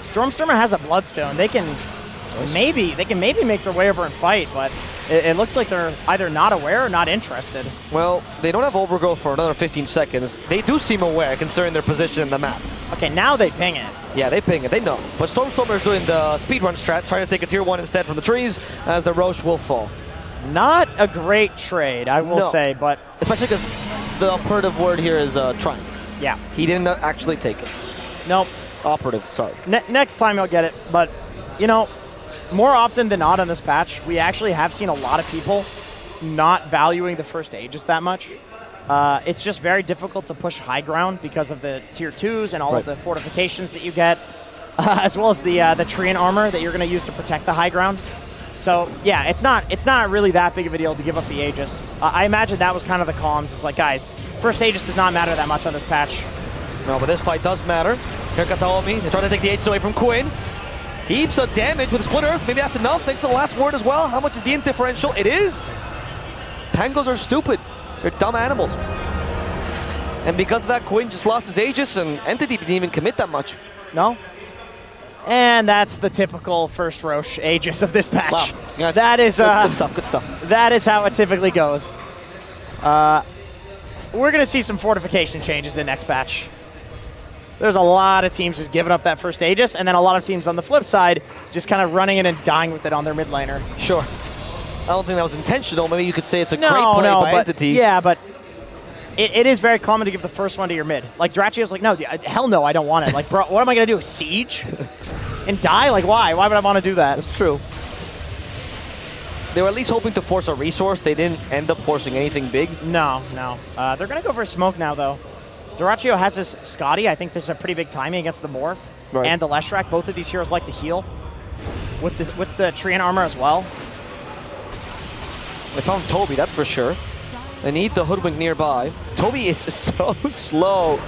Stormstormer has a Bloodstone. They can maybe make their way over and fight, but it looks like they're either not aware or not interested. Well, they don't have overgrowth for another 15 seconds. They do seem aware considering their position in the map. Okay, now they ping it. Yeah, they ping it. They know. But Stormstormer is doing the speedrun strat, trying to take a tier 1 instead from the trees, as the Roche will fall. Not a great trade, I will say, but... Especially because the operative word here is trying. Yeah. He didn't actually take it. Nope. Operative, sorry. Next time he'll get it, but, you know, more often than not on this patch, we actually have seen a lot of people not valuing the first Aegis that much. It's just very difficult to push high ground because of the tier 2s and all of the fortifications that you get, as well as the Treant armor that you're going to use to protect the high ground. So yeah, it's not really that big of a deal to give up the Aegis. I imagine that was kind of the comms. It's like, guys, first Aegis does not matter that much on this patch. No, but this fight does matter. Here Kataomi, they're trying to take the Aegis away from Quinn. Heaps of damage with Split Earth. Maybe that's enough. Thanks to the last word as well. How much is the int differential? It is. Pangos are stupid. They're dumb animals. And because of that, Quinn just lost his Aegis, and Entity didn't even commit that much. No. And that's the typical first Roche Aegis of this patch. Wow. Yeah, that is good stuff. That is how it typically goes. We're going to see some fortification changes in next patch. There's a lot of teams just giving up that first Aegis, and then a lot of teams on the flip side just kind of running in and dying with it on their mid laner. Sure. I don't think that was intentional. Maybe you could say it's a great play by Entity. Yeah, but it is very common to give the first one to your mid. Like, Duracchio's like, no, hell no, I don't want it. Like, bro, what am I going to do, siege? And die? Like, why? Why would I want to do that? That's true. They were at least hoping to force a resource. They didn't end up forcing anything big. No. They're going to go for a smoke now, though. Duraccio has his Scotty. I think this is a pretty big timing against the Morph and the Leshrac. Both of these heroes like to heal with the Treant armor as well. They found Toby, that's for sure. They need the Hoodwink nearby. Toby is so slow,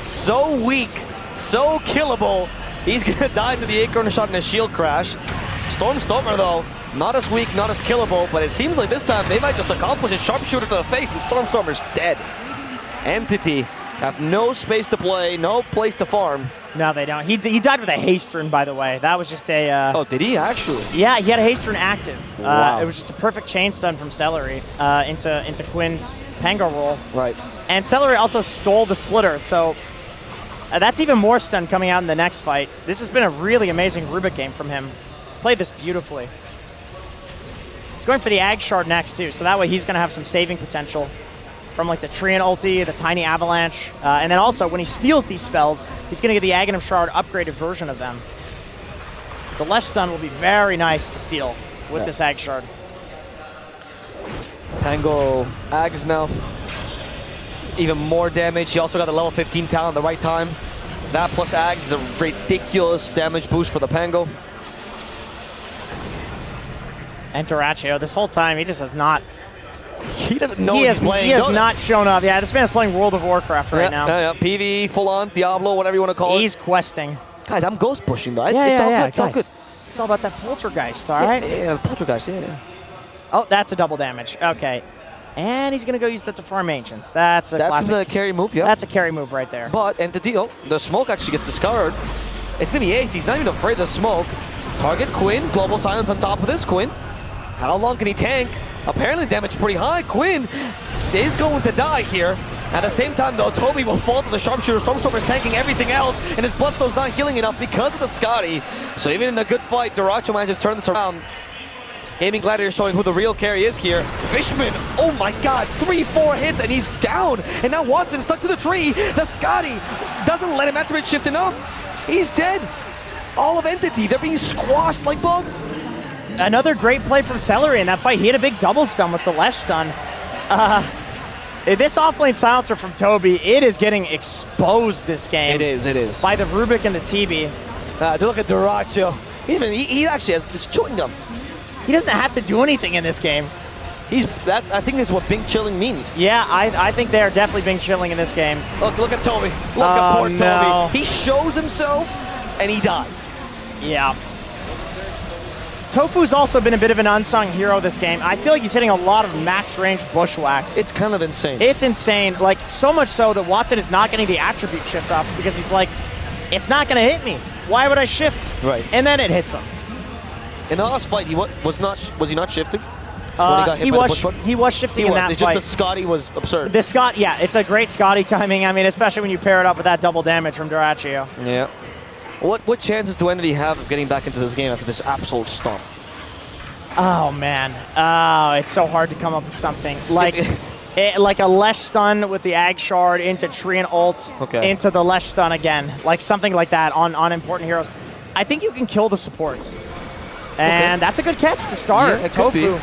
so weak, so killable. He's gonna die to the Acorn shot in a shield crash. Stormer though, not as weak, not as killable, but it seems like this time they might just accomplish it. Sharpshooter to the face and Stormer's dead. Entity have no space to play, no place to farm. No, they don't. He died with a haste rune, by the way. That was just a... oh, did he actually? Yeah, he had a haste rune active. Wow. It was just a perfect chain stun from Celery into Quinn's Pango roll. Right. And Celery also stole the splitter, so that's even more stun coming out in the next fight. This has been a really amazing Rubik game from him. He's played this beautifully. He's going for the Ag Shard next, too, so that way he's going to have some saving potential from like the Treant ulti, the Tiny Avalanche, and then also when he steals these spells, he's going to get the Aghanim Shard upgraded version of them. The less stun will be very nice to steal with this Ag Shard. Pango Ags now. Even more damage. He also got the level 15 talent at the right time. That plus Ags is a ridiculous damage boost for the Pango. And Duraccio, this whole time, he just has not... He doesn't know he he's playing. He has not shown up. Yeah, this man's playing World of Warcraft right now. Yeah, PvE, full-on, Diablo, whatever you want to call it. He's questing. Guys, I'm ghost pushing, though. It's all good. It's all about that Poltergeist, all right? Yeah, the Poltergeist, yeah. Oh, that's a double damage. Okay. And he's going to go use that to farm Ancients. That's the carry move, yeah. That's a carry move right there. But, and the deal, the smoke actually gets discovered. It's going to be Ace. He's not even afraid of the smoke. Target Quinn. Global Silence on top of this, Quinn. How long can he tank? Apparently damage pretty high. Quinn is going to die here. At the same time, though, Toby will fall to the Sharpshooter. Stormer is tanking everything else, and his Bloodstone's not healing enough because of the Scotty. So even in a good fight, Duracho manages to turn this around. Gamin Gladiators showing who the real carry is here. Fishman, oh my god, 3-4 hits, and he's down. And now Watson stuck to the tree. The Scotty doesn't let him enter it shift enough. He's dead. All of Entity, they're being squashed like bugs. Another great play from Celery in that fight. He had a big double stun with the Lesh stun. This offlane silencer from Toby, it is getting exposed this game. It is. By the Rubik and the TB. Look at Duracho. He actually has this chewing gum. He doesn't have to do anything in this game. I think this is what Bing chilling means. Yeah, I think they are definitely Bing chilling in this game. Look at Toby. Look at poor Toby. He shows himself and he dies. Yeah. Tofu's also been a bit of an unsung hero this game. I feel like he's hitting a lot of max range bushwhacks. It's kind of insane. It's insane. Like, so much so that Watson is not getting the attribute shift off because he's like, it's not going to hit me. Why would I shift? Right. And then it hits him. In the last fight, was he not shifting? He was shifting in that fight. It's just the Scotty was absurd. The Scott, yeah, it's a great Scotty timing. I mean, especially when you pair it up with that double damage from Duraccio. Yeah. What chances do Entity have of getting back into this game after this absolute stomp? Oh, man. Oh, it's so hard to come up with something. Like like a Lesh stun with the Ag Shard into Treant ult, into the Lesh stun again. Like something like that on important heroes. I think you can kill the supports. And that's a good catch to start. Yeah, it could be.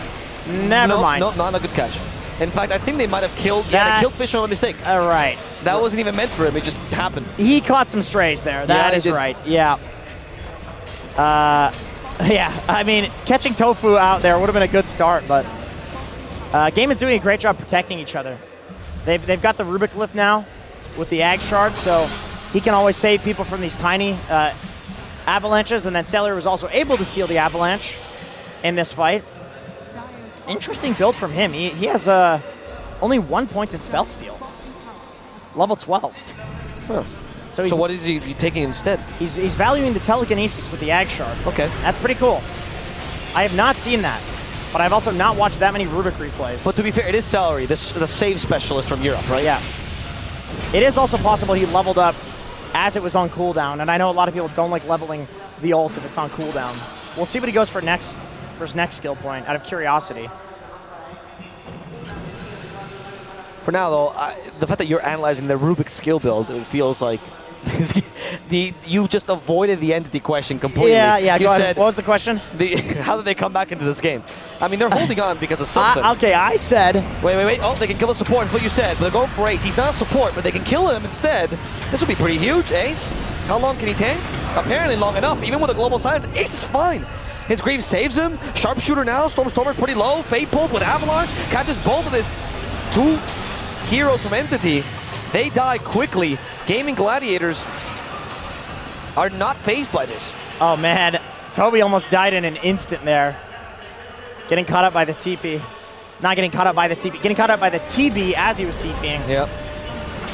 Never mind. No, not a good catch. In fact, I think they might have killed... they killed Fishman by mistake. Right. That wasn't even meant for him. It just happened. He caught some strays there. That is right. Yeah. Yeah, I mean, catching Tofu out there would have been a good start, but Game is doing a great job protecting each other. They've got the Rubik lift now with the Ag Shard, so he can always save people from these tiny avalanches, and then Celery was also able to steal the avalanche in this fight. Interesting build from him. He has only 1 point in spell steal. Level 12. Huh. So what is he taking instead? He's valuing the telekinesis with the Ag Shard. Okay. That's pretty cool. I have not seen that, but I've also not watched that many Rubik replays. But to be fair, it is Celery, the save specialist from Europe, right? Yeah. It is also possible he leveled up as it was on cooldown, and I know a lot of people don't like leveling the ult if it's on cooldown. We'll see what he goes for his next skill point, out of curiosity. For now, though, the fact that you're analyzing the Rubik skill build, it feels like you just avoided the entity question completely. Yeah, you go said, ahead. What was the question? How did they come back into this game? I mean, they're holding on because of something. Okay, I said... Wait. Oh, they can kill the support. That's what you said. But they're going for Ace. He's not a support, but they can kill him instead. This would be pretty huge. Ace, how long can he tank? Apparently long enough. Even with a global silence, Ace is fine. His Greaves saves him. Sharpshooter now. Stormer's pretty low. Fade pulled with Avalanche. Catches both of his 2 heroes from Entity, they die quickly. Gamin Gladiators are not phased by this. Oh man, Toby almost died in an instant there. Getting caught up by the TP. Not getting caught up by the TP, getting caught up by the TB as he was TPing. Yep.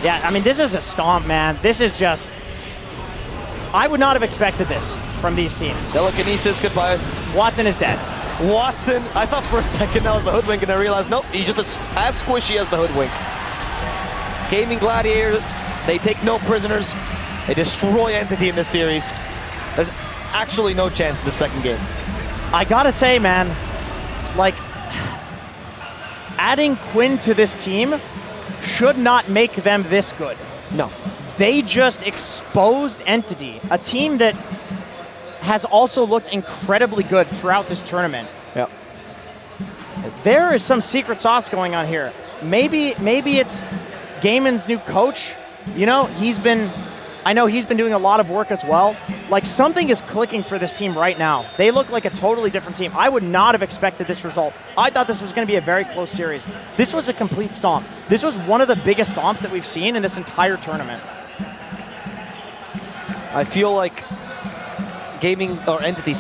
Yeah, I mean, this is a stomp, man. This is just... I would not have expected this from these teams. Telekinesis, goodbye. Watson is dead. Watson, I thought for a second that was the Hoodwink, and I realized, nope, he's just as squishy as the Hoodwink. Gamin Gladiators, they take no prisoners. They destroy Entity in this series. There's actually no chance in the second game. I gotta say, man, like, adding Quinn to this team should not make them this good. No. They just exposed Entity, a team that has also looked incredibly good throughout this tournament. Yep. There is some secret sauce going on here. Maybe it's Gamin's new coach. You know, I know he's been doing a lot of work as well. Like, something is clicking for this team right now. They look like a totally different team. I would not have expected this result. I thought this was going to be a very close series. This was a complete stomp. This was one of the biggest stomps that we've seen in this entire tournament. I feel like Entity,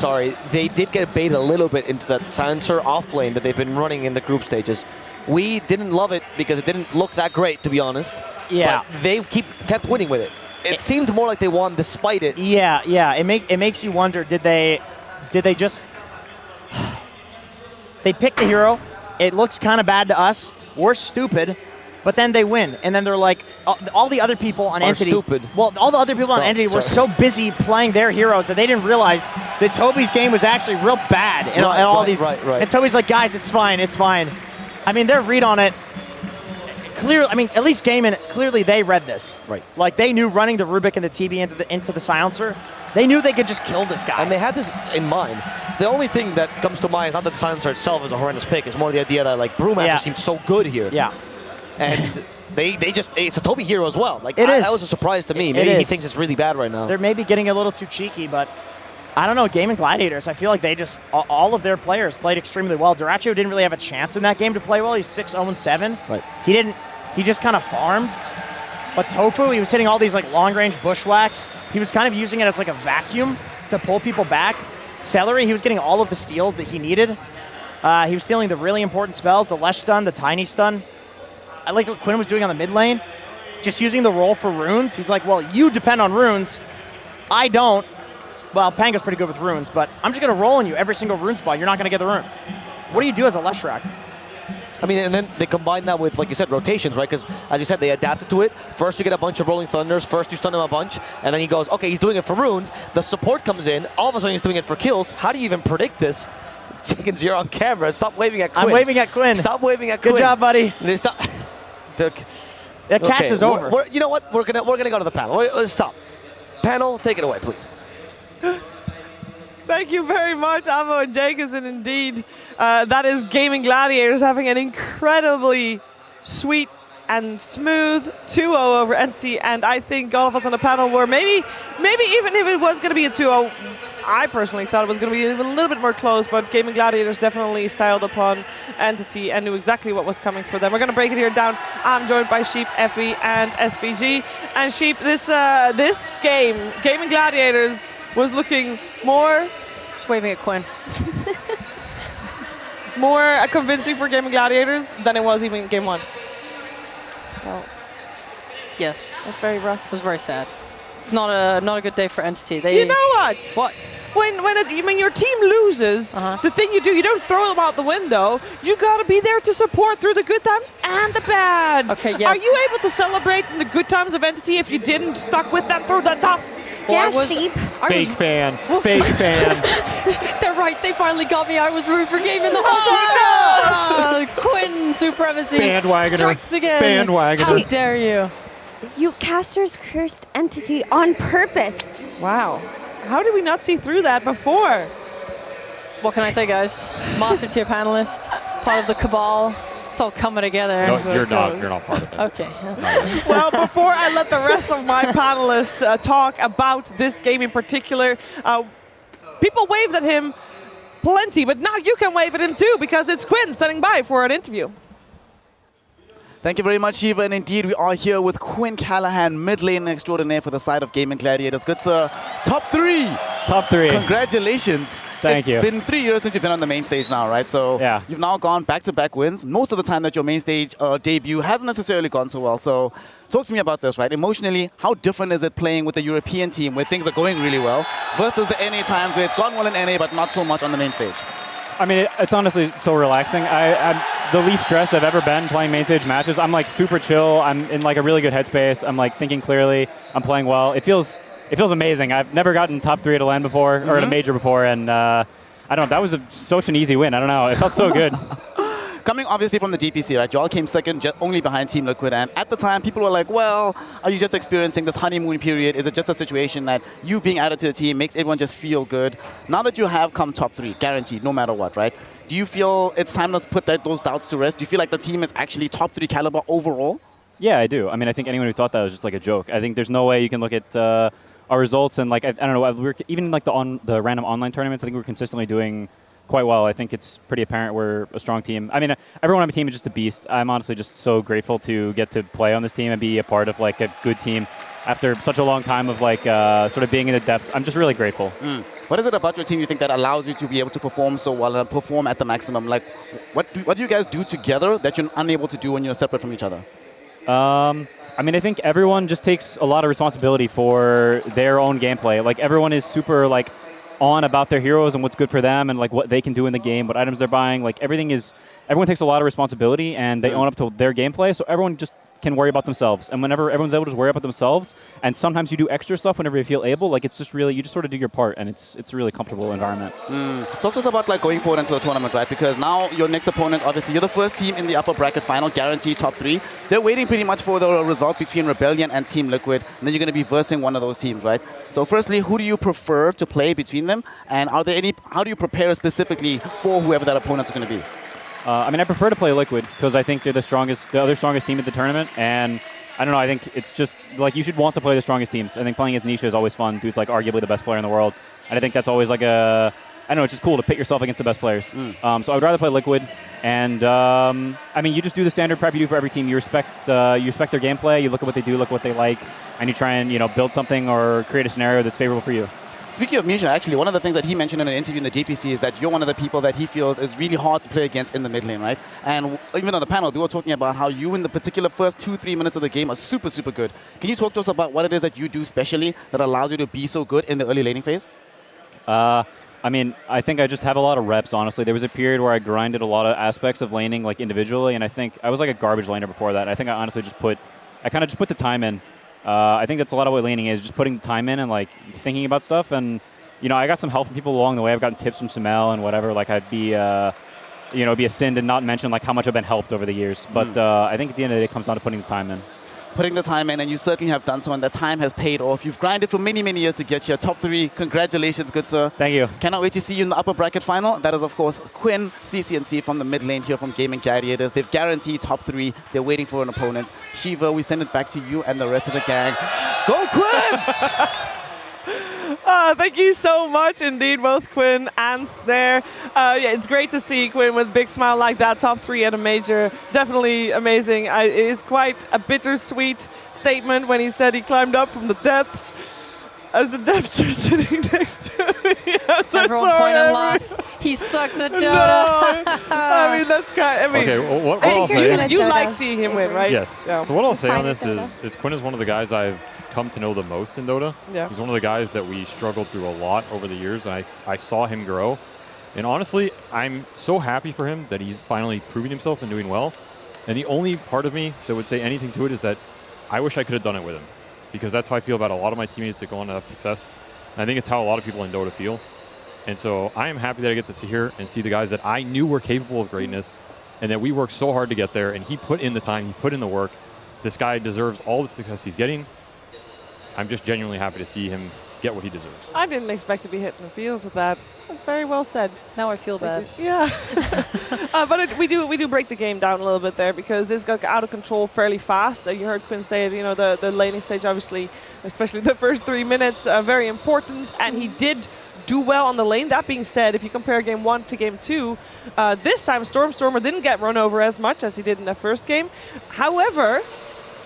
they did get baited a little bit into that silencer off lane that they've been running in the group stages. We didn't love it because it didn't look that great, to be honest. Yeah. But they kept winning with it. It seemed more like they won despite it. Yeah. It makes you wonder, did they just... They picked the hero. It looks kind of bad to us. We're stupid. But then they win. And then they're like, all the other people on Entity... stupid. Well, all the other people on Entity were so busy playing their heroes that they didn't realize that Toby's game was actually real bad. Right. And Toby's like, guys, it's fine. I mean, their read on it... Clearly, I mean, at least Gamin, clearly they read this. Right. Like, they knew running the Rubik and the TB into the silencer, they knew they could just kill this guy. And they had this in mind. The only thing that comes to mind is not that the silencer itself is a horrendous pick. It's more the idea that, like, Brewmaster seemed so good here. Yeah. And it's a Toby hero as well. Like, it is. That was a surprise to me. Maybe he thinks it's really bad right now. They're maybe getting a little too cheeky, but I don't know. Gamin Gladiators, I feel like they just, all of their players played extremely well. Duracho didn't really have a chance in that game to play well. He's 6-0-7. Right. He just kind of farmed. But Tofu, he was hitting all these like long-range bushwhacks. He was kind of using it as like a vacuum to pull people back. Celery, he was getting all of the steals that he needed. He was stealing the really important spells, the Lesh stun, the Tiny stun. I liked what Quinn was doing on the mid lane. Just using the roll for runes. He's like, well, you depend on runes. I don't. Well, Panga's pretty good with runes, but I'm just going to roll on you every single rune spot. You're not going to get the rune. What do you do as a Leshrac? I mean, and then they combine that with, like you said, rotations, right? Because, as you said, they adapted to it. First, you get a bunch of Rolling Thunders. First, you stun him a bunch. And then he goes, okay, he's doing it for runes. The support comes in. All of a sudden, he's doing it for kills. How do you even predict this? Chickens, you're on camera. Stop waving at Quinn. I'm waving at Quinn. Stop waving at Quinn. Good job, buddy. Stop. The cast is over. You know what? We're gonna go to the panel. Let's stop. Panel, take it away, please. Thank you very much, Avo and Jacobs, and indeed, that is Gamin Gladiators having an incredibly sweet and smooth 2-0 over Entity, and I think all of us on the panel were maybe even if it was going to be a 2-0, I personally thought it was going to be even a little bit more close, but Gamin Gladiators definitely styled upon Entity and knew exactly what was coming for them. We're going to break it here down. I'm joined by Sheep, Effie, and SVG. And Sheep, this game, Gamin Gladiators was looking more... Just waving at Quinn. more convincing for Gamin Gladiators than it was even game one. Well, yes. That's very rough. It was very sad. It's not a good day for Entity. You know what? What? When your team loses, the thing you do, you don't throw them out the window. You got to be there to support through the good times and the bad. Okay, yeah. Are you able to celebrate in the good times of Entity if you didn't stuck with them through the tough? Well, yeah, Sheep. Fake fan. They're right. They finally got me. I was rooting for Gamin the whole time. Quinn supremacy. Bandwagoner. Strikes again. Bandwagoner. How dare you? You casters cursed Entity on purpose. Wow. How did we not see through that before? What can I say, guys? Monster tier panelist, part of the cabal. It's all coming together. No, you're not part of it. Okay. Well, before I let the rest of my panelists talk about this game in particular, people waved at him plenty, but now you can wave at him too because it's Quinn standing by for an interview. Thank you very much, Shiva. And indeed, we are here with Quinn Callahan, mid lane extraordinaire for the side of Gamin Gladiators. Good, sir. Top 3. Top 3. Congratulations. Thank you. It's been 3 years since you've been on the main stage now, right? So yeah. You've now gone back-to-back wins. Most of the time that your main stage debut hasn't necessarily gone so well. So talk to me about this, right? Emotionally, how different is it playing with the European team where things are going really well versus the NA times where it's gone well in NA but not so much on the main stage? I mean, it's honestly so relaxing. I'm the least stressed I've ever been playing main stage matches. I'm like super chill. I'm in like a really good headspace. I'm like thinking clearly. I'm playing well. It feels amazing. I've never gotten top 3 at a LAN before or at a major before, and I don't know. That was such an easy win. I don't know. It felt so good. Coming obviously from the DPC, right? Y'all came second, just only behind Team Liquid, and at the time, people were like, well, are you just experiencing this honeymoon period? Is it just a situation that you being added to the team makes everyone just feel good? Now that you have come top 3, guaranteed, no matter what, right? Do you feel it's time to put those doubts to rest? Do you feel like the team is actually top 3 caliber overall? Yeah, I do. I mean, I think anyone who thought that was just like a joke. I think there's no way you can look at our results and like, I don't know, even like the random online tournaments, I think we're consistently doing quite well. I think it's pretty apparent we're a strong team. I mean, everyone on my team is just a beast. I'm honestly just so grateful to get to play on this team and be a part of like a good team after such a long time of like sort of being in the depths. I'm just really grateful. What is it about your team you think that allows you to be able to perform so well and perform at the maximum? Like, what do you guys do together that you're unable to do when you're separate from each other? I mean, I think everyone just takes a lot of responsibility for their own gameplay. Like, everyone is super like on about their heroes and what's good for them and like what they can do in the game, what items they're buying. Like everyone takes a lot of responsibility and they own up to their gameplay. So everyone just can worry about themselves. And whenever everyone's able to worry about themselves, and sometimes you do extra stuff whenever you feel able, like it's just really, you just sort of do your part, and it's a really comfortable environment. Talk to us about like going forward into the tournament, right? Because now your next opponent, obviously, you're the first team in the upper bracket final, guaranteed top 3. They're waiting pretty much for the result between Rebellion and Team Liquid, and then you're going to be versing one of those teams, right? So firstly, who do you prefer to play between them? And how do you prepare specifically for whoever that opponent's going to be? I mean, I prefer to play Liquid because I think they're the other strongest team at the tournament, and I don't know, I think it's just, like, you should want to play the strongest teams. I think playing against Nisha is always fun. Dude's, like, arguably the best player in the world, and I think that's always, like, I don't know, it's just cool to pit yourself against the best players. So I would rather play Liquid, and, I mean, you just do the standard prep you do for every team. You respect their gameplay, you look at what they do, look at what they like, and you try and, build something or create a scenario that's favorable for you. Speaking of Misha, actually, one of the things that he mentioned in an interview in the DPC is that you're one of the people that he feels is really hard to play against in the mid lane, right? And even on the panel, we were talking about how you in the particular first 2-3 minutes of the game are super, super good. Can you talk to us about what it is that you do specially that allows you to be so good in the early laning phase? I mean, I think I just have a lot of reps, honestly. There was a period where I grinded a lot of aspects of laning, like, individually, and I think I was like a garbage laner before that. I think I honestly just put the time in. I think that's a lot of what laning is, just putting the time in and like thinking about stuff. And I got some help from people along the way. I've gotten tips from Sumel and whatever. Like I'd be, it'd be a sin to not mention like how much I've been helped over the years. But I think at the end of the day, it comes down to putting the time in. Putting the time in, and you certainly have done so, and that time has paid off. You've grinded for many, many years to get here. Top 3, congratulations, good sir. Thank you. Cannot wait to see you in the upper bracket final. That is, of course, Quinn, CC&C from the mid lane here from Gamin Gladiators. They've guaranteed top 3. They're waiting for an opponent. Shiva, we send it back to you and the rest of the gang. Go, Quinn! Thank you so much indeed, both Quinn and there. It's great to see Quinn with a big smile like that, top 3 at a major. Definitely amazing. It is quite a bittersweet statement when he said he climbed up from the depths. As the depths are sitting next to me. I'm so Everyone sorry. point and laugh. He sucks at Dota. No, I mean, that's kind of, okay, well, what I'll say... You like seeing him win, right? Yes. Yeah. So what I'll say on this is Quinn is one of the guys I've come to know the most in Dota. Yeah. He's one of the guys that we struggled through a lot over the years, and I saw him grow. And honestly, I'm so happy for him that he's finally proving himself and doing well. And the only part of me that would say anything to it is that I wish I could have done it with him, because that's how I feel about a lot of my teammates that go on to have success. And I think it's how a lot of people in Dota feel. And so I am happy that I get to sit here and see the guys that I knew were capable of greatness and that we worked so hard to get there, and he put in the time, he put in the work. This guy deserves all the success he's getting. I'm just genuinely happy to see him get what he deserves. I didn't expect to be hit in the fields with that. That's very well said. Now I feel bad. Yeah. But we do break the game down a little bit there because this got out of control fairly fast. You heard Quinn say, you know, the laning stage, obviously, especially the first 3 minutes, very important. And he did do well on the lane. That being said, if you compare game 1 to game 2, this time Stormer didn't get run over as much as he did in the first game. However,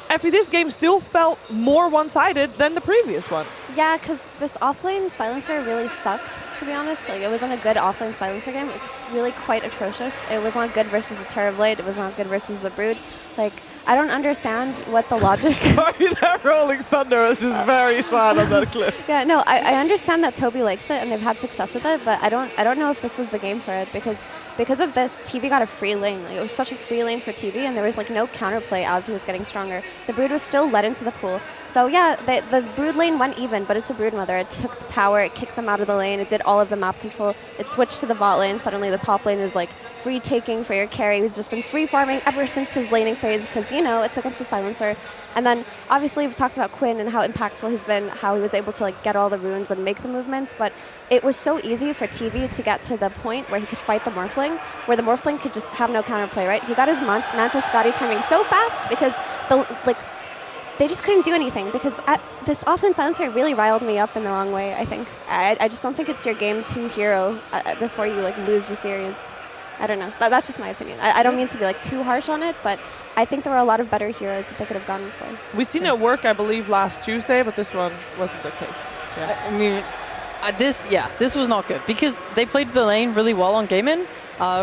Effie, this game still felt more one-sided than the previous one. Yeah, because this offlane silencer really sucked, to be honest. Like, it wasn't a good offlane silencer game. It was really quite atrocious. It was not good versus a Terrorblade. It was not good versus the Brood. Like, I don't understand what the logic. Sorry, that Rolling Thunder was just very sad on that clip. Yeah, no, I understand that Toby likes it and they've had success with it, but I don't know if this was the game for it because of this, TV got a free lane. Like, it was such a free lane for TV, and there was like no counterplay as he was getting stronger. The Brood was still led into the pool. So yeah, the Brood lane went even, but it's a Brood Mother. It took the tower, it kicked them out of the lane, it did all of the map control. It switched to the bot lane. Suddenly the top lane is like free taking for your carry, who's just been free farming ever since his laning phase because, you know, it's against the silencer. And then obviously we've talked about Quinn and how impactful he's been, how he was able to like get all the runes and make the movements, but it was so easy for TV to get to the point where he could fight the Morphling, where the Morphling could just have no counterplay, right? He got his Manta Scotty timing so fast because they just couldn't do anything because this offense silencer really riled me up in the wrong way, I think. I just don't think it's your game 2 hero before you like lose the series. I don't know. That's just my opinion. I don't mean to be like too harsh on it, but I think there were a lot of better heroes that they could have gone for. We've seen it work, I believe, last Tuesday, but this one wasn't the case. Yeah. I mean, this was not good because they played the lane really well on Gamin.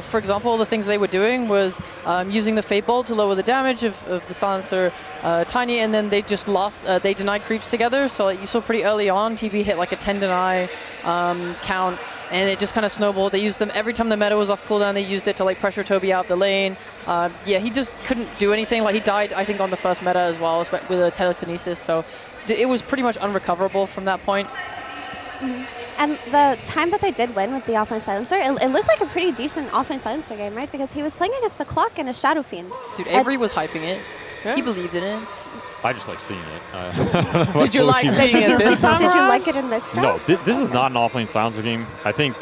For example, the things they were doing was using the Fate Bolt to lower the damage of the silencer Tiny, and then they just lost, they denied creeps together. So like, you saw pretty early on, TB hit like a 10 deny count, and it just kind of snowballed. They used them every time the meta was off cooldown. They used it to like pressure Toby out the lane. Yeah, he just couldn't do anything. Like he died, I think, on the first meta as well with a telekinesis. So it was pretty much unrecoverable from that point. Mm-hmm. And the time that they did win with the offline silencer, it looked like a pretty decent offline silencer game, right? Because he was playing against a Clock and a Shadow Fiend. Dude, Avery was hyping it. Yeah. He believed in it. I just like seeing it. Did you like seeing it this time? Did you like it in this draft? No, this is not an offlane silencer game. I think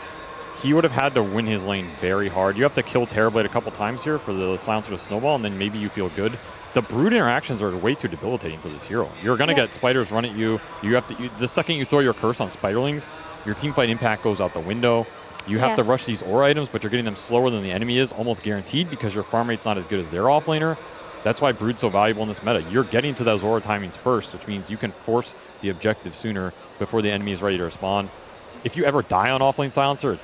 he would have had to win his lane very hard. You have to kill Terrorblade a couple times here for the silencer to snowball, and then maybe you feel good. The Brood interactions are way too debilitating for this hero. You're going to get spiders run at you. You have to. The second you throw your curse on spiderlings, your teamfight impact goes out the window. You have to rush these aura items, but you're getting them slower than the enemy is, almost guaranteed, because your farm rate's not as good as their offlaner. That's why Brood's so valuable in this meta. You're getting to those aura timings first, which means you can force the objective sooner before the enemy is ready to respond. If you ever die on offlane silencer,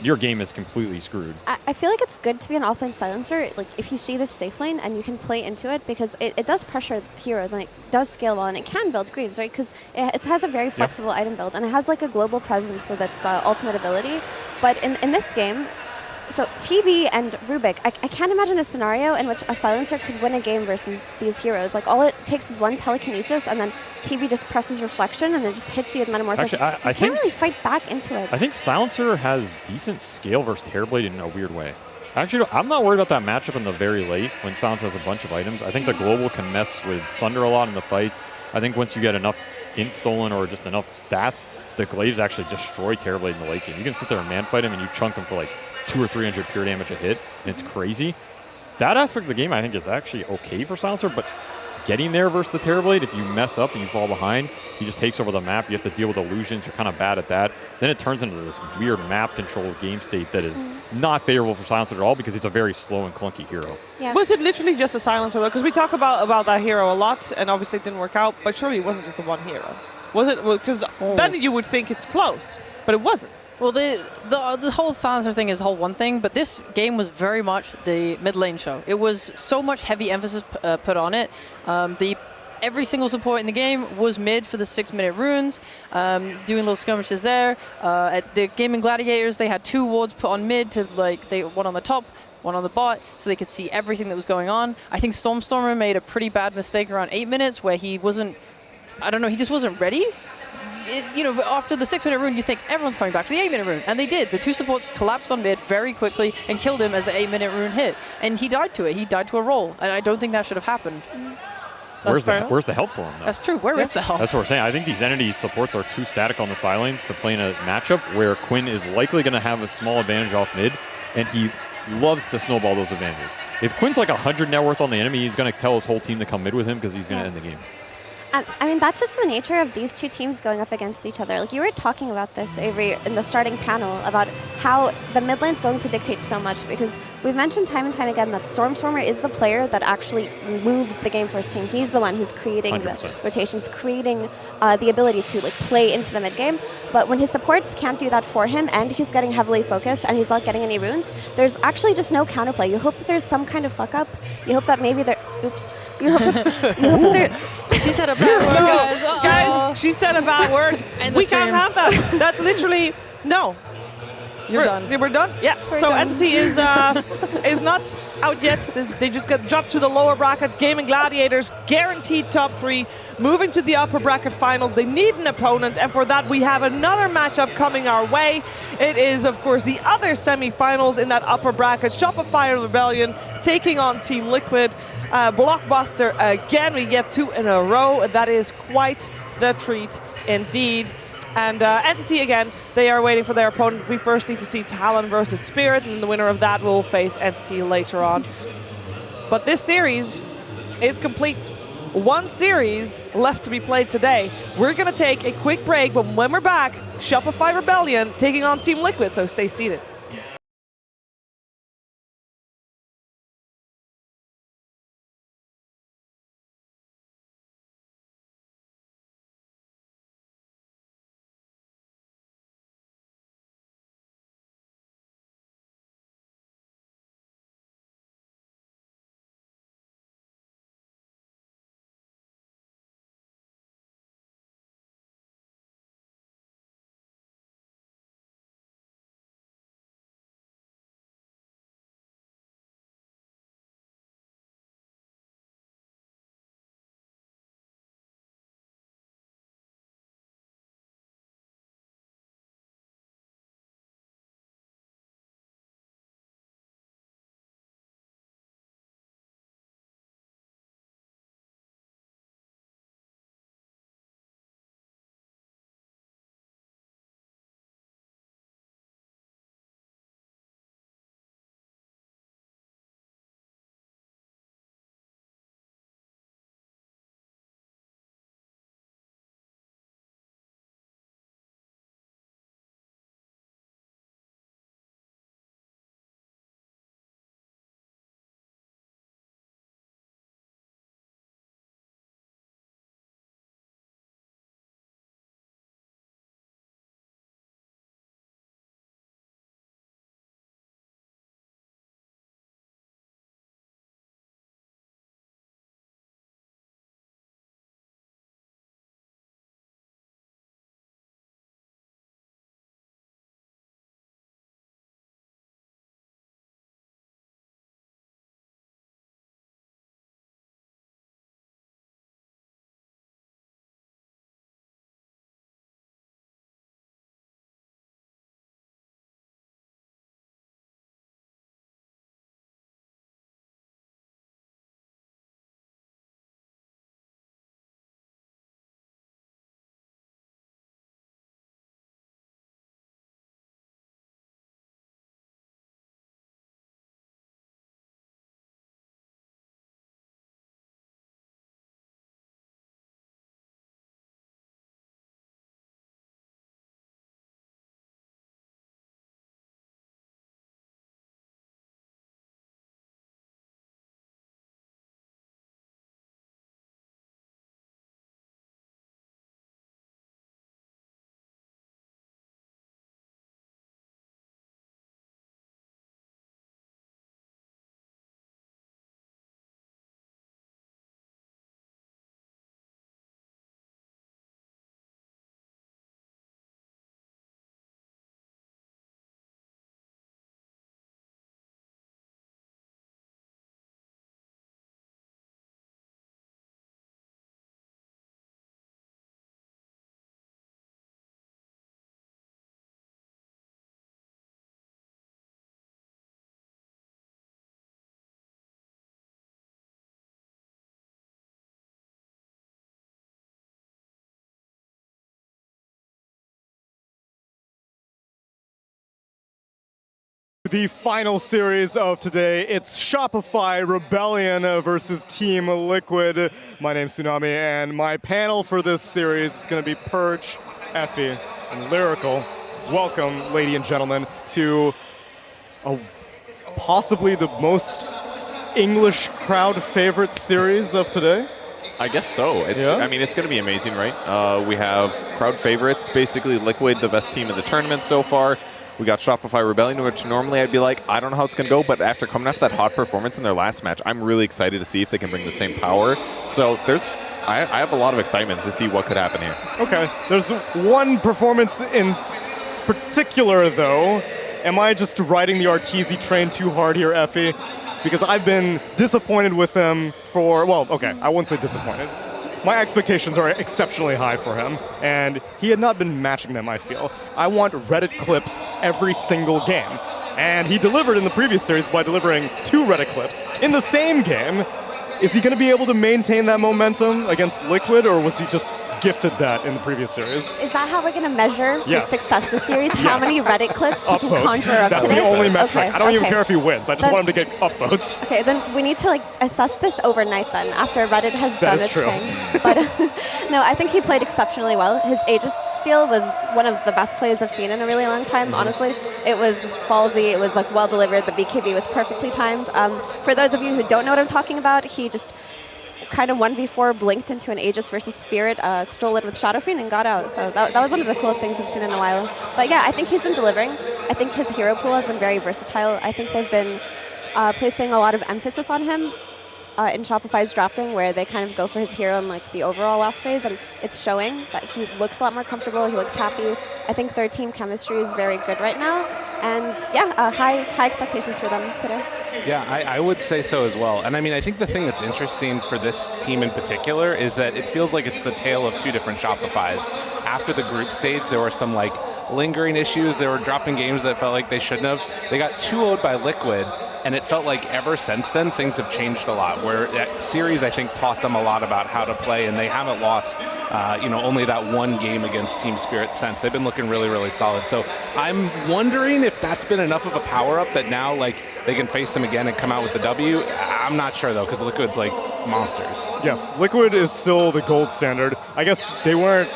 your game is completely screwed. I feel like it's good to be an offlane silencer, like if you see this safe lane and you can play into it, because it does pressure heroes and it does scale well and it can build Greaves, right? Because it has a very flexible item build and it has like a global presence with its ultimate ability. But in this game, so TB and Rubik, I can't imagine a scenario in which a silencer could win a game versus these heroes. Like all it takes is one telekinesis and then TB just presses reflection and then just hits you with metamorphosis. Actually, I can't really fight back into it. I think silencer has decent scale versus Terrorblade in a weird way. Actually, I'm not worried about that matchup in the very late when silencer has a bunch of items. I think the global can mess with Sunder a lot in the fights. I think once you get enough int stolen or just enough stats, the Glaives actually destroy Terrorblade in the late game. You can sit there and man fight him and you chunk him for like 200 or 300 pure damage a hit, and it's crazy. That aspect of the game I think is actually okay for silencer, but getting there versus the Terrorblade, if you mess up and you fall behind, he just takes over the map. You have to deal with illusions. You're kind of bad at that. Then it turns into this weird map control game state that is not favorable for silencer at all because he's a very slow and clunky hero. Yeah. Was it literally just a silencer though? Because we talk about that hero a lot, and obviously it didn't work out, but surely it wasn't just the one hero. Was it? Because then you would think it's close, but it wasn't. Well, the whole silencer thing is a whole one thing, but this game was very much the mid lane show. It was so much heavy emphasis put on it. Every single support in the game was mid for the 6-minute runes, doing little skirmishes there. At the Gamin Gladiators, they had 2 wards put on mid to one on the top, one on the bot, so they could see everything that was going on. I think Stormer made a pretty bad mistake around 8 minutes where he wasn't, he just wasn't ready. After the 6-minute rune, you think everyone's coming back for the 8-minute rune, and they did. The 2 supports collapsed on mid very quickly and killed him as the 8-minute rune hit, and he died to it. He died to a roll, and I don't think that should have happened. where's the help for him, though? That's true. Where is the help? That's what we're saying. I think these entity supports are too static on the side lanes to play in a matchup where Quinn is likely going to have a small advantage off mid, and he loves to snowball those advantages. If Quinn's like 100 net worth on the enemy, he's going to tell his whole team to come mid with him because he's going to end the game. And I mean, that's just the nature of these two teams going up against each other. Like, you were talking about this, Avery, in the starting panel, about how the mid lane's going to dictate so much, because we've mentioned time and time again that Stormstormer is the player that actually moves the game for his team. He's the one who's creating 100%. the rotations, creating the ability to like play into the mid game. But when his supports can't do that for him, and he's getting heavily focused, and he's not getting any runes, there's actually just no counterplay. You hope that there's some kind of fuck up. You hope that maybe there. Oops. You hope that She said a bad word, guys. Uh-oh. Guys, she said a bad word. We can't have that. That's literally no. You're done. We're done. Yeah. So done. Entity is not out yet. They just got dropped to the lower bracket. Gamin Gladiators guaranteed top 3. Moving to the upper bracket finals, they need an opponent, and for that we have another matchup coming our way. It is, of course, the other semi-finals in that upper bracket. Shopify Rebellion taking on Team Liquid. Blockbuster again. We get 2 in a row. That is quite the treat indeed. And Entity again, they are waiting for their opponent. We first need to see Talon versus Spirit, and the winner of that will face Entity later on. But this series is complete. One series left to be played today. We're going to take a quick break, but when we're back, Shopify Rebellion taking on Team Liquid, so stay seated. The final series of today, it's Shopify Rebellion versus Team Liquid. My name's Tsunami, and my panel for this series is going to be Purge, Effie, and Lyrical. Welcome, ladies and gentlemen, to possibly the most English crowd favorite series of today. I guess so. I mean, it's going to be amazing, right? We have crowd favorites, basically Liquid, the best team in the tournament so far. We got Shopify Rebellion, which normally I'd be like, I don't know how it's going to go, but after coming after that hot performance in their last match, I'm really excited to see if they can bring the same power. So I have a lot of excitement to see what could happen here. Okay. There's one performance in particular, though. Am I just riding the Arteezy train too hard here, Effie? Because I've been disappointed with him for, well, okay, I won't say disappointed. My expectations are exceptionally high for him, and he had not been matching them, I feel. I want Reddit clips every single game. And he delivered in the previous series by delivering 2 Reddit clips in the same game. Is he going to be able to maintain that momentum against Liquid, or was he just gifted that in the previous series? Is that how we're going to measure the success this series? How many Reddit clips you can Upvotes. conjure up That's today? the only metric. Okay, I don't even care if he wins. I just want him to get upvotes. Okay, then we need to assess this overnight then, after Reddit has done its thing. But no, I think he played exceptionally well. His Aegis steal was one of the best plays I've seen in a really long time, honestly. It was ballsy, it was well delivered, the BKB was perfectly timed. For those of you who don't know what I'm talking about, he just kind of 1v4 blinked into an Aegis versus Spirit, stole it with Shadow Fiend and got out. So that was one of the coolest things I've seen in a while. But yeah, I think he's been delivering. I think his hero pool has been very versatile. I think they've been placing a lot of emphasis on him in Shopify's drafting, where they kind of go for his hero in the overall last phase, and it's showing that he looks a lot more comfortable, he looks happy. I think their team chemistry is very good right now, and yeah, high expectations for them today. Yeah, I would say so as well. And I mean, I think the thing that's interesting for this team in particular is that it feels like it's the tale of 2 different Shopifys. After the group stage, there were some lingering issues. They were dropping games that felt like they shouldn't have. They got 2-0'd by Liquid, and it felt like ever since then, things have changed a lot, where that series, I think, taught them a lot about how to play, and they haven't lost, only that one game against Team Spirit since. They've been looking really, really solid. So I'm wondering if that's been enough of a power-up that now, they can face them again and come out with the W. I'm not sure, though, because Liquid's, monsters. Yes, Liquid is still the gold standard. I guess they weren't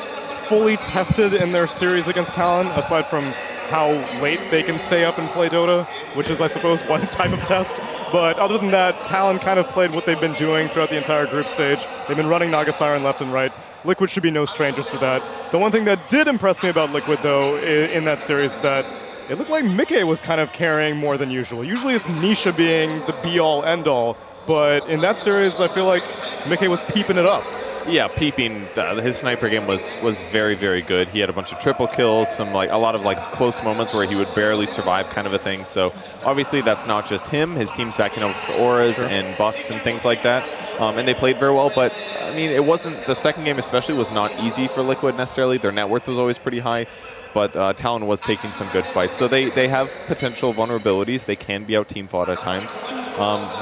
fully tested in their series against Talon, aside from how late they can stay up and play Dota, which is, I suppose, one type of test. But other than that, Talon kind of played what they've been doing throughout the entire group stage. They've been running Naga Siren left and right. Liquid should be no strangers to that. The one thing that did impress me about Liquid, though, in that series, is that it looked like Mickey was kind of carrying more than usual. Usually it's Nisha being the be-all, end-all, but in that series, I feel like Mickey was peeping it up. Yeah, peeping. His sniper game was very, very good. He had a bunch of triple kills, a lot of close moments where he would barely survive, kind of a thing. So obviously that's not just him. His team's backing up with auras and buffs and things like that, and they played very well. But I mean, it wasn't, the second game especially was not easy for Liquid necessarily. Their net worth was always pretty high, but Talon was taking some good fights. So they have potential vulnerabilities. They can be out team fought at times.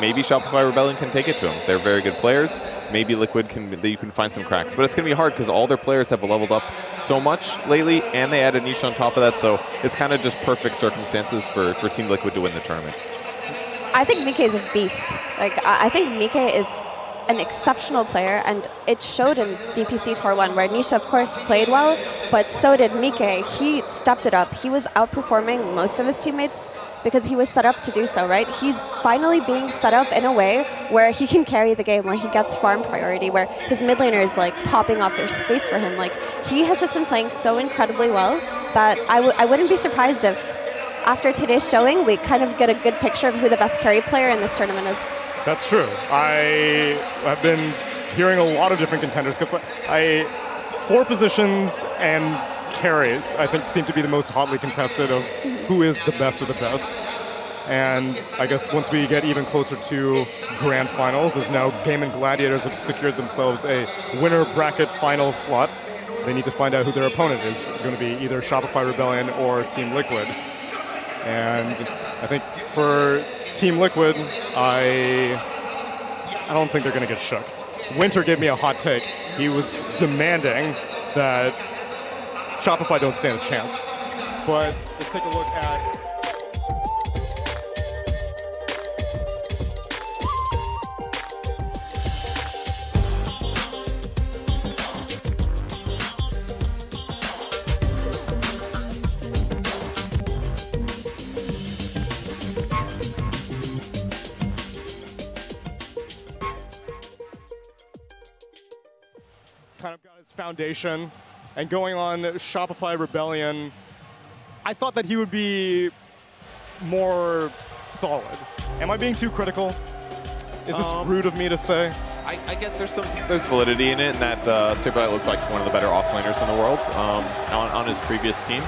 Maybe Shopify Rebellion can take it to them. They're very good players. Maybe Liquid you can find some cracks, but it's going to be hard because all their players have leveled up so much lately, and they added Nisha on top of that, so it's kind of just perfect circumstances for Team Liquid to win the tournament. I think Mike is a beast. I think Mike is an exceptional player, and it showed in DPC Tour 1, where Nisha, of course, played well, but so did Mike. He stepped it up. He was outperforming most of his teammates because he was set up to do so, right? He's finally being set up in a way where he can carry the game, where he gets farm priority, where his mid laner is popping off their space for him. He has just been playing so incredibly well that I wouldn't be surprised if after today's showing, we kind of get a good picture of who the best carry player in this tournament is. That's true. I have been hearing a lot of different contenders, because 4 positions and carries, I think, seem to be the most hotly contested of who is the best of the best. And I guess once we get even closer to grand finals, as now Gamin Gladiators have secured themselves a winner bracket final slot, they need to find out who their opponent is going to be, either Shopify Rebellion or Team Liquid. And I think for Team Liquid, I don't think they're going to get shook. Winter gave me a hot take. He was demanding that Shopify don't stand a chance. But let's take a look at Foundation and going on Shopify Rebellion, I thought that he would be more solid. Am I being too critical? Is this rude of me to say? I get there's validity in it, and that Saberlight looked like one of the better offlaners in the world on his previous team.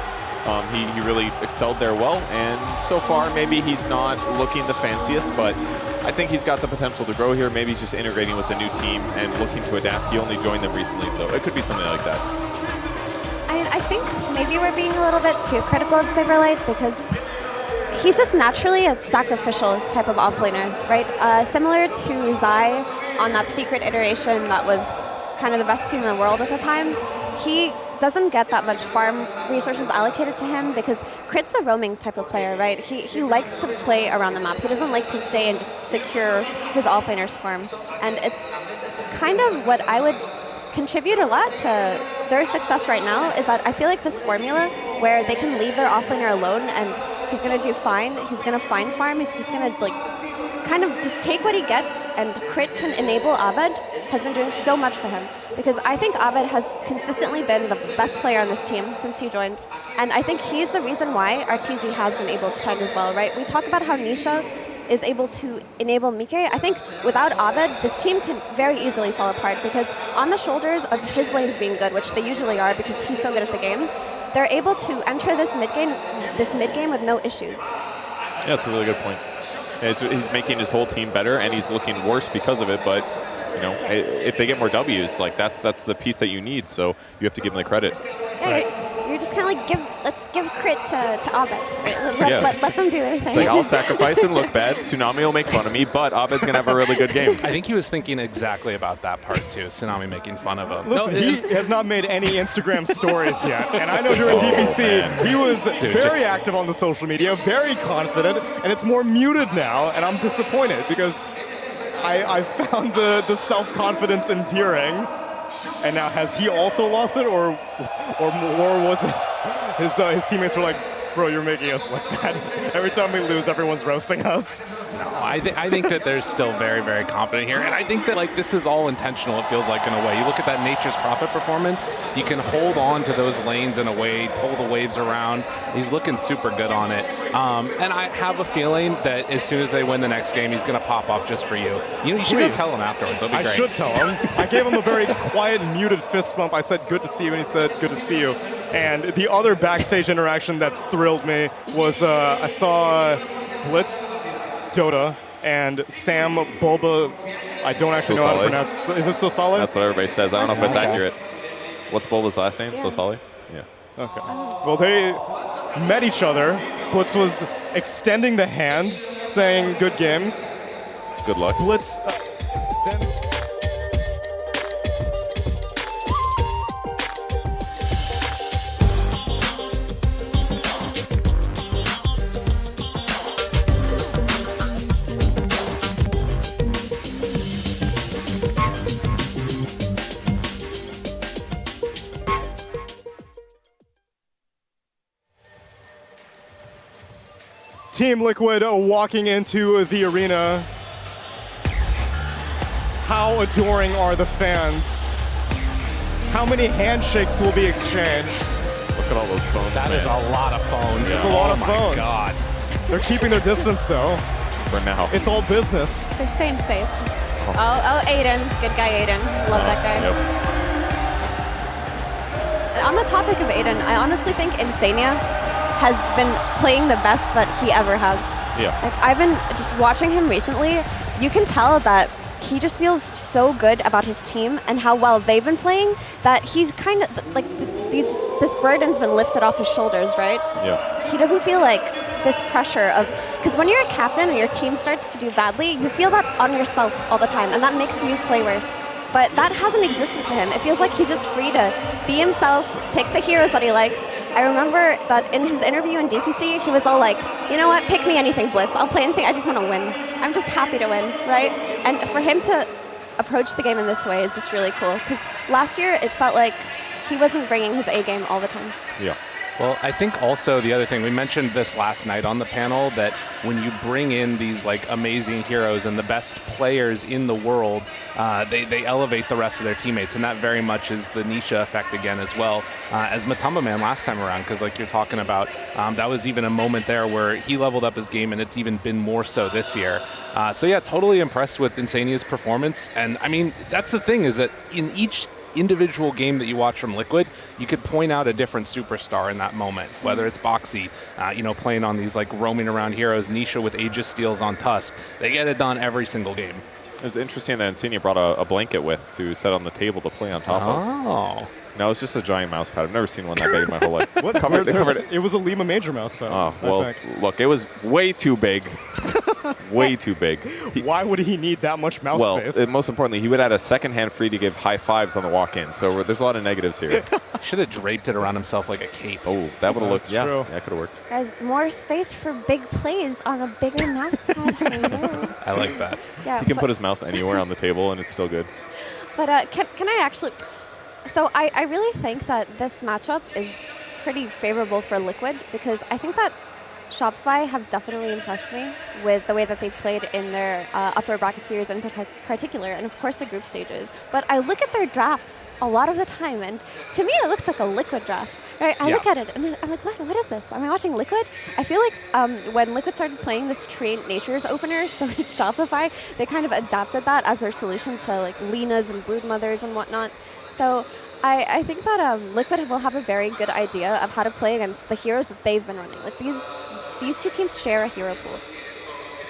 He really excelled there well, and so far maybe he's not looking the fanciest, but I think he's got the potential to grow here. Maybe he's just integrating with the new team and looking to adapt. He only joined them recently, so it could be something like that. I think maybe we're being a little bit too critical of Saberlight because he's just naturally a sacrificial type of offlaner, right? Similar to Zai on that secret iteration that was kind of the best team in the world at the time. He doesn't get that much farm resources allocated to him because Crit's a roaming type of player, right? He likes to play around the map. He doesn't like to stay and just secure his offlaner's farm. And it's kind of what I would contribute a lot to their success right now is that I feel like this formula where they can leave their offlaner alone and he's going to do fine. He's going to find farm. He's just going to kind of just take what he gets, and Crit can enable Abed has been doing so much for him because I think Abed has consistently been the best player on this team since he joined, and I think he's the reason why RTZ has been able to shine as well, right? We talk about how Nisha is able to enable Mike. I think without Abed, this team can very easily fall apart because on the shoulders of his lanes being good, which they usually are because he's so good at the game, they're able to enter this mid game with no issues. Yeah, that's a really good point. He's making his whole team better, and he's looking worse because of it. But you know, if they get more W's, like that's the piece that you need. So you have to give them the credit. Yeah, right. You're just kind of like let's give Crit to Abed. Right? Let them do their thing. It's like I'll sacrifice and look bad. Tsunami will make fun of me, but Abed's gonna have a really good game. I think he was thinking exactly about that part too. Tsunami making fun of him. Listen, he has not made any Instagram stories yet, and I know during DPC he was very active on the social media, very confident, and it's more muted now, and I'm disappointed because I found the self-confidence endearing. And now, has he also lost it, or was it his teammates were like, bro, you're making us look bad. Every time we lose, everyone's roasting us. No, I think that they're still very, very confident here. And I think that this is all intentional, it feels like, in a way. You look at that Nature's Prophet performance, you can hold on to those lanes in a way, pull the waves around. He's looking super good on it. And I have a feeling that as soon as they win the next game, he's going to pop off just for you. You should go tell him afterwards. It'll be great. I should tell him. I gave him a very quiet, muted fist bump. I said, good to see you, and he said, good to see you. And the other backstage interaction that thrilled me was I saw Blitz, DOTA, and Sam Boba. I don't actually know how to pronounce. Is it So Solid? That's what everybody says. I don't know if it's accurate. What's Boba's last name? Yeah. So Solid? Yeah. Okay. Well, they met each other. Blitz was extending the hand, saying, good game. Good luck. Blitz then... Team Liquid walking into the arena. How adoring are the fans? How many handshakes will be exchanged? Look at all those phones. That is a lot of phones. It's a lot of phones. God. They're keeping their distance though. For now. It's all business. They're staying safe. Oh, Aiden. Good guy, Aiden. Love that guy. Yep. And on the topic of Aiden, I honestly think Insania has been playing the best that he ever has. Yeah. Like, I've been just watching him recently. You can tell that he just feels so good about his team and how well they've been playing that he's kind of like this burden's been lifted off his shoulders, right? Yeah. He doesn't feel like this pressure of, because when you're a captain and your team starts to do badly, you feel that on yourself all the time, and that makes you play worse. But that hasn't existed for him. It feels like he's just free to be himself, pick the heroes that he likes. I remember that in his interview in DPC, he was all like, you know what, pick me anything, Blitz. I'll play anything, I just want to win. I'm just happy to win, right? And for him to approach the game in this way is just really cool. Because last year, it felt like he wasn't bringing his A game all the time. Yeah. Well, I think also the other thing, we mentioned this last night on the panel, that when you bring in these like amazing heroes and the best players in the world, they elevate the rest of their teammates, and that very much is the Nisha effect again as well as Matamba Man last time around, because like you're talking about, that was even a moment there where he leveled up his game, and it's even been more so this year. So yeah, totally impressed with Insania's performance, and I mean, that's the thing, is that in each individual game that you watch from Liquid, you could point out a different superstar in that moment, whether it's Boxy, playing on these like roaming around heroes, Nisha with Aegis steals on Tusk. They get it done every single game. It's interesting that Insania brought a blanket with to set on the table to play on top of. No, it's just a giant mouse pad. I've never seen one that big in my whole life. It was a Lima Major mouse pad. Oh, well, look, it was way too big. Way too big. Why would he need that much mouse space? Well, most importantly, he would add a second hand free to give high fives on the walk-in. So there's a lot of negatives here. Should have draped it around himself like a cape. Oh, that would have looked, yeah, that could have worked. Guys, more space for big plays on a bigger mouse pad. I like that. Yeah, he can put his mouse anywhere on the table, and it's still good. But can I actually... So I really think that this matchup is pretty favorable for Liquid, because I think that Shopify have definitely impressed me with the way that they played in their upper bracket series in particular, and of course the group stages. But I look at their drafts a lot of the time, and to me it looks like a Liquid draft. Right? I look at it and I'm like, what is this? Am I watching Liquid? I feel like when Liquid started playing this Train Nature's opener, so it's Shopify, they kind of adapted that as their solution to like Linas and Broodmothers and whatnot. So I think that Liquid will have a very good idea of how to play against the heroes that they've been running. Like these two teams share a hero pool.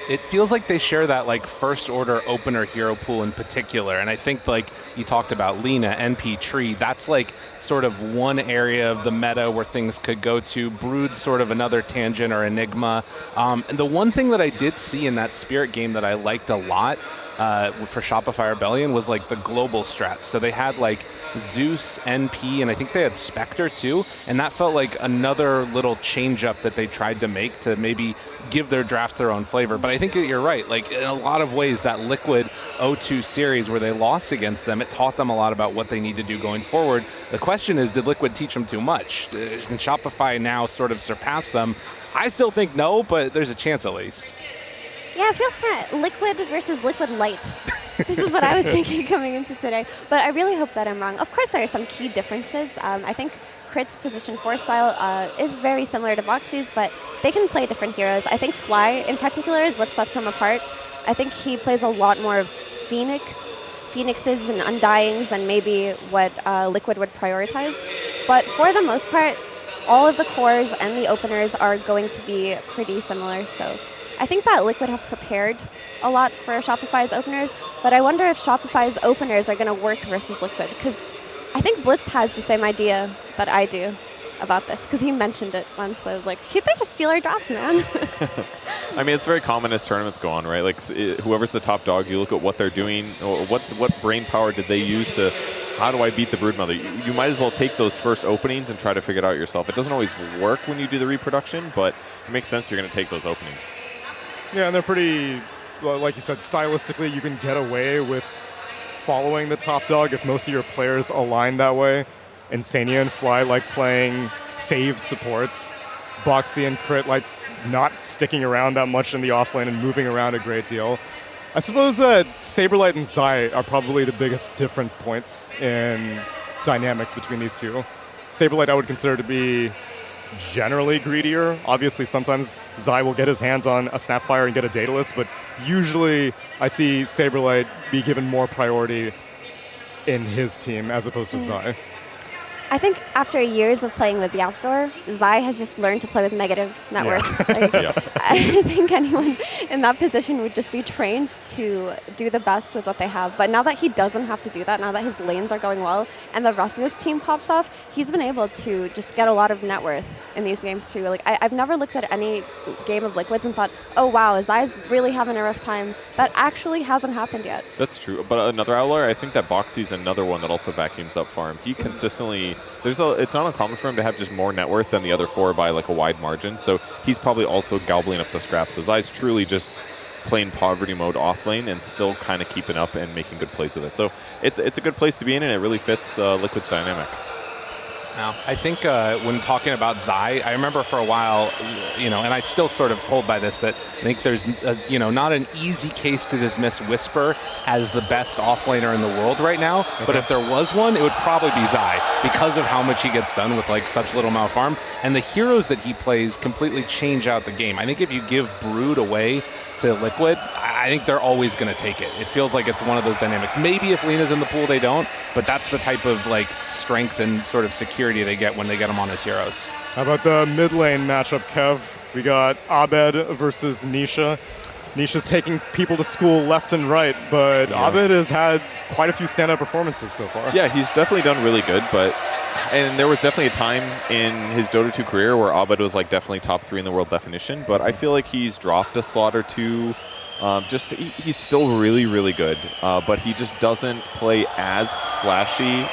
It feels like they share that like first order opener hero pool in particular, and I think like you talked about Lina, NP, Tree, that's like sort of one area of the meta where things could go to. Brood's sort of another tangent or enigma. And the one thing that I did see in that Spirit game that I liked a lot for Shopify Rebellion was like the global strat. So they had like Zeus, NP, and I think they had Spectre too, and that felt like another little change up that they tried to make to maybe give their draft their own flavor. But I think that you're right, like in a lot of ways that Liquid 0-2 series where they lost against them, it taught them a lot about what they need to do going forward. The question is, did Liquid teach them too much? Can Shopify now sort of surpass them? I still think no, but there's a chance at least. Yeah, it feels kind of Liquid versus Liquid Light. This is what I was thinking coming into today. But I really hope that I'm wrong. Of course, there are some key differences. I think Crit's position 4 style is very similar to Boxy's, but they can play different heroes. I think Fly, in particular, is what sets them apart. I think he plays a lot more of Phoenixes and Undyings than maybe what Liquid would prioritize. But for the most part, all of the cores and the openers are going to be pretty similar. So I think that Liquid have prepared a lot for Shopify's openers, but I wonder if Shopify's openers are going to work versus Liquid, because I think Blitz has the same idea that I do about this, because he mentioned it once. So I was like, they just steal our drafts, man. I mean, it's very common as tournaments go on, right? Like whoever's the top dog, you look at what they're doing, or what brain power did they use to, how do I beat the Broodmother? You might as well take those first openings and try to figure it out yourself. It doesn't always work when you do the reproduction, but it makes sense you're going to take those openings. Yeah, and they're pretty, like you said, stylistically you can get away with following the top dog if most of your players align that way. Insania and Fly like playing save supports. Boxy and Crit like not sticking around that much in the offlane and moving around a great deal. I suppose that Saberlight and Zai are probably the biggest different points in dynamics between these two. Saberlight I would consider to be generally greedier. Obviously, sometimes Zai will get his hands on a Snapfire and get a Daedalus, but usually I see Saberlight be given more priority in his team as opposed to Zai. I think after years of playing with Yapzor, Zai has just learned to play with negative net worth. I think anyone in that position would just be trained to do the best with what they have. But now that he doesn't have to do that, now that his lanes are going well, and the rest of his team pops off, he's been able to just get a lot of net worth in these games too. Like I've never looked at any game of Liquids and thought, oh wow, Zai's really having a rough time. That actually hasn't happened yet. That's true. But another outlier, I think that Boxy's another one that also vacuums up farm. He consistently, it's not uncommon for him to have just more net worth than the other 4 by like a wide margin. So he's probably also gobbling up the scraps. So Zai's truly just playing poverty mode off lane and still kind of keeping up and making good plays with it. So it's a good place to be in, and it really fits Liquid's dynamic. Now, I think when talking about Zai, I remember for a while, and I still sort of hold by this, that I think there's, not an easy case to dismiss Whisper as the best offlaner in the world right now. Okay. But if there was one, it would probably be Zai because of how much he gets done with like such little amount of farm. And the heroes that he plays completely change out the game. I think if you give Brood away to Liquid, I think they're always going to take it. It feels like it's one of those dynamics. Maybe if Lina's in the pool, they don't, but that's the type of like strength and sort of security they get when they get them on as heroes. How about the mid lane matchup, Kev? We got Abed versus Nisha. Nisha's taking people to school left and right, but Abed has had quite a few standout performances so far. Yeah, he's definitely done really good, and there was definitely a time in his Dota 2 career where Abed was like definitely top 3 in the world definition, but I feel like he's dropped a slot or two. He's still really, really good, but he just doesn't play as flashy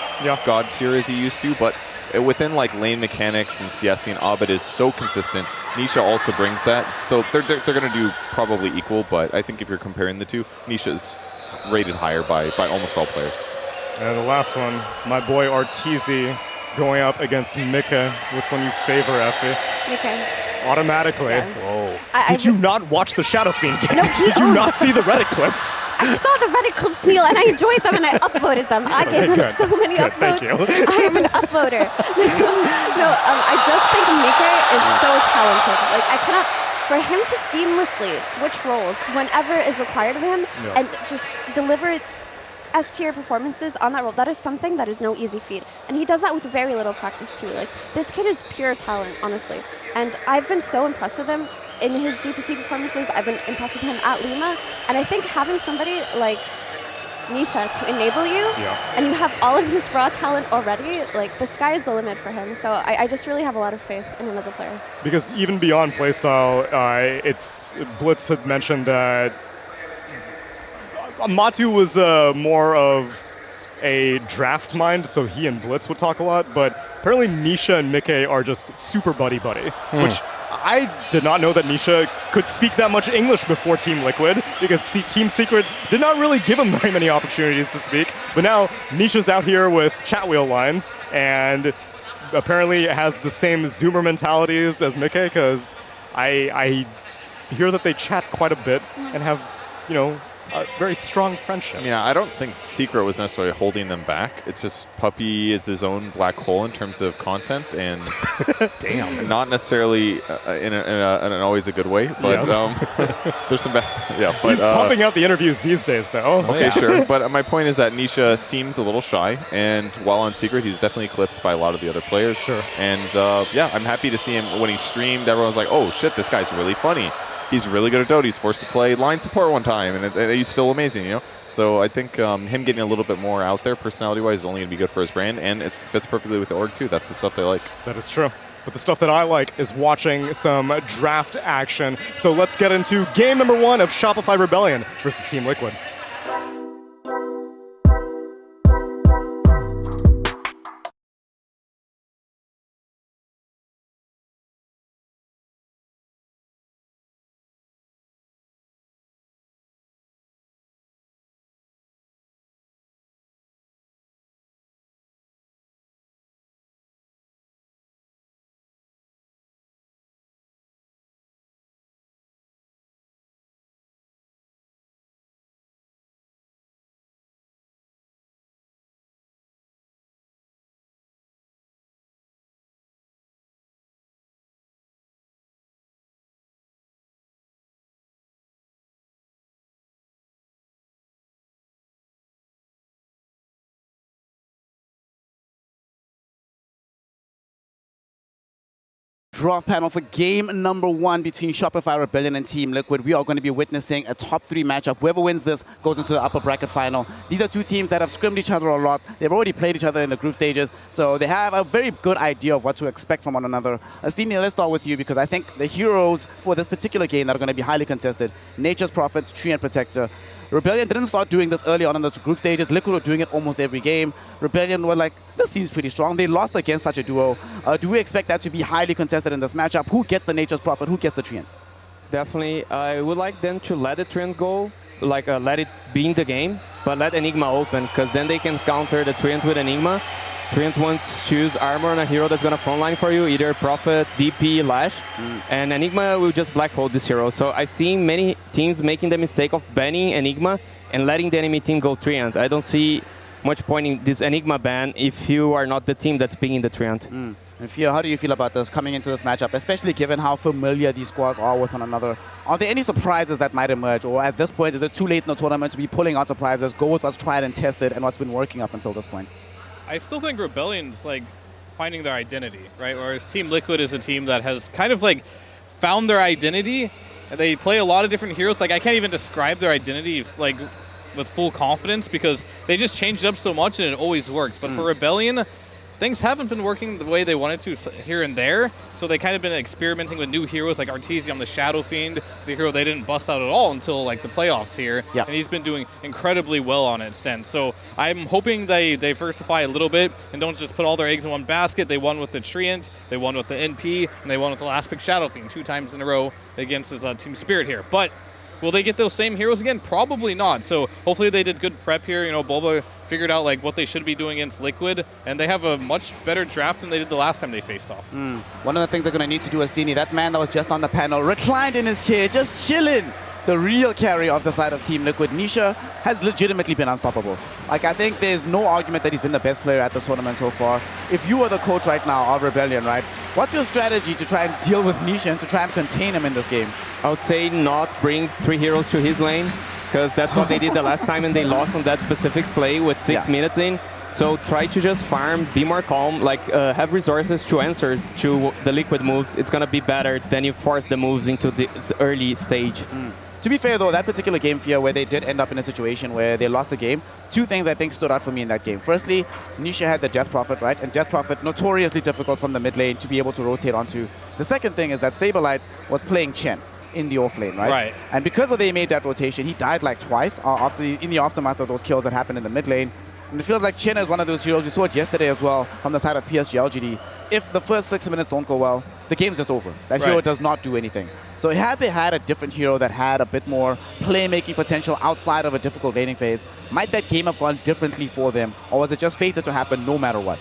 god tier as he used to. But within like lane mechanics and CS, and Abed is so consistent. Nisha also brings that, so they're going to do probably equal. But I think if you're comparing the two, Nisha's rated higher by almost all players. And the last one, my boy Arteezy going up against Mika. Which one you favor, Effie? Mika. Automatically. Yeah. Whoa. Did you not watch the Shadow Fiend game? No, Did you not see the Reddit clips? I saw the Reddit clips, Neil, and I enjoyed them, and I upvoted them. I gave him so many upvotes. Thank you. I am an upvoter. I just think Mika is so talented. Like, I cannot, for him to seamlessly switch roles whenever is required of him and just deliver S-tier performances on that role, that is something that is no easy feat. And he does that with very little practice too. Like, this kid is pure talent, honestly. And I've been so impressed with him in his DPT performances. I've been impressed with him at Lima. And I think having somebody like Nisha to enable you, and you have all of this raw talent already, like, the sky is the limit for him. So I just really have a lot of faith in him as a player. Because even beyond playstyle, Blitz had mentioned that Matu was more of a draft mind, so he and Blitz would talk a lot, but apparently Nisha and Mike are just super buddy-buddy, which I did not know that Nisha could speak that much English before Team Liquid, because Team Secret did not really give him very many opportunities to speak, but now Nisha's out here with chat wheel lines, and apparently has the same Zoomer mentalities as Mike, because I hear that they chat quite a bit and have, a very strong friendship. Yeah, I don't think Secret was necessarily holding them back. It's just Puppy is his own black hole in terms of content, and not necessarily in an always a good way. But there's some bad. Yeah, but, he's pumping out the interviews these days, though. Okay, sure. But my point is that Nisha seems a little shy, and while on Secret, he's definitely eclipsed by a lot of the other players. Sure. And I'm happy to see him when he streamed. Everyone was like, "Oh shit, this guy's really funny." He's really good at Dota. He's forced to play line support one time, and he's still amazing, So I think him getting a little bit more out there personality-wise is only going to be good for his brand, and it fits perfectly with the org, too. That's the stuff they like. That is true. But the stuff that I like is watching some draft action. So let's get into game number 1 of Shopify Rebellion versus Team Liquid. Draft panel for game number 1 between Shopify Rebellion and Team Liquid. We are going to be witnessing a top 3 matchup. Whoever wins this goes into the upper bracket final. These are two teams that have scrimmed each other a lot. They've already played each other in the group stages, so they have a very good idea of what to expect from one another. Astenia, let's start with you, because I think the heroes for this particular game that are going to be highly contested: Nature's Prophet, Tree and Protector. Rebellion didn't start doing this early on in the group stages. Liquid were doing it almost every game. Rebellion were like, this seems pretty strong. They lost against such a duo. Do we expect that to be highly contested in this matchup? Who gets the Nature's Prophet? Who gets the Treant? Definitely. I would like them to let the Treant go, let it be in the game, but let Enigma open, because then they can counter the Treant with Enigma. Treant wants to choose armor on a hero that's going to frontline for you, either Prophet, DP, Lash, and Enigma will just black hole this hero. So I've seen many teams making the mistake of banning Enigma and letting the enemy team go Treant. I don't see much point in this Enigma ban if you are not the team that's picking the Treant. And Fia, how do you feel about this coming into this matchup, especially given how familiar these squads are with one another? Are there any surprises that might emerge, or at this point, is it too late in the tournament to be pulling out surprises, go with what's tried and tested and what's been working up until this point? I still think Rebellion's like finding their identity, right? Whereas Team Liquid is a team that has kind of like found their identity. They play a lot of different heroes. Like I can't even describe their identity like with full confidence because they just changed it up so much and it always works. But for Rebellion, things haven't been working the way they wanted to here and there, so they kind of been experimenting with new heroes like Artesium, the Shadow Fiend. It's a hero they didn't bust out at all until like the playoffs here, and he's been doing incredibly well on it since. So I'm hoping they diversify a little bit and don't just put all their eggs in one basket. They won with the Treant, they won with the NP, and they won with the last pick Shadow Fiend 2 times in a row against his Team Spirit here. But will they get those same heroes again? Probably not. So hopefully they did good prep here. You know, Bulba figured out like what they should be doing against Liquid, and they have a much better draft than they did the last time they faced off. One of the things they're going to need to do is Dini, that man that was just on the panel, reclined in his chair, just chilling. The real carry of the side of Team Liquid, Nisha, has legitimately been unstoppable. Like, I think there's no argument that he's been the best player at the tournament so far. If you are the coach right now of Rebellion, right, what's your strategy to try and deal with Nisha and to try and contain him in this game? I would say not bring 3 heroes to his lane, because that's what they did the last time and they lost on that specific play with 6 minutes in. So try to just farm, be more calm, like have resources to answer to the Liquid moves. It's going to be better than you force the moves into this early stage. To be fair, though, that particular game, Fia, where they did end up in a situation where they lost the game, 2 things I think stood out for me in that game. Firstly, Nisha had the Death Prophet, right? And Death Prophet, notoriously difficult from the mid lane to be able to rotate onto. The second thing is that Saberlight was playing Chen in the off lane, right? And because of they made that rotation, he died like twice in the aftermath of those kills that happened in the mid lane. And it feels like Chen is one of those heroes. We saw it yesterday as well from the side of PSG LGD. If the first 6 minutes don't go well, the game's just over. That hero does not do anything. So had they had a different hero that had a bit more playmaking potential outside of a difficult laning phase, might that game have gone differently for them? Or was it just fated to happen no matter what?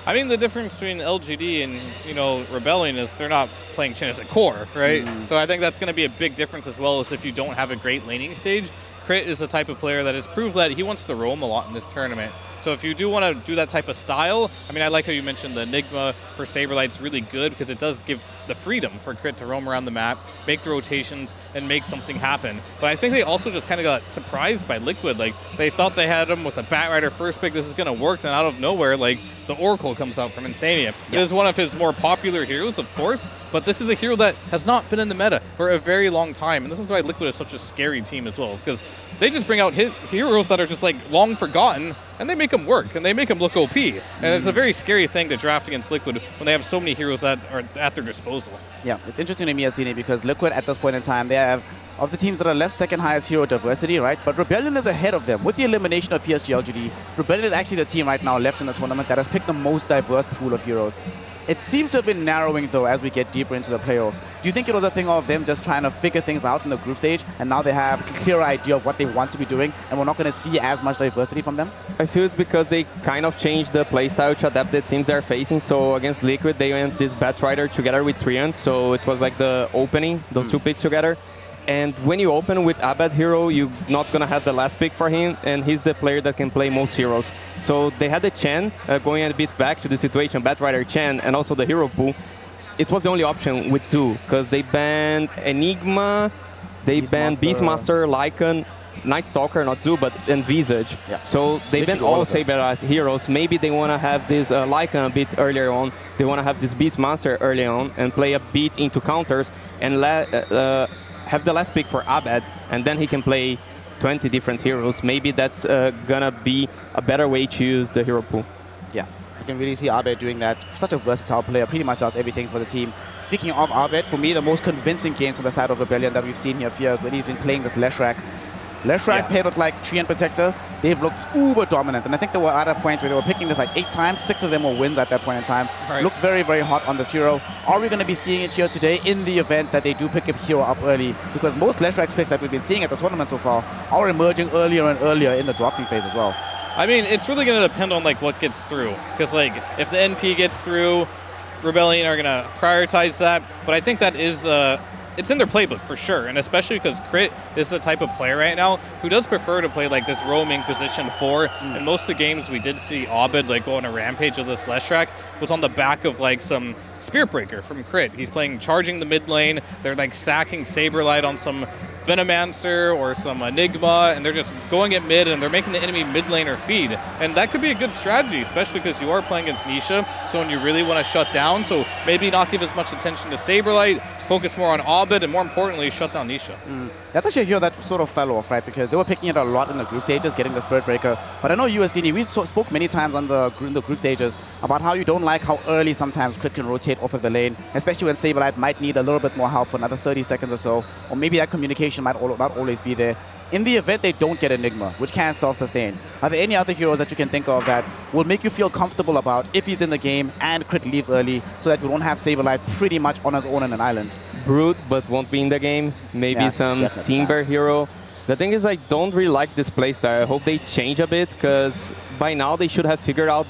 I mean, the difference between LGD and, you know, Rebellion is they're not playing Chen as a core, right? So I think that's going to be a big difference as well as if you don't have a great laning stage. Crit is the type of player that has proved that he wants to roam a lot in this tournament. So if you do want to do that type of style, I mean, I like how you mentioned the Enigma for Saberlight's really good because it does give the freedom for Crit to roam around the map, make the rotations, and make something happen. But I think they also just kind of got surprised by Liquid. Like, they thought they had him with a Batrider first pick, this is going to work, then out of nowhere, like, the Oracle comes out from Insania. It is one of his more popular heroes, of course, but this is a hero that has not been in the meta for a very long time, and this is why Liquid is such a scary team as well, is because they just bring out heroes that are just like long forgotten, and they make them work, and they make them look OP. And it's a very scary thing to draft against Liquid when they have so many heroes that are at their disposal. Yeah, it's interesting to me as Dini because Liquid at this point in time, they have, of the teams that are left, second highest hero diversity, right? But Rebellion is ahead of them. With the elimination of PSG LGD, Rebellion is actually the team right now left in the tournament that has picked the most diverse pool of heroes. It seems to have been narrowing, though, as we get deeper into the playoffs. Do you think it was a thing of them just trying to figure things out in the group stage, and now they have a clearer idea of what they want to be doing, and we're not going to see as much diversity from them? I feel it's because they kind of changed the playstyle to adapt the teams they're facing. So against Liquid, they went this Batrider together with Treant, so it was like the opening, those 2 picks together. And when you open with Abad hero, you're not going to have the last pick for him, and he's the player that can play most heroes. So they had the Chen, going a bit back to the situation, Batrider Chen, and also the hero pool. It was the only option with Zoo, because they banned Enigma, they banned Beastmaster, Lycan, Night Stalker, not Zoo, but Envisage. So they banned all Saber heroes. Maybe they want to have this Lycan a bit earlier on. They want to have this Beastmaster early on and play a bit into counters and have the last pick for Abed, and then he can play 20 different heroes. Maybe that's gonna be a better way to use the hero pool. Yeah, you can really see Abed doing that. Such a versatile player, pretty much does everything for the team. Speaking of Abed, for me, the most convincing games on the side of Rebellion that we've seen here when he's been playing this Leshrac. Leshrac paired with like Treant Protector, they've looked uber dominant. And I think there were other points where they were picking this like 8 times, 6 of them were wins at that point in time. Looked very, very hot on this hero. Are we going to be seeing it here today in the event that they do pick a hero up early? Because most Leshrac picks that we've been seeing at the tournament so far are emerging earlier and earlier in the drafting phase as well. I mean, it's really going to depend on like what gets through. Because like if the NP gets through, Rebellion are going to prioritize that. But I think that is it's in their playbook for sure, and especially because Crit is the type of player right now who does prefer to play like this roaming position 4. In most of the games we did see Abed like go on a rampage of this Less track was on the back of like some Spirit Breaker from Crit. He's playing charging the mid lane. They're like sacking Saberlight on some Venomancer or some Enigma, and they're just going at mid and they're making the enemy mid laner feed. And that could be a good strategy, especially because you are playing against Nisha, someone you really want to shut down. So maybe not give as much attention to Saberlight, focus more on Abed, and more importantly, shut down Nisha. That's actually a hero that sort of fell off, right? Because they were picking it a lot in the group stages, getting the Spirit Breaker. But I know USDD, we spoke many times in the group stages about how you don't like how early sometimes Crit can rotate off of the lane, especially when Saberlight might need a little bit more help for another 30 seconds or so, or maybe that communication might not always be there. In the event they don't get Enigma, which can self-sustain, are there any other heroes that you can think of that will make you feel comfortable about if he's in the game and Crit leaves early so that we don't have Saberlight pretty much on his own on an island? Brood, but won't be in the game. Maybe some Timber hero. The thing is, I don't really like this playstyle. I hope they change a bit, because by now they should have figured out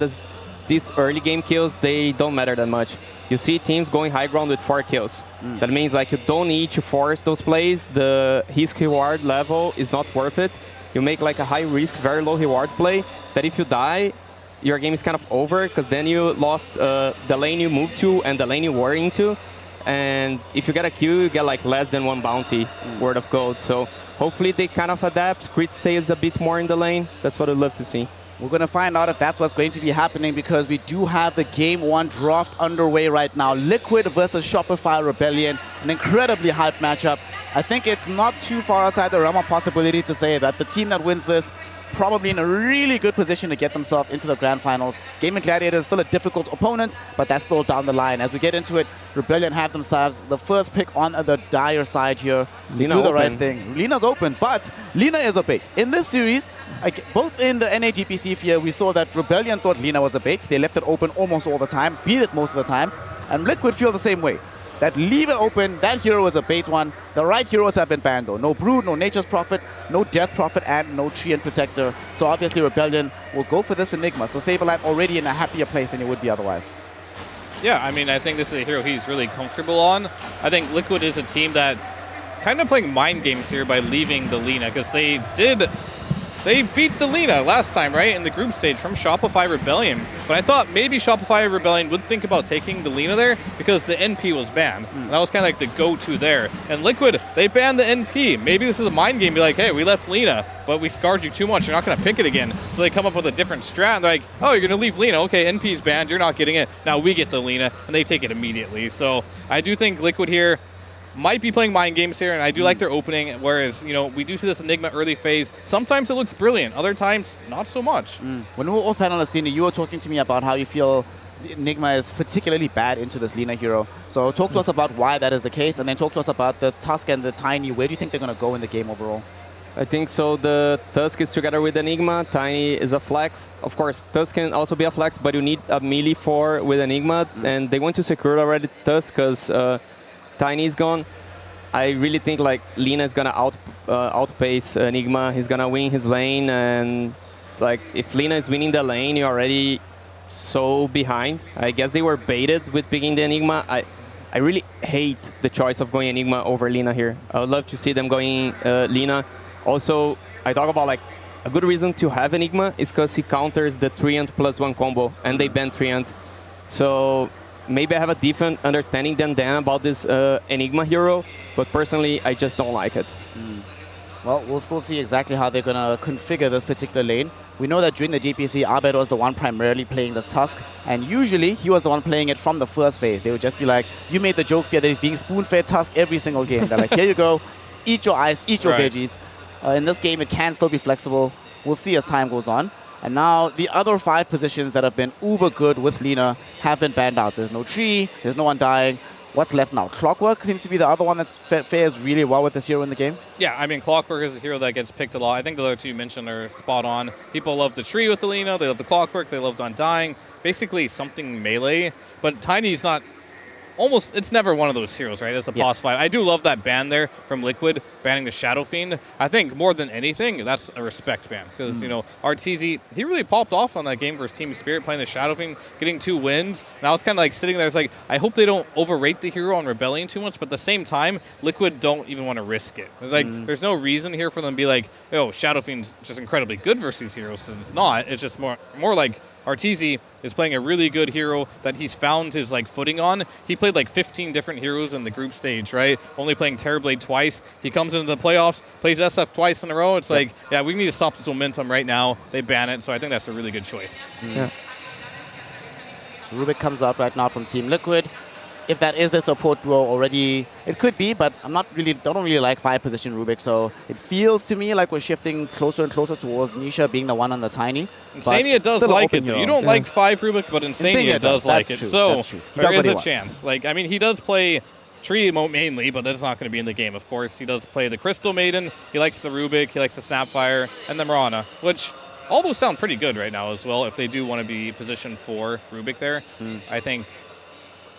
these early game kills, they don't matter that much. You see teams going high ground with 4 kills. That means like you don't need to force those plays. The risk reward level is not worth it. You make like a high risk, very low reward play that if you die, your game is kind of over, because then you lost the lane you moved to and the lane you were into. And if you get a kill, you get like less than 1 bounty worth of gold. So hopefully they kind of adapt. Crit saves a bit more in the lane. That's what I'd love to see. We're going to find out if that's what's going to be happening, because we do have the Game 1 draft underway right now. Liquid versus Shopify Rebellion, an incredibly hyped matchup. I think it's not too far outside the realm of possibility to say that the team that wins this probably in a really good position to get themselves into the grand finals. Gamin Gladiators is still a difficult opponent, but that's still down the line. As we get into it, Rebellion have themselves the first pick on the dire side here. Lina do the open. right thing. Lina's open, but Lina is a bait. In this series, both in the NAGP here, we saw that Rebellion thought Lina was a bait. They left it open almost all the time, beat it most of the time, and Liquid feel the same way. That leave it open, that hero is a bait one. The right heroes have been banned though. No Brood, no Nature's Prophet, no Death Prophet, and no Treant Protector. So obviously Rebellion will go for this Enigma. So Saberlight already in a happier place than he would be otherwise. Yeah, I mean, I think this is a hero he's really comfortable on. I think Liquid is a team that kind of playing mind games here by leaving the Lina, because they beat the Lina last time, right, in the group stage from Shopify Rebellion. But I thought maybe Shopify Rebellion would think about taking the Lina there because the NP was banned. And that was kind of like the go-to there. And Liquid, they banned the NP. Maybe this is a mind game. Be like, hey, we left Lina, but we scarred you too much. You're not going to pick it again. So they come up with a different strat. And they're like, oh, you're going to leave Lina. Okay, NP's banned. You're not getting it. Now we get the Lina. And they take it immediately. So I do think Liquid here might be playing mind games here, and I do like their opening, whereas, you know, we do see this Enigma early phase. Sometimes it looks brilliant, other times not so much. When we were off panelists, Dina, you were talking to me about how you feel Enigma is particularly bad into this Lina hero. So talk to us about why that is the case, and then talk to us about this Tusk and the Tiny. Where do you think they're going to go in the game overall? I think so. The Tusk is together with Enigma. Tiny is a flex. Of course, Tusk can also be a flex, but you need a melee 4 with Enigma, and they want to secure already Tusk because Tiny is gone. I really think like Lina is gonna outpace Enigma. He's gonna win his lane, and like if Lina is winning the lane, you're already so behind. I guess they were baited with picking the Enigma. I really hate the choice of going Enigma over Lina here. I would love to see them going Lina. Also, I talk about like a good reason to have Enigma is because he counters the Treant +1 combo, and they ban Treant. So maybe I have a different understanding than them about this Enigma hero, but personally, I just don't like it. Well, we'll still see exactly how they're going to configure this particular lane. We know that during the GPC, Abed was the one primarily playing this Tusk, and usually he was the one playing it from the first phase. They would just be like, you made the joke fear that he's being spoon-fed Tusk every single game. They're like, here you go, eat your ice, eat your veggies. In this game, it can still be flexible. We'll see as time goes on. And now the other 5 positions that have been uber good with Lina have been banned out. There's no tree, there's no one dying. What's left now? Clockwork seems to be the other one that fares really well with this hero in the game. Yeah, I mean, Clockwork is a hero that gets picked a lot. I think the other 2 you mentioned are spot on. People love the tree with the Lina, they love the Clockwork, they love Undying. Basically something melee, but Tiny's not it's never one of those heroes, right? It's a boss fight. I do love that ban there from Liquid, banning the Shadow Fiend. I think more than anything, that's a respect ban. Because, Arteezy, he really popped off on that game versus Team Spirit, playing the Shadow Fiend, getting 2 wins. And I was kind of like sitting there, it's like, I hope they don't overrate the hero on Rebellion too much, but at the same time, Liquid don't even want to risk it. Like, there's no reason here for them to be like, oh, Shadow Fiend's just incredibly good versus these heroes, because it's not. It's just more like Arteezy is playing a really good hero that he's found his footing on. He played 15 different heroes in the group stage, right? Only playing Terrorblade twice. He comes into the playoffs, plays SF twice in a row. It's like, yeah, we need to stop this momentum right now. They ban it, so I think that's a really good choice. Yeah. Rubik comes out right now from Team Liquid. If that is the support duo already, it could be, but don't really like 5-position Rubik, so it feels to me like we're shifting closer and closer towards Nisha being the one on the Tiny. Insania does like it, though. You don't like 5 Rubik, but Insania does like it. So there is a chance. He does play Tree mainly, but that's not going to be in the game, of course. He does play the Crystal Maiden, he likes the Rubik, he likes the Snapfire, and the Mirana, which all those sound pretty good right now as well, if they do want to be positioned for Rubik there. I think.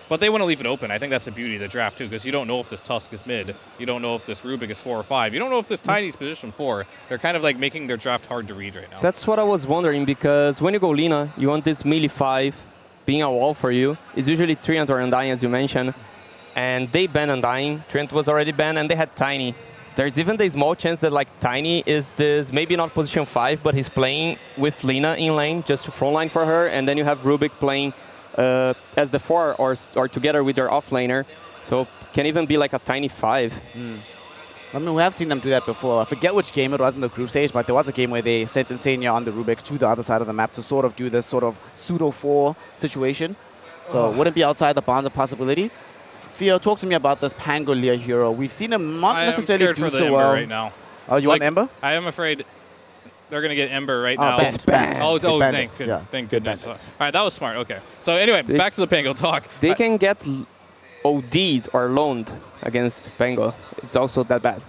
But they want to leave it open. I think that's the beauty of the draft, too, because you don't know if this Tusk is mid. You don't know if this Rubik is 4 or 5. You don't know if this Tiny's position 4. They're kind of making their draft hard to read right now. That's what I was wondering, because when you go Lina, you want this melee 5 being a wall for you. It's usually Treant or Undying, as you mentioned. And they banned Undying. Treant was already banned, and they had Tiny. There's even the small chance that Tiny is this, maybe not position 5, but he's playing with Lina in lane, just to frontline for her. And then you have Rubik playing as the 4 or together with their offlaner. So can even be a Tiny 5. I mean, we have seen them do that before. I forget which game it was in the group stage, but there was a game where they sent Insania on the Rubik to the other side of the map to sort of do this sort of pseudo-4 situation. So wouldn't be outside the bounds of possibility. Theo, talk to me about this Pangolier hero. We've seen him not necessarily do so well. Right now. Oh, you want Ember? I am afraid they're going to get Ember right now. Banned. Thank goodness. All right, that was smart. Okay. So anyway, back to the Pango talk. They can get OD'd or loaned against Pango. It's also that bad.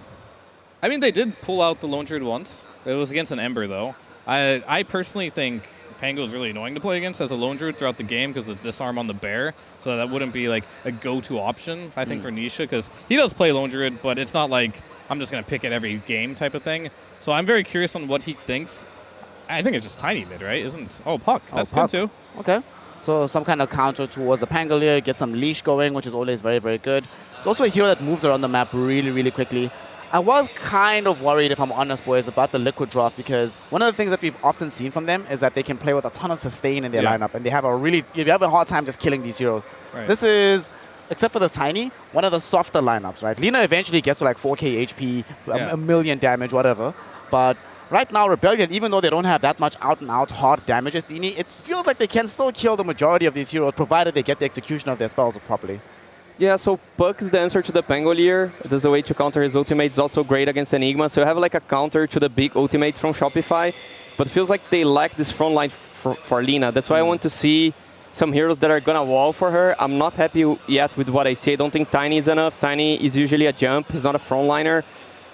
I mean, they did pull out the Lone Druid once. It was against an Ember, though. I personally think Pango is really annoying to play against as a Lone Druid throughout the game because it's disarm on the bear. So that wouldn't be a go-to option, I think, for Nisha, because he does play Lone Druid, but it's not like I'm just going to pick it every game type of thing. So I'm very curious on what he thinks. I think it's just Tiny mid, right? Puck. That's good too. Okay. So some kind of counter towards the Pangolier, get some leash going, which is always very, very good. It's also a hero that moves around the map really, really quickly. I was kind of worried, if I'm honest, boys, about the Liquid draft, because one of the things that we've often seen from them is that they can play with a ton of sustain in their lineup, and they have you have a hard time just killing these heroes. Right. This is, except for this Tiny, one of the softer lineups, right? Lina eventually gets to 4k HP, a million damage, whatever. But right now, Rebellion, even though they don't have that much out-and-out hard damage as Dini, it feels like they can still kill the majority of these heroes, provided they get the execution of their spells properly. Yeah, so Puck is the answer to the Pangolier. There's a way to counter his ultimate. It's also great against Enigma. So you have a counter to the big ultimates from Shopify. But it feels like they lack this front line for Lina. That's why I want to see some heroes that are going to wall for her. I'm not happy yet with what I see. I don't think Tiny is enough. Tiny is usually a jump. He's not a frontliner.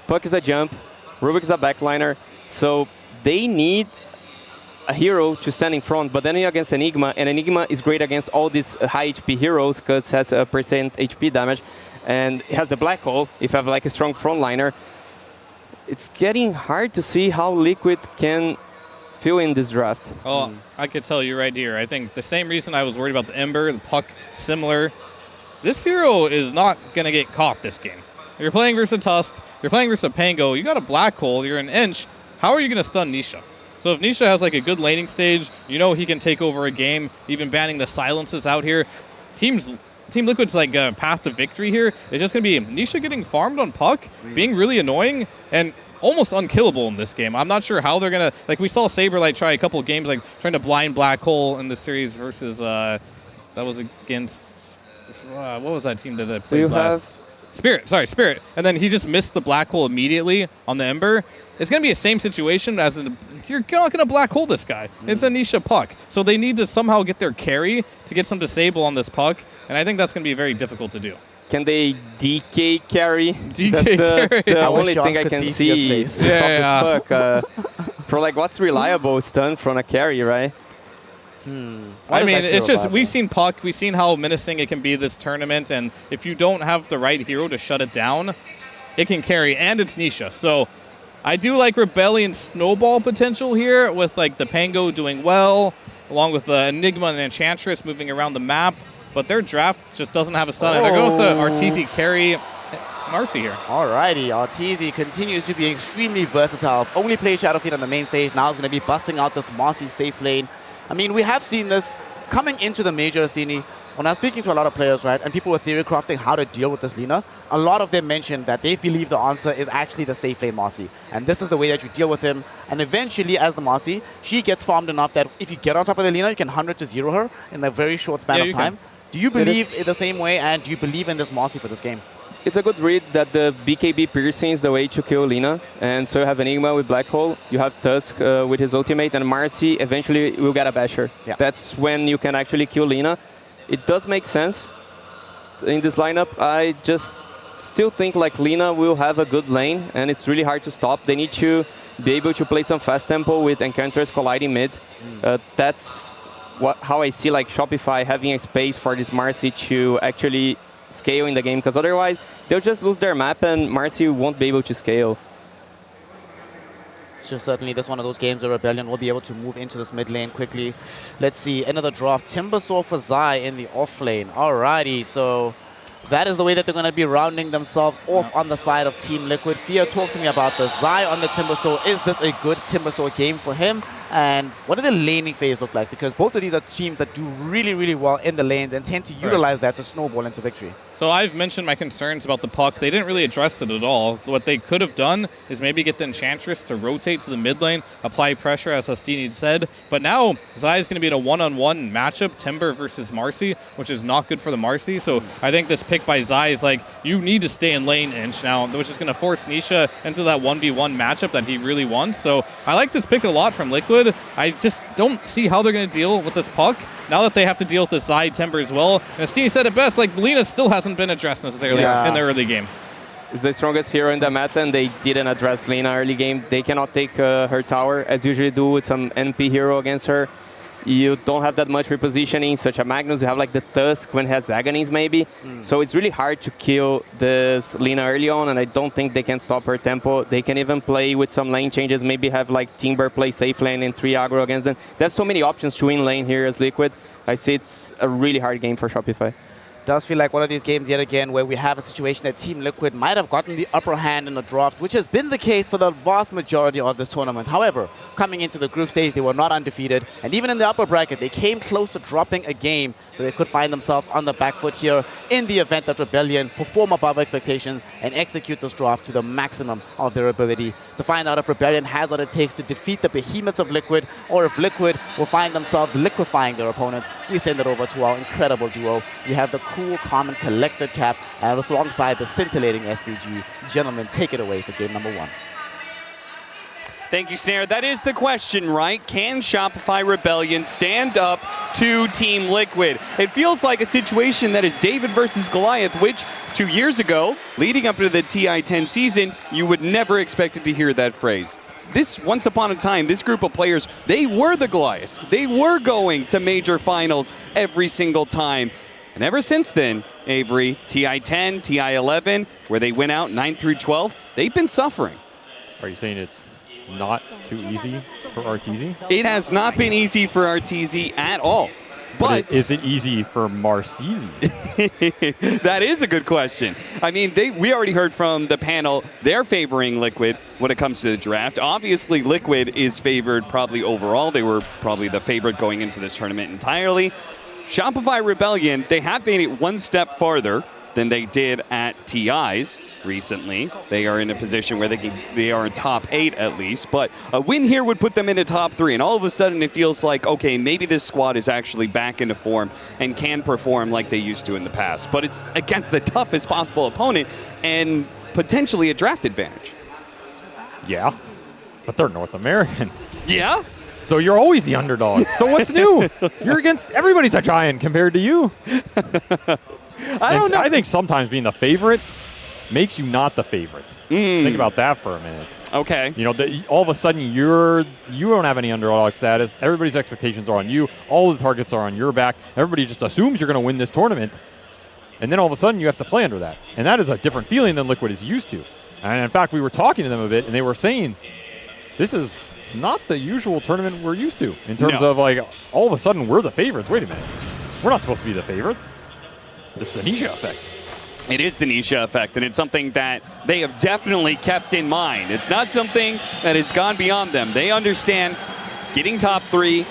Puck is a jump. Rubik is a backliner. So they need a hero to stand in front, but then you're against Enigma, and Enigma is great against all these high HP heroes because it has a percent HP damage, and it has a black hole if you have a strong frontliner. It's getting hard to see how Liquid can fill in this draft. Oh, I could tell you right here. I think the same reason I was worried about the Ember, the Puck, similar. This hero is not going to get caught this game. You're playing versus a Tusk, you're playing versus a Pango, you got a black hole, you're an inch. How are you going to stun Nisha? So if Nisha has a good laning stage, he can take over a game, even banning the silences out here. Team Liquid's path to victory here is just going to be Nisha getting farmed on Puck, being really annoying, and almost unkillable in this game. I'm not sure how they're going to... we saw Saberlight try a couple of games, trying to blind Black Hole in the series versus... that was against... what was that team that they played last? Spirit. And then he just missed the Black Hole immediately on the Ember. It's going to be the same situation as you're not going to Black Hole this guy. It's a Nisha Puck. So they need to somehow get their carry to get some disable on this Puck, and I think that's going to be very difficult to do. Can they DK carry? That's the only thing I can see to stop this Puck. For what's reliable stun from a carry, right? I mean, it's just, we've seen Puck, we've seen how menacing it can be this tournament, and if you don't have the right hero to shut it down, it can carry, and it's Nisha. So I do like Rebellion's snowball potential here with like the Pango doing well, along with the Enigma and Enchantress moving around the map, but their draft just doesn't have a stun. And they're going with the Arteezy carry Marcy here. Alrighty, Arteezy continues to be extremely versatile. Only played Shadowfiend on the main stage, now is going to be busting out this Marcy safe lane. I mean, we have seen this coming into the majors, Dini. When I was speaking to a lot of players, right, and people were theory crafting how to deal with this Lina, a lot of them mentioned that they believe the answer is actually the safe lane Marcy. And this is the way that you deal with him. And eventually, as the Marcy, she gets farmed enough that if you get on top of the Lina, you can 100-0 her in a very short span of time. Do you believe in the same way, and do you believe in this Marcy for this game? It's a good read that the BKB piercing is the way to kill Lina. And so you have Enigma with Black Hole, you have Tusk with his ultimate, and Marcy eventually will get a basher. Yeah. That's when you can actually kill Lina. It does make sense in this lineup. I just still think like Lina will have a good lane, and it's really hard to stop. They need to be able to play some fast tempo with Enchantress colliding mid. That's how I see like Shopify having a space for this Marcy to actually scale in the game, because otherwise they'll just lose their map and Marcy won't be able to scale. So certainly this is one of those games where Rebellion will be able to move into this mid lane quickly. Let's see, another draft. Timbersaw for Zai in the off lane. Alrighty, so that is the way that they're going to be rounding themselves off on the side of Team Liquid. Fia, talk to me about the Zai on the Timbersaw. Is this a good Timbersaw game for him? And what does the laning phase look like? Because both of these are teams that do really, really well in the lanes and tend to utilize that to snowball into victory. So I've mentioned my concerns about the Puck. They didn't really address it at all. What they could have done is maybe get the Enchantress to rotate to the mid lane, apply pressure, as Hastini said. But now Zai is going to be in a one-on-one matchup, Timber versus Marcy, which is not good for the Marcy. So I think this pick by Zai is like, you need to stay in lane inch now, which is going to force Nisha into that 1v1 matchup that he really wants. So I like this pick a lot from Liquid. I just don't see how they're going to deal with this Puck now that they have to deal with the Zai Timber as well. And as Steve said it best, like Lina still hasn't been addressed necessarily in the early game. It's the strongest hero in the meta, and they didn't address Lina early game. They cannot take her tower, as usually do with some NP hero against her. You don't have that much repositioning, such a Magnus. You have like the Tusk when it has Agonies maybe. So it's really hard to kill this Lina early on, and I don't think they can stop her tempo. They can even play with some lane changes, maybe have like Timber play safe lane and 3 aggro against them. There's so many options to win lane here as Liquid. I see it's a really hard game for Shopify. Does feel like one of these games yet again where we have a situation that Team Liquid might have gotten the upper hand in the draft, which has been the case for the vast majority of this tournament. However, coming into the group stage, they were not undefeated, and even in the upper bracket, they came close to dropping a game, so they could find themselves on the back foot here in the event that Rebellion perform above expectations and execute this draft to the maximum of their ability to find out if Rebellion has what it takes to defeat the behemoths of Liquid, or if Liquid will find themselves liquefying their opponents. We send it over to our incredible duo. We have the cool, calm, and collected Cap, and alongside the scintillating SVG. Gentlemen, take it away for game number 1. Thank you, Snare. That is the question, right? Can Shopify Rebellion stand up to Team Liquid? It feels like a situation that is David versus Goliath, which 2 years ago, leading up to the TI-10 season, you would never expected to hear that phrase. Once upon a time, this group of players, they were the Goliaths. They were going to major finals every single time. And ever since then, Avery, TI-10, TI-11, where they went out 9 through 12, they've been suffering. Are you saying it's not too easy for Arteezy? It has not been easy for Arteezy at all. But is it easy for Marceezy? That is a good question. I mean, we already heard from the panel, they're favoring Liquid when it comes to the draft. Obviously, Liquid is favored probably overall. They were probably the favorite going into this tournament entirely. Shopify Rebellion, they have made it one step farther than they did at TIs recently. They are in a position where they are in top 8 at least, but a win here would put them into top 3, and all of a sudden it feels like, okay, maybe this squad is actually back into form and can perform like they used to in the past, but it's against the toughest possible opponent and potentially a draft advantage. Yeah, but they're North American. Yeah? So you're always the underdog. So what's new? You're against everybody's a giant compared to you. I don't know. I think sometimes being the favorite makes you not the favorite. Think about that for a minute. Okay. You know, all of a sudden you don't have any underdog status. Everybody's expectations are on you. All the targets are on your back. Everybody just assumes you're going to win this tournament. And then all of a sudden you have to play under that. And that is a different feeling than Liquid is used to. And in fact, we were talking to them a bit, and they were saying this is not the usual tournament we're used to in terms of, like, all of a sudden we're the favorites. Wait a minute. We're not supposed to be the favorites. It's the Nisha effect. It is the Nisha effect, and it's something that they have definitely kept in mind. It's not something that has gone beyond them. They understand getting top 3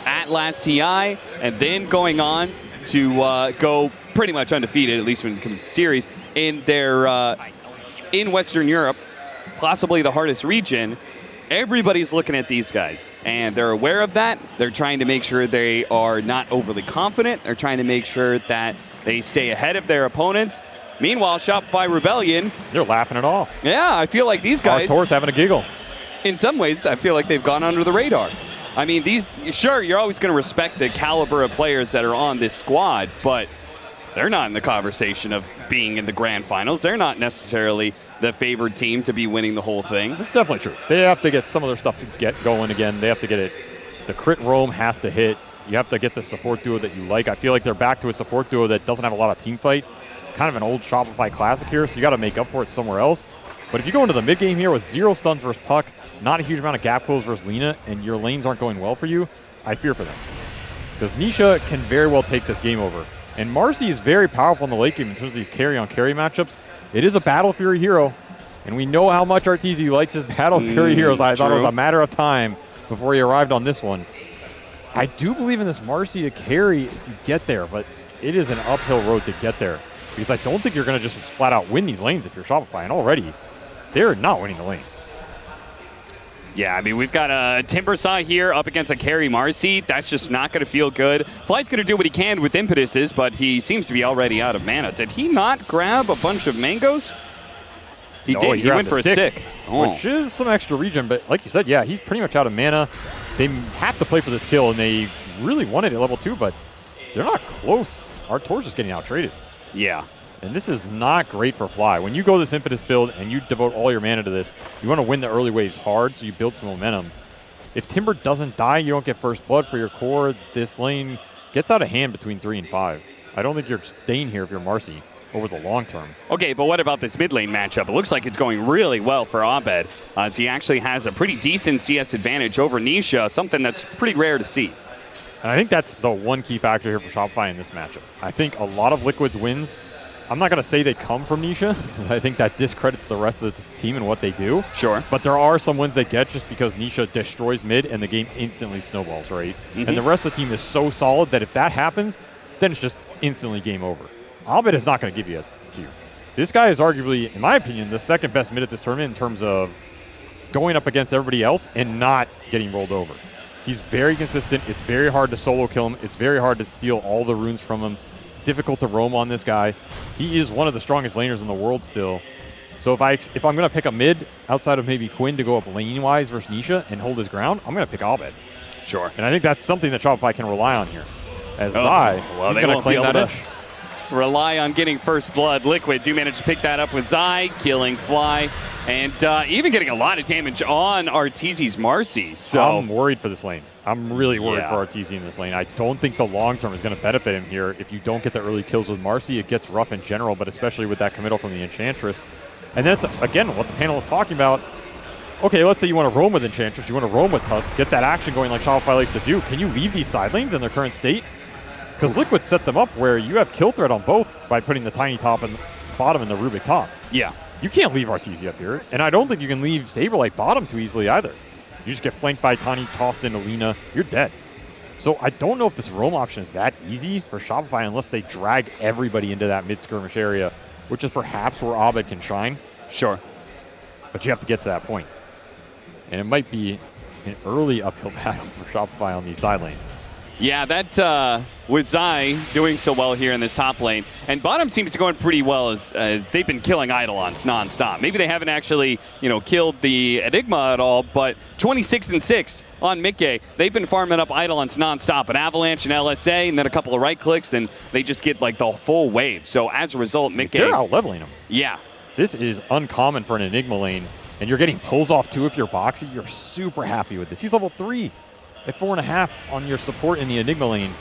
at last TI and then going on to go pretty much undefeated, at least when it comes to series, in their in Western Europe, possibly the hardest region. Everybody's looking at these guys, and they're aware of that. They're trying to make sure they are not overly confident. They're trying to make sure that they stay ahead of their opponents. Meanwhile, Shopify Rebellion, they're laughing it off. Yeah, I feel like these guys... Tor's having a giggle. In some ways, I feel like they've gone under the radar. I mean, sure, you're always going to respect the caliber of players that are on this squad, but they're not in the conversation of being in the grand finals. They're not necessarily the favored team to be winning the whole thing. That's definitely true. They have to get some of their stuff to get going again. They have to get it. The crit roam has to hit. You have to get the support duo that you like. I feel like they're back to a support duo that doesn't have a lot of team fight. Kind of an old Shopify classic here, so you got to make up for it somewhere else. But if you go into the mid game here with 0 stuns versus Puck, not a huge amount of gap close versus Lina, and your lanes aren't going well for you, I fear for them. Because Nisha can very well take this game over. And Marcy is very powerful in the late game in terms of these carry-on-carry matchups. It is a Battle Fury hero, and we know how much Arteezy likes his Battle Fury heroes. I thought it was a matter of time before he arrived on this one. I do believe in this Marcy to carry if you get there, but it is an uphill road to get there. Because I don't think you're going to just flat out win these lanes if you're Shopify, and already they're not winning the lanes. Yeah, I mean, we've got a Timbersaw here up against a carry Marcy. That's just not going to feel good. Fly's going to do what he can with impetuses, but he seems to be already out of mana. Did he not grab a bunch of mangoes? He did. He went for a stick. Which is some extra regen, but like you said, yeah, he's pretty much out of mana. They have to play for this kill, and they really wanted it at level 2, but they're not close. Our Tor's just getting out-traded. Yeah. And this is not great for Fly. When you go this impetus build and you devote all your mana to this, you want to win the early waves hard so you build some momentum. If Timber doesn't die, you don't get first blood for your core. This lane gets out of hand between 3 and 5. I don't think you're staying here if you're Marcy over the long term. Okay, but what about this mid lane matchup? It looks like it's going really well for Abed, as he actually has a pretty decent CS advantage over Nisha, something that's pretty rare to see. And I think that's the one key factor here for Shopify in this matchup. I think a lot of Liquid's wins, I'm not going to say they come from Nisha. I think that discredits the rest of this team and what they do. Sure. But there are some wins they get just because Nisha destroys mid and the game instantly snowballs, right? And the rest of the team is so solid that if that happens, then it's just instantly game over. Abed is not going to give you a tier. This guy is arguably, in my opinion, the second best mid at this tournament in terms of going up against everybody else and not getting rolled over. He's very consistent. It's very hard to solo kill him. It's very hard to steal all the runes from him. Difficult to roam on this guy. He is one of the strongest laners in the world still. So if I'm going to pick a mid outside of maybe Quinn to go up lane-wise versus Nisha and hold his ground, I'm going to pick Abed. Sure. And I think that's something that Shopify can rely on here. As Zai, well, he's going to claim that edge. Rely on getting first blood. Liquid do manage to pick that up with Zai, killing Fly, and even getting a lot of damage on Arteezy's Marcy. So I'm worried for this lane. I'm really worried for Arteezy in this lane. I don't think the long term is going to benefit him here. If you don't get the early kills with Marcy, it gets rough in general, but especially with that committal from the Enchantress. And then it's, again, what the panel is talking about. Okay, let's say you want to roam with Enchantress, you want to roam with Tusk, get that action going like Shopify likes to do. Can you leave these side lanes in their current state? Because Liquid set them up where you have kill threat on both by putting the tiny top and bottom and the Rubik top. Yeah. You can't leave Arteezy up here, and I don't think you can leave Saberlight bottom too easily either. You just get flanked by Tani, tossed into Lina, you're dead. So I don't know if this roam option is that easy for Shopify unless they drag everybody into that mid-skirmish area, which is perhaps where Abed can shine. Sure. But you have to get to that point. And it might be an early uphill battle for Shopify on these side lanes. Yeah, that with Zai doing so well here in this top lane. And bottom seems to go in pretty well as they've been killing Eidolons nonstop. Maybe they haven't actually, killed the Enigma at all, but 26-6 on Mickey. They've been farming up Eidolons nonstop. An Avalanche and LSA, and then a couple of right clicks, and they just get like the full wave. So as a result, Mickey... They're out-leveling them. Yeah. This is uncommon for an Enigma lane, and you're getting pulls off too if you're Boxy. You're super happy with this. He's level 3 at 4.5 on your support in the Enigma lane.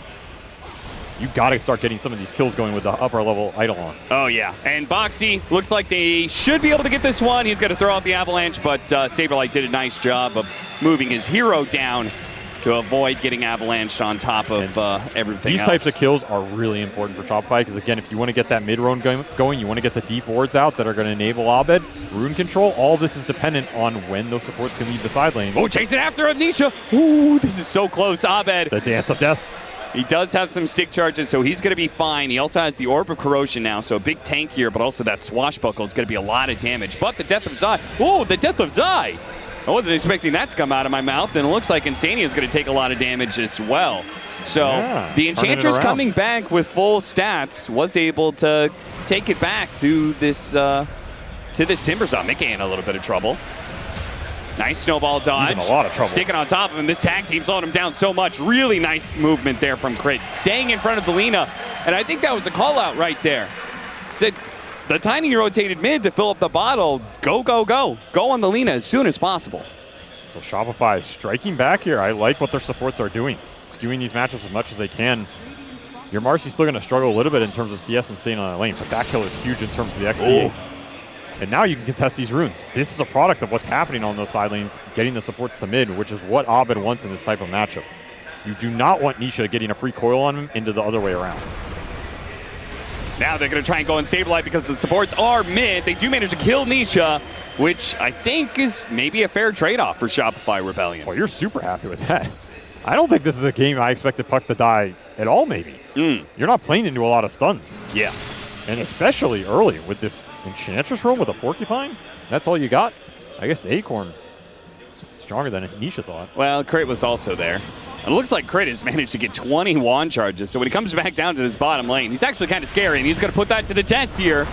You got to start getting some of these kills going with the upper level Eidolons. Oh, yeah. And Boxy looks like they should be able to get this one. He's going to throw out the Avalanche, but Saberlight did a nice job of moving his hero down to avoid getting avalanched on top of everything These else. types of kills are really important for Shopify because, again, if you want to get that mid-roam going, you want to get the deep wards out that are going to enable Abed, rune control. All this is dependent on when those supports can leave the side lane. Oh, chasing after Amnesia. Ooh, this is so close, Abed. The dance of death. He does have some stick charges, so he's going to be fine. He also has the Orb of Corrosion now, so a big tank here, but also that Swashbuckle is going to be a lot of damage. But the Death of Zai. Oh, the Death of Zai. I wasn't expecting that to come out of my mouth, and it looks like Insania is going to take a lot of damage as well. So the Enchantress coming back with full stats was able to take it back to this Timbersaw. Mickey in a little bit of trouble. Nice snowball dodge. He's in a lot of trouble. Sticking on top of him. This tag team slowed him down so much. Really nice movement there from Crit. Staying in front of the Lina. And I think that was a call out right there. Said the tiny rotated mid to fill up the bottle. Go, go, go. Go on the Lina as soon as possible. So Shopify striking back here. I like what their supports are doing. Skewing these matchups as much as they can. Your Marcy's still going to struggle a little bit in terms of CS and staying on that lane, but that kill is huge in terms of the XP. And now you can contest these runes. This is a product of what's happening on those side lanes, getting the supports to mid, which is what Abed wants in this type of matchup. You do not want Nisha getting a free coil on him into the other way around. Now they're going to try and go in Saberlight because the supports are mid. They do manage to kill Nisha, which I think is maybe a fair trade-off for Shopify Rebellion. Well, you're super happy with that. I don't think this is a game I expected Puck to die at all, maybe. You're not playing into a lot of stuns. Yeah. And especially early with this Enchantress roam with a Porcupine. That's all you got? I guess the Acorn stronger than Nisha thought. Well, Crit was also there. And it looks like Crit has managed to get 20 wand charges. So when he comes back down to this bottom lane, he's actually kind of scary, and he's going to put that to the test here.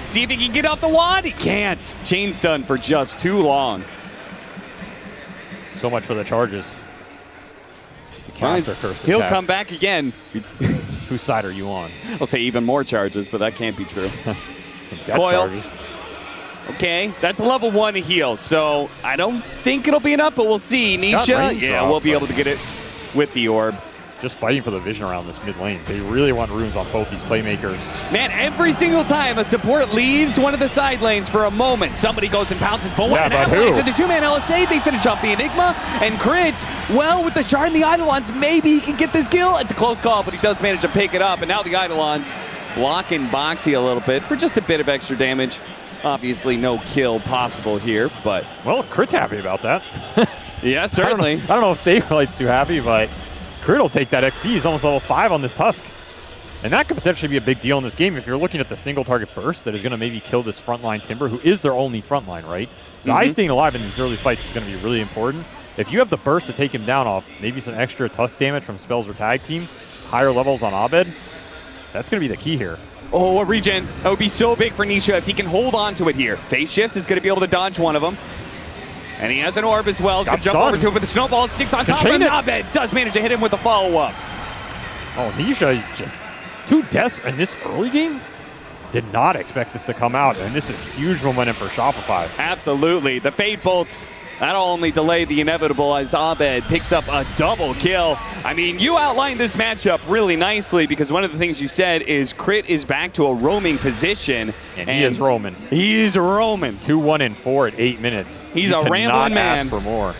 See if he can get off the wand. He can't. Chain stun for just too long. So much for the charges. He'll come back again. Whose side are you on? I'll say even more charges, but that can't be true. Some death charges. Okay, that's a level 1 heal, so I don't think it'll be enough, but we'll see. Nisha, we'll be able to get it with the orb. Just fighting for the vision around this mid lane. They really want runes on both these playmakers. Man, every single time a support leaves one of the side lanes for a moment, somebody goes and pounces. But what an avalanche with the 2-man LSA, they finish off the Enigma. And Crit, well, with the Shard and the Eidolons, maybe he can get this kill. It's a close call, but he does manage to pick it up. And now the Eidolons blocking Boxy a little bit for just a bit of extra damage. Obviously, no kill possible here, but... Well, Crit's happy about that. Yeah, certainly. I don't know if Saberlight's too happy, but Crit will take that XP. He's almost level 5 on this Tusk. And that could potentially be a big deal in this game if you're looking at the single target burst that is going to maybe kill this frontline Timber, who is their only frontline, right? Zai staying alive in these early fights is going to be really important. If you have the burst to take him down off, maybe some extra Tusk damage from spells or tag team, higher levels on Abed, that's going to be the key here. Oh, a regen. That would be so big for Nisha if he can hold on to it here. Phase Shift is going to be able to dodge one of them. And he has an orb as well. He's going to jump over to him with the snowball. Sticks on top of him. Abed does manage to hit him with a follow-up. Oh, Nisha just 2 deaths in this early game? Did not expect this to come out, and this is huge momentum for Shopify. Absolutely. The Fade Bolt, that'll only delay the inevitable as Abed picks up a double kill. I mean, you outlined this matchup really nicely because one of the things you said is Crit is back to a roaming position. And he is roaming. He is roaming. 2-1 and 4 at 8 minutes. He's a rambling man. Ask for more.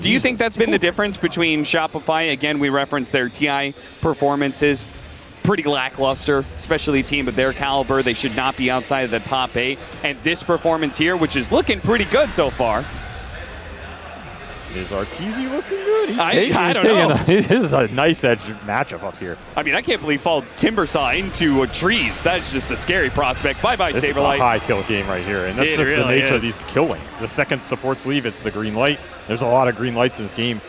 Do you think that's been the difference between Shopify? Again, we referenced their TI performances. Pretty lackluster, especially a team of their caliber. They should not be outside of the top 8. And this performance here, which is looking pretty good so far. Is Arteezy looking good? I don't know. This is a nice edge matchup up here. I mean, I can't believe fall Timbersaw into trees. That's just a scary prospect. Bye-bye, Saberlight. This is a high kill game right here. And that's really the nature is. of these kill lanes. The second supports leave, it's the green light. There's a lot of green lights in this game.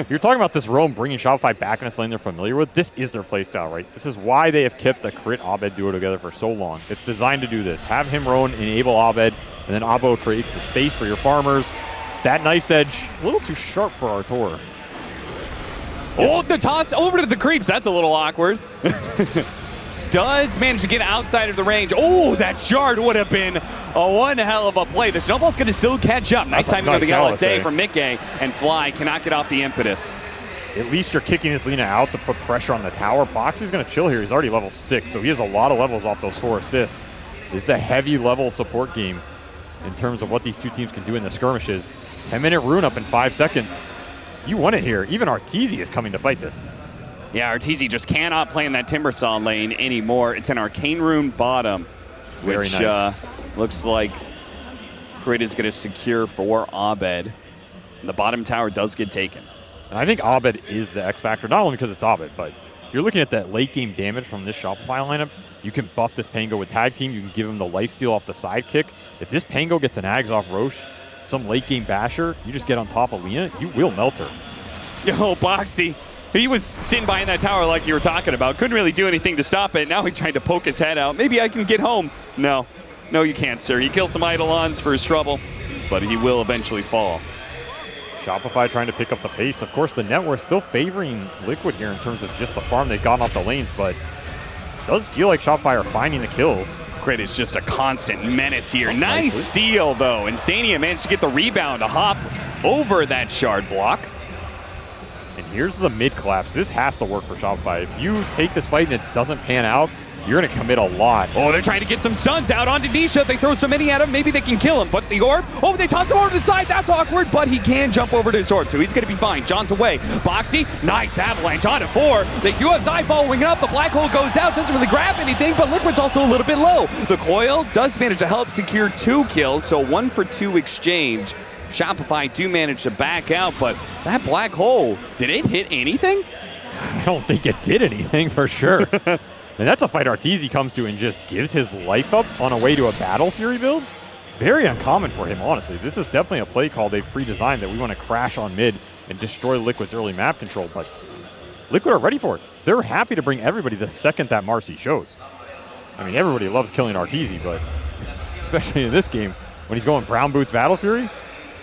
You're talking about this roam bringing Shopify back in a lane they're familiar with. This is their playstyle, right? This is why they have kept the Crit Abed duo together for so long. It's designed to do this. Have him roam, enable Abed, and then Abo creates the space for your farmers. That nice edge, a little too sharp for Artur. Oh, the toss over to the creeps. That's a little awkward. does manage to get outside of the range. Oh, that shard would have been one hell of a play. The snowball's going to still catch up. Nice timing of the LSA from Mickey, and Fly cannot get off the impetus. At least you're kicking this Lina out to put pressure on the tower. Boxy's going to chill here. He's already level 6, so he has a lot of levels off those 4 assists. This is a heavy level support game in terms of what these two teams can do in the skirmishes. 10-minute rune up in 5 seconds. You won it here. Even Arteezy is coming to fight this. Yeah, Arteezy just cannot play in that Timbersaw lane anymore. It's an Arcane Rune bottom, which nice. Looks like Crit is going to secure for Abed. The bottom tower does get taken. And I think Abed is the X factor, not only because it's Abed, but if you're looking at that late game damage from this Shopify lineup, you can buff this Pango with Tag Team. You can give him the lifesteal off the sidekick. If this Pango gets an Ags off Roche, some late game basher, you just get on top of Lina, you will melt her. Yo, Boxy. He was sitting behind that tower like you were talking about. Couldn't really do anything to stop it. Now he tried to poke his head out. Maybe I can get home. No. No, you can't, sir. He killed some Eidolons for his trouble, but he will eventually fall. Shopify trying to pick up the pace. Of course, the net worth still favoring Liquid here in terms of just the farm they've gotten off the lanes, but it does feel like Shopify are finding the kills. Crit is just a constant menace here. Nice steal, though. Insania managed to get the rebound to hop over that shard block. And here's the mid collapse. This has to work for Shopify. If you take this fight and it doesn't pan out, you're going to commit a lot. Oh, they're trying to get some stuns out onto Nisha. They throw so many at him, maybe they can kill him. But the orb, oh, they toss him over to the side. That's awkward, but he can jump over to his orb, so he's going to be fine. John's away. Boxy, nice avalanche on to 4. They do have Zai following up. The black hole goes out, doesn't really grab anything, but Liquid's also a little bit low. The coil does manage to help secure 2 kills, so 1 for 2 exchange. Shopify do manage to back out, but that black hole, did it hit anything? I don't think it did anything for sure. And that's a fight Arteezy comes to and just gives his life up on a way to a Battle Fury build. Very uncommon for him, honestly. This is definitely a play call they've pre-designed that we want to crash on mid and destroy Liquid's early map control, but Liquid are ready for it. They're happy to bring everybody the second that Marcy shows. I mean, everybody loves killing Arteezy, but especially in this game, when he's going Brown Boots Battle Fury,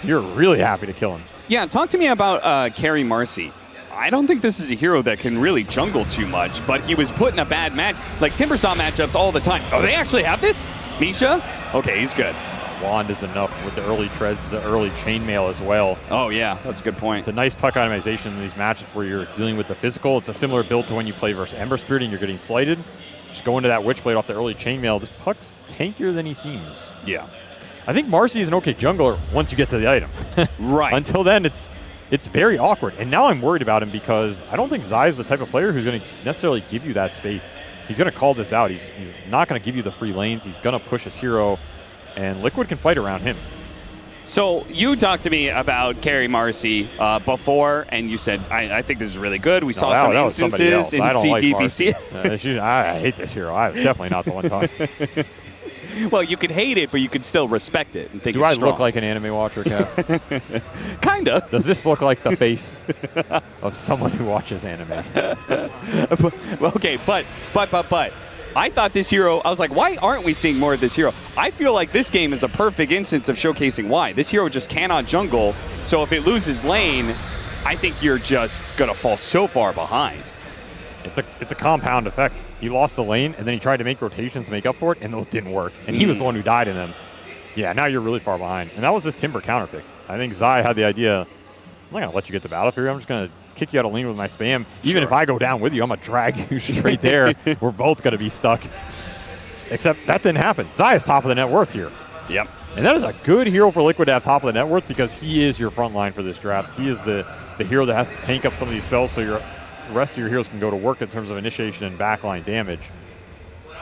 you're really happy to kill him. Yeah, talk to me about Carry Marcy. I don't think this is a hero that can really jungle too much, but he was put in a bad match, like Timbersaw matchups all the time. Oh, they actually have this? Misha? Okay, he's good. Wand is enough with the early treads, the early chainmail as well. Oh, yeah, that's a good point. It's a nice puck itemization in these matches where you're dealing with the physical. It's a similar build to when you play versus Ember Spirit and you're getting slighted. Just go into that Witchblade off the early chainmail. This puck's tankier than he seems. Yeah. I think Marcy is an okay jungler once you get to the item. Right. Until then, it's very awkward. And now I'm worried about him because I don't think Zai is the type of player who's going to necessarily give you that space. He's going to call this out. He's not going to give you the free lanes. He's going to push his hero, and Liquid can fight around him. So you talked to me about Carry Marcy before, and you said, I think this is really good. We saw some instances in CDPC. I hate this hero. I was definitely not the one talking. Well, you could hate it, but you could still respect it and think Do it's I strong. look like an anime watcher, Cap? Kinda. Does this look like the face of someone who watches anime? Okay, but. I thought this hero, I was like, why aren't we seeing more of this hero? I feel like this game is a perfect instance of showcasing why. This hero just cannot jungle, so if it loses lane, I think you're just going to fall so far behind. It's a compound effect. He lost the lane, and then he tried to make rotations to make up for it, and those didn't work. And he was the one who died in them. Yeah, now you're really far behind. And that was this Timber counter pick. I think Zai had the idea, I'm not going to let you get to Battle Fury. I'm just going to kick you out of lane with my spam. Even if I go down with you, I'm going to drag you straight there. We're both going to be stuck. Except that didn't happen. Zai is top of the net worth here. Yep. And that is a good hero for Liquid to have top of the net worth because he is your front line for this draft. He is the hero that has to tank up some of these spells so your rest of your heroes can go to work in terms of initiation and backline damage.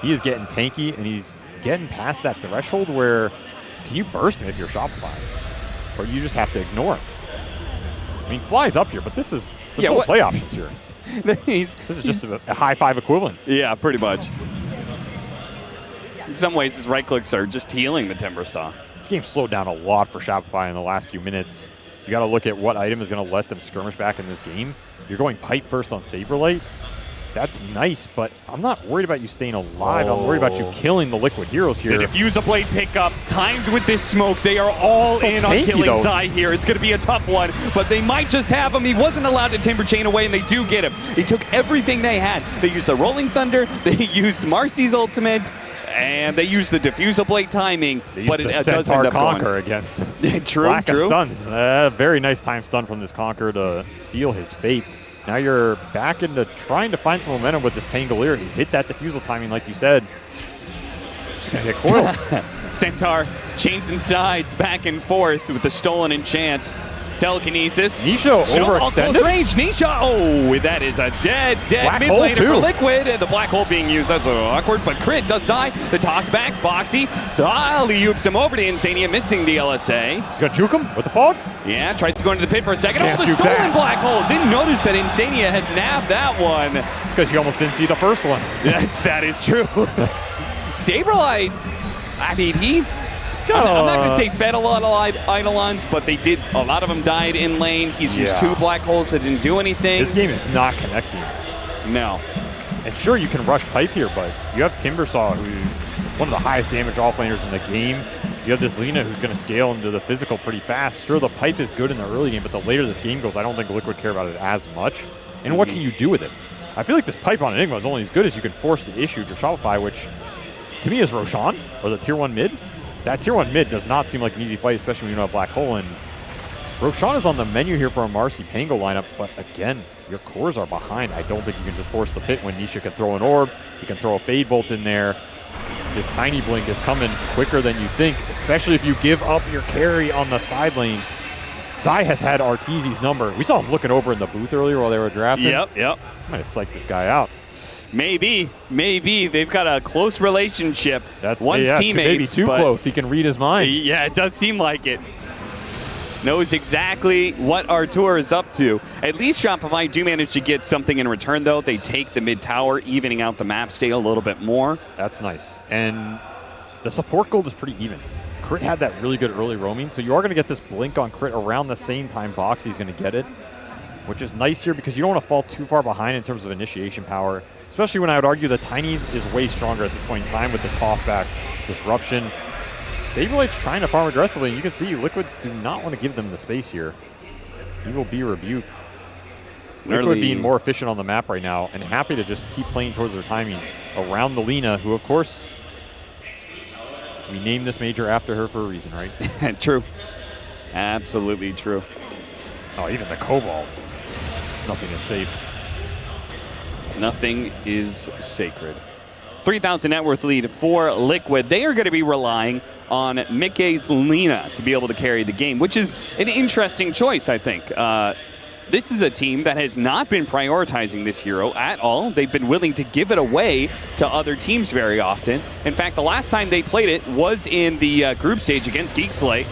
He is getting tanky, and he's getting past that threshold where can you burst him if you're Shopify? Or you just have to ignore him. I mean, Fly's up here, but there's no play options here. This is just a high five equivalent. Yeah, pretty much. In some ways, his right clicks are just healing the Timbersaw. This game slowed down a lot for Shopify in the last few minutes. You got to look at what item is going to let them skirmish back in this game. You're going Pipe first on Saberlight. That's nice, but I'm not worried about you staying alive. I'm worried about you killing the Liquid heroes here. The Diffuser Blade pickup, timed with this smoke. They are all So in on tanky, killing though. Zai here. It's going to be a tough one, but they might just have him. He wasn't allowed to Timber Chain away, and they do get him. He took everything they had. They used the Rolling Thunder, they used Marcy's ultimate, and they used the Diffuser Blade timing, but it does end up Conquer going. against True, lack of true. stuns. Very nice time stun from this Conquer to seal his fate. Now you're back into trying to find some momentum with this Pangolier. He hit that Diffusal timing, like you said. Just gonna get coiled. Centaur chains and sides back and forth with the stolen enchant. Telekinesis. Nisha overextended. Close range. Nisha. Oh, that is a dead Black mid hole, laner for too. Liquid. And the black hole being used. That's a little awkward, but Crit does die. The toss back. Boxy. Alley-oops him over to Insania, missing the LSA. He's gonna juke him with the fog. Yeah, tries to go into the pit for a second. Can't Oh, the juke stolen that. black hole. Didn't notice that Insania had nabbed that one. Because you almost didn't see the first one. That is true. Saberlight, I mean, I'm not going to say fed a lot of Eidolons, but a lot of them died in lane. He's used 2 black holes that didn't do anything. This game is not connecting. No. And sure, you can rush pipe here, but you have Timbersaw, who's one of the highest damage offlaners in the game. You have this Lina who's going to scale into the physical pretty fast. Sure, the pipe is good in the early game, but the later this game goes, I don't think Liquid care about it as much. And what can you do with it? I feel like this pipe on Enigma is only as good as you can force the issue to Shopify, which to me is Roshan, or the tier 1 mid. That tier 1 mid does not seem like an easy fight, especially when you don't have Black Hole. And Roshan is on the menu here for a Marcy Pango lineup, but again, your cores are behind. I don't think you can just force the pit when Nisha can throw an orb. You can throw a Fade Bolt in there. This Tiny Blink is coming quicker than you think, especially if you give up your carry on the side lane. Zai has had Arteezy's number. We saw him looking over in the booth earlier while they were drafting. Yep. Might have psyched this guy out. Maybe. They've got a close relationship. One's teammates. Maybe too close. He can read his mind. Yeah, it does seem like it. Knows exactly what Artur is up to. At least Shopify do manage to get something in return, though. They take the mid tower, evening out the map state a little bit more. That's nice. And the support gold is pretty even. Crit had that really good early roaming, so you are going to get this blink on Crit around the same time Boxy's going to get it, which is nice here because you don't want to fall too far behind in terms of initiation power, especially when I would argue the Tinies is way stronger at this point in time with the tossback disruption. Saberlight's trying to farm aggressively, and you can see Liquid do not want to give them the space here. He will be rebuked. Liquid being more efficient on the map right now and happy to just keep playing towards their timings around the Lina, who of course, we named this major after her for a reason, right? True. Absolutely true. Oh, even the Cobalt. Nothing is safe. Nothing is sacred. 3,000 net worth lead for Liquid. They are going to be relying on Mickey's Lina to be able to carry the game, which is an interesting choice, I think. This is a team that has not been prioritizing this hero at all. They've been willing to give it away to other teams very often. In fact, the last time they played it was in the group stage against Geekslate.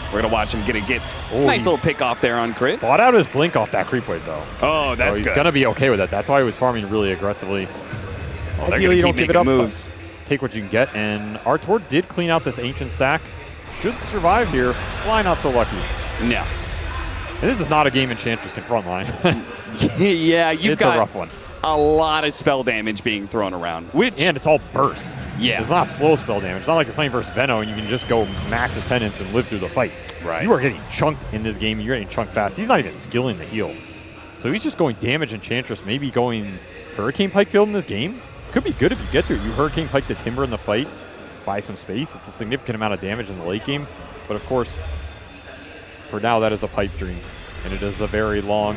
We're going to watch him get a nice little pick off there on Crit. Bought out his blink off that creep wave, though. Oh, that's he's good. going to be okay with that. That's why he was farming really aggressively. They're Ideally, you gonna don't keep give it up. making moves. Take what you can get. And Artur did clean out this Ancient stack. Should survive here. Why not so lucky? No. And this is not a game Enchantress can frontline. Yeah, you've got a rough one. A lot of spell damage being thrown around. And it's all burst. Yeah. It's not slow spell damage. It's not like you're playing versus Veno and you can just go max attendance and live through the fight. Right. You are getting chunked in this game. You're getting chunked fast. He's not even skilling the heal. So he's just going damage Enchantress, maybe going Hurricane Pike build in this game. Could be good if you get to it. You Hurricane Pike the Timber in the fight, buy some space. It's a significant amount of damage in the late game. But of course, for now, that is a pipe dream. And it is a very long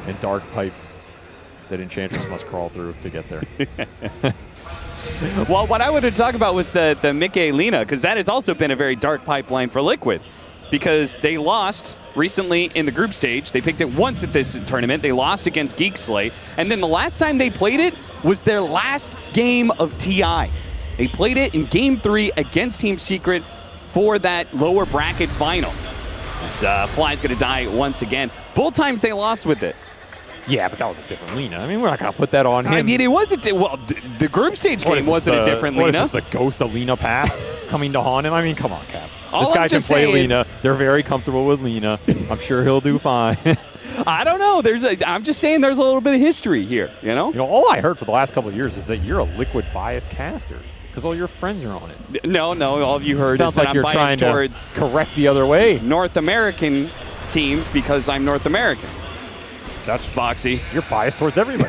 and dark pipe that Enchantress must crawl through to get there. Well, what I wanted to talk about was the Mickey Lina, because that has also been a very dark pipeline for Liquid. Because they lost recently in the group stage. They picked it once at this tournament. They lost against Geekslate. And then the last time they played it was their last game of TI. They played it in Game 3 against Team Secret for that lower bracket final. Fly's going to die once again. Both times they lost with it. Yeah, but that was a different Lina. I mean, we're not going to put that on him. I mean, it wasn't. Well, the group stage game wasn't a different Lina. What is this, the ghost of Lina past coming to haunt him? I mean, come on, Cap. This guy can play Lina. They're very comfortable with Lina. I'm sure he'll do fine. I don't know. I'm just saying there's a little bit of history here, you know? All I heard for the last couple of years is that you're a Liquid biased caster because all your friends are on it. No. All you heard Sounds is that like I'm you're biased trying towards to correct the other way. North American teams because I'm North American. That's Foxy. You're biased towards everybody.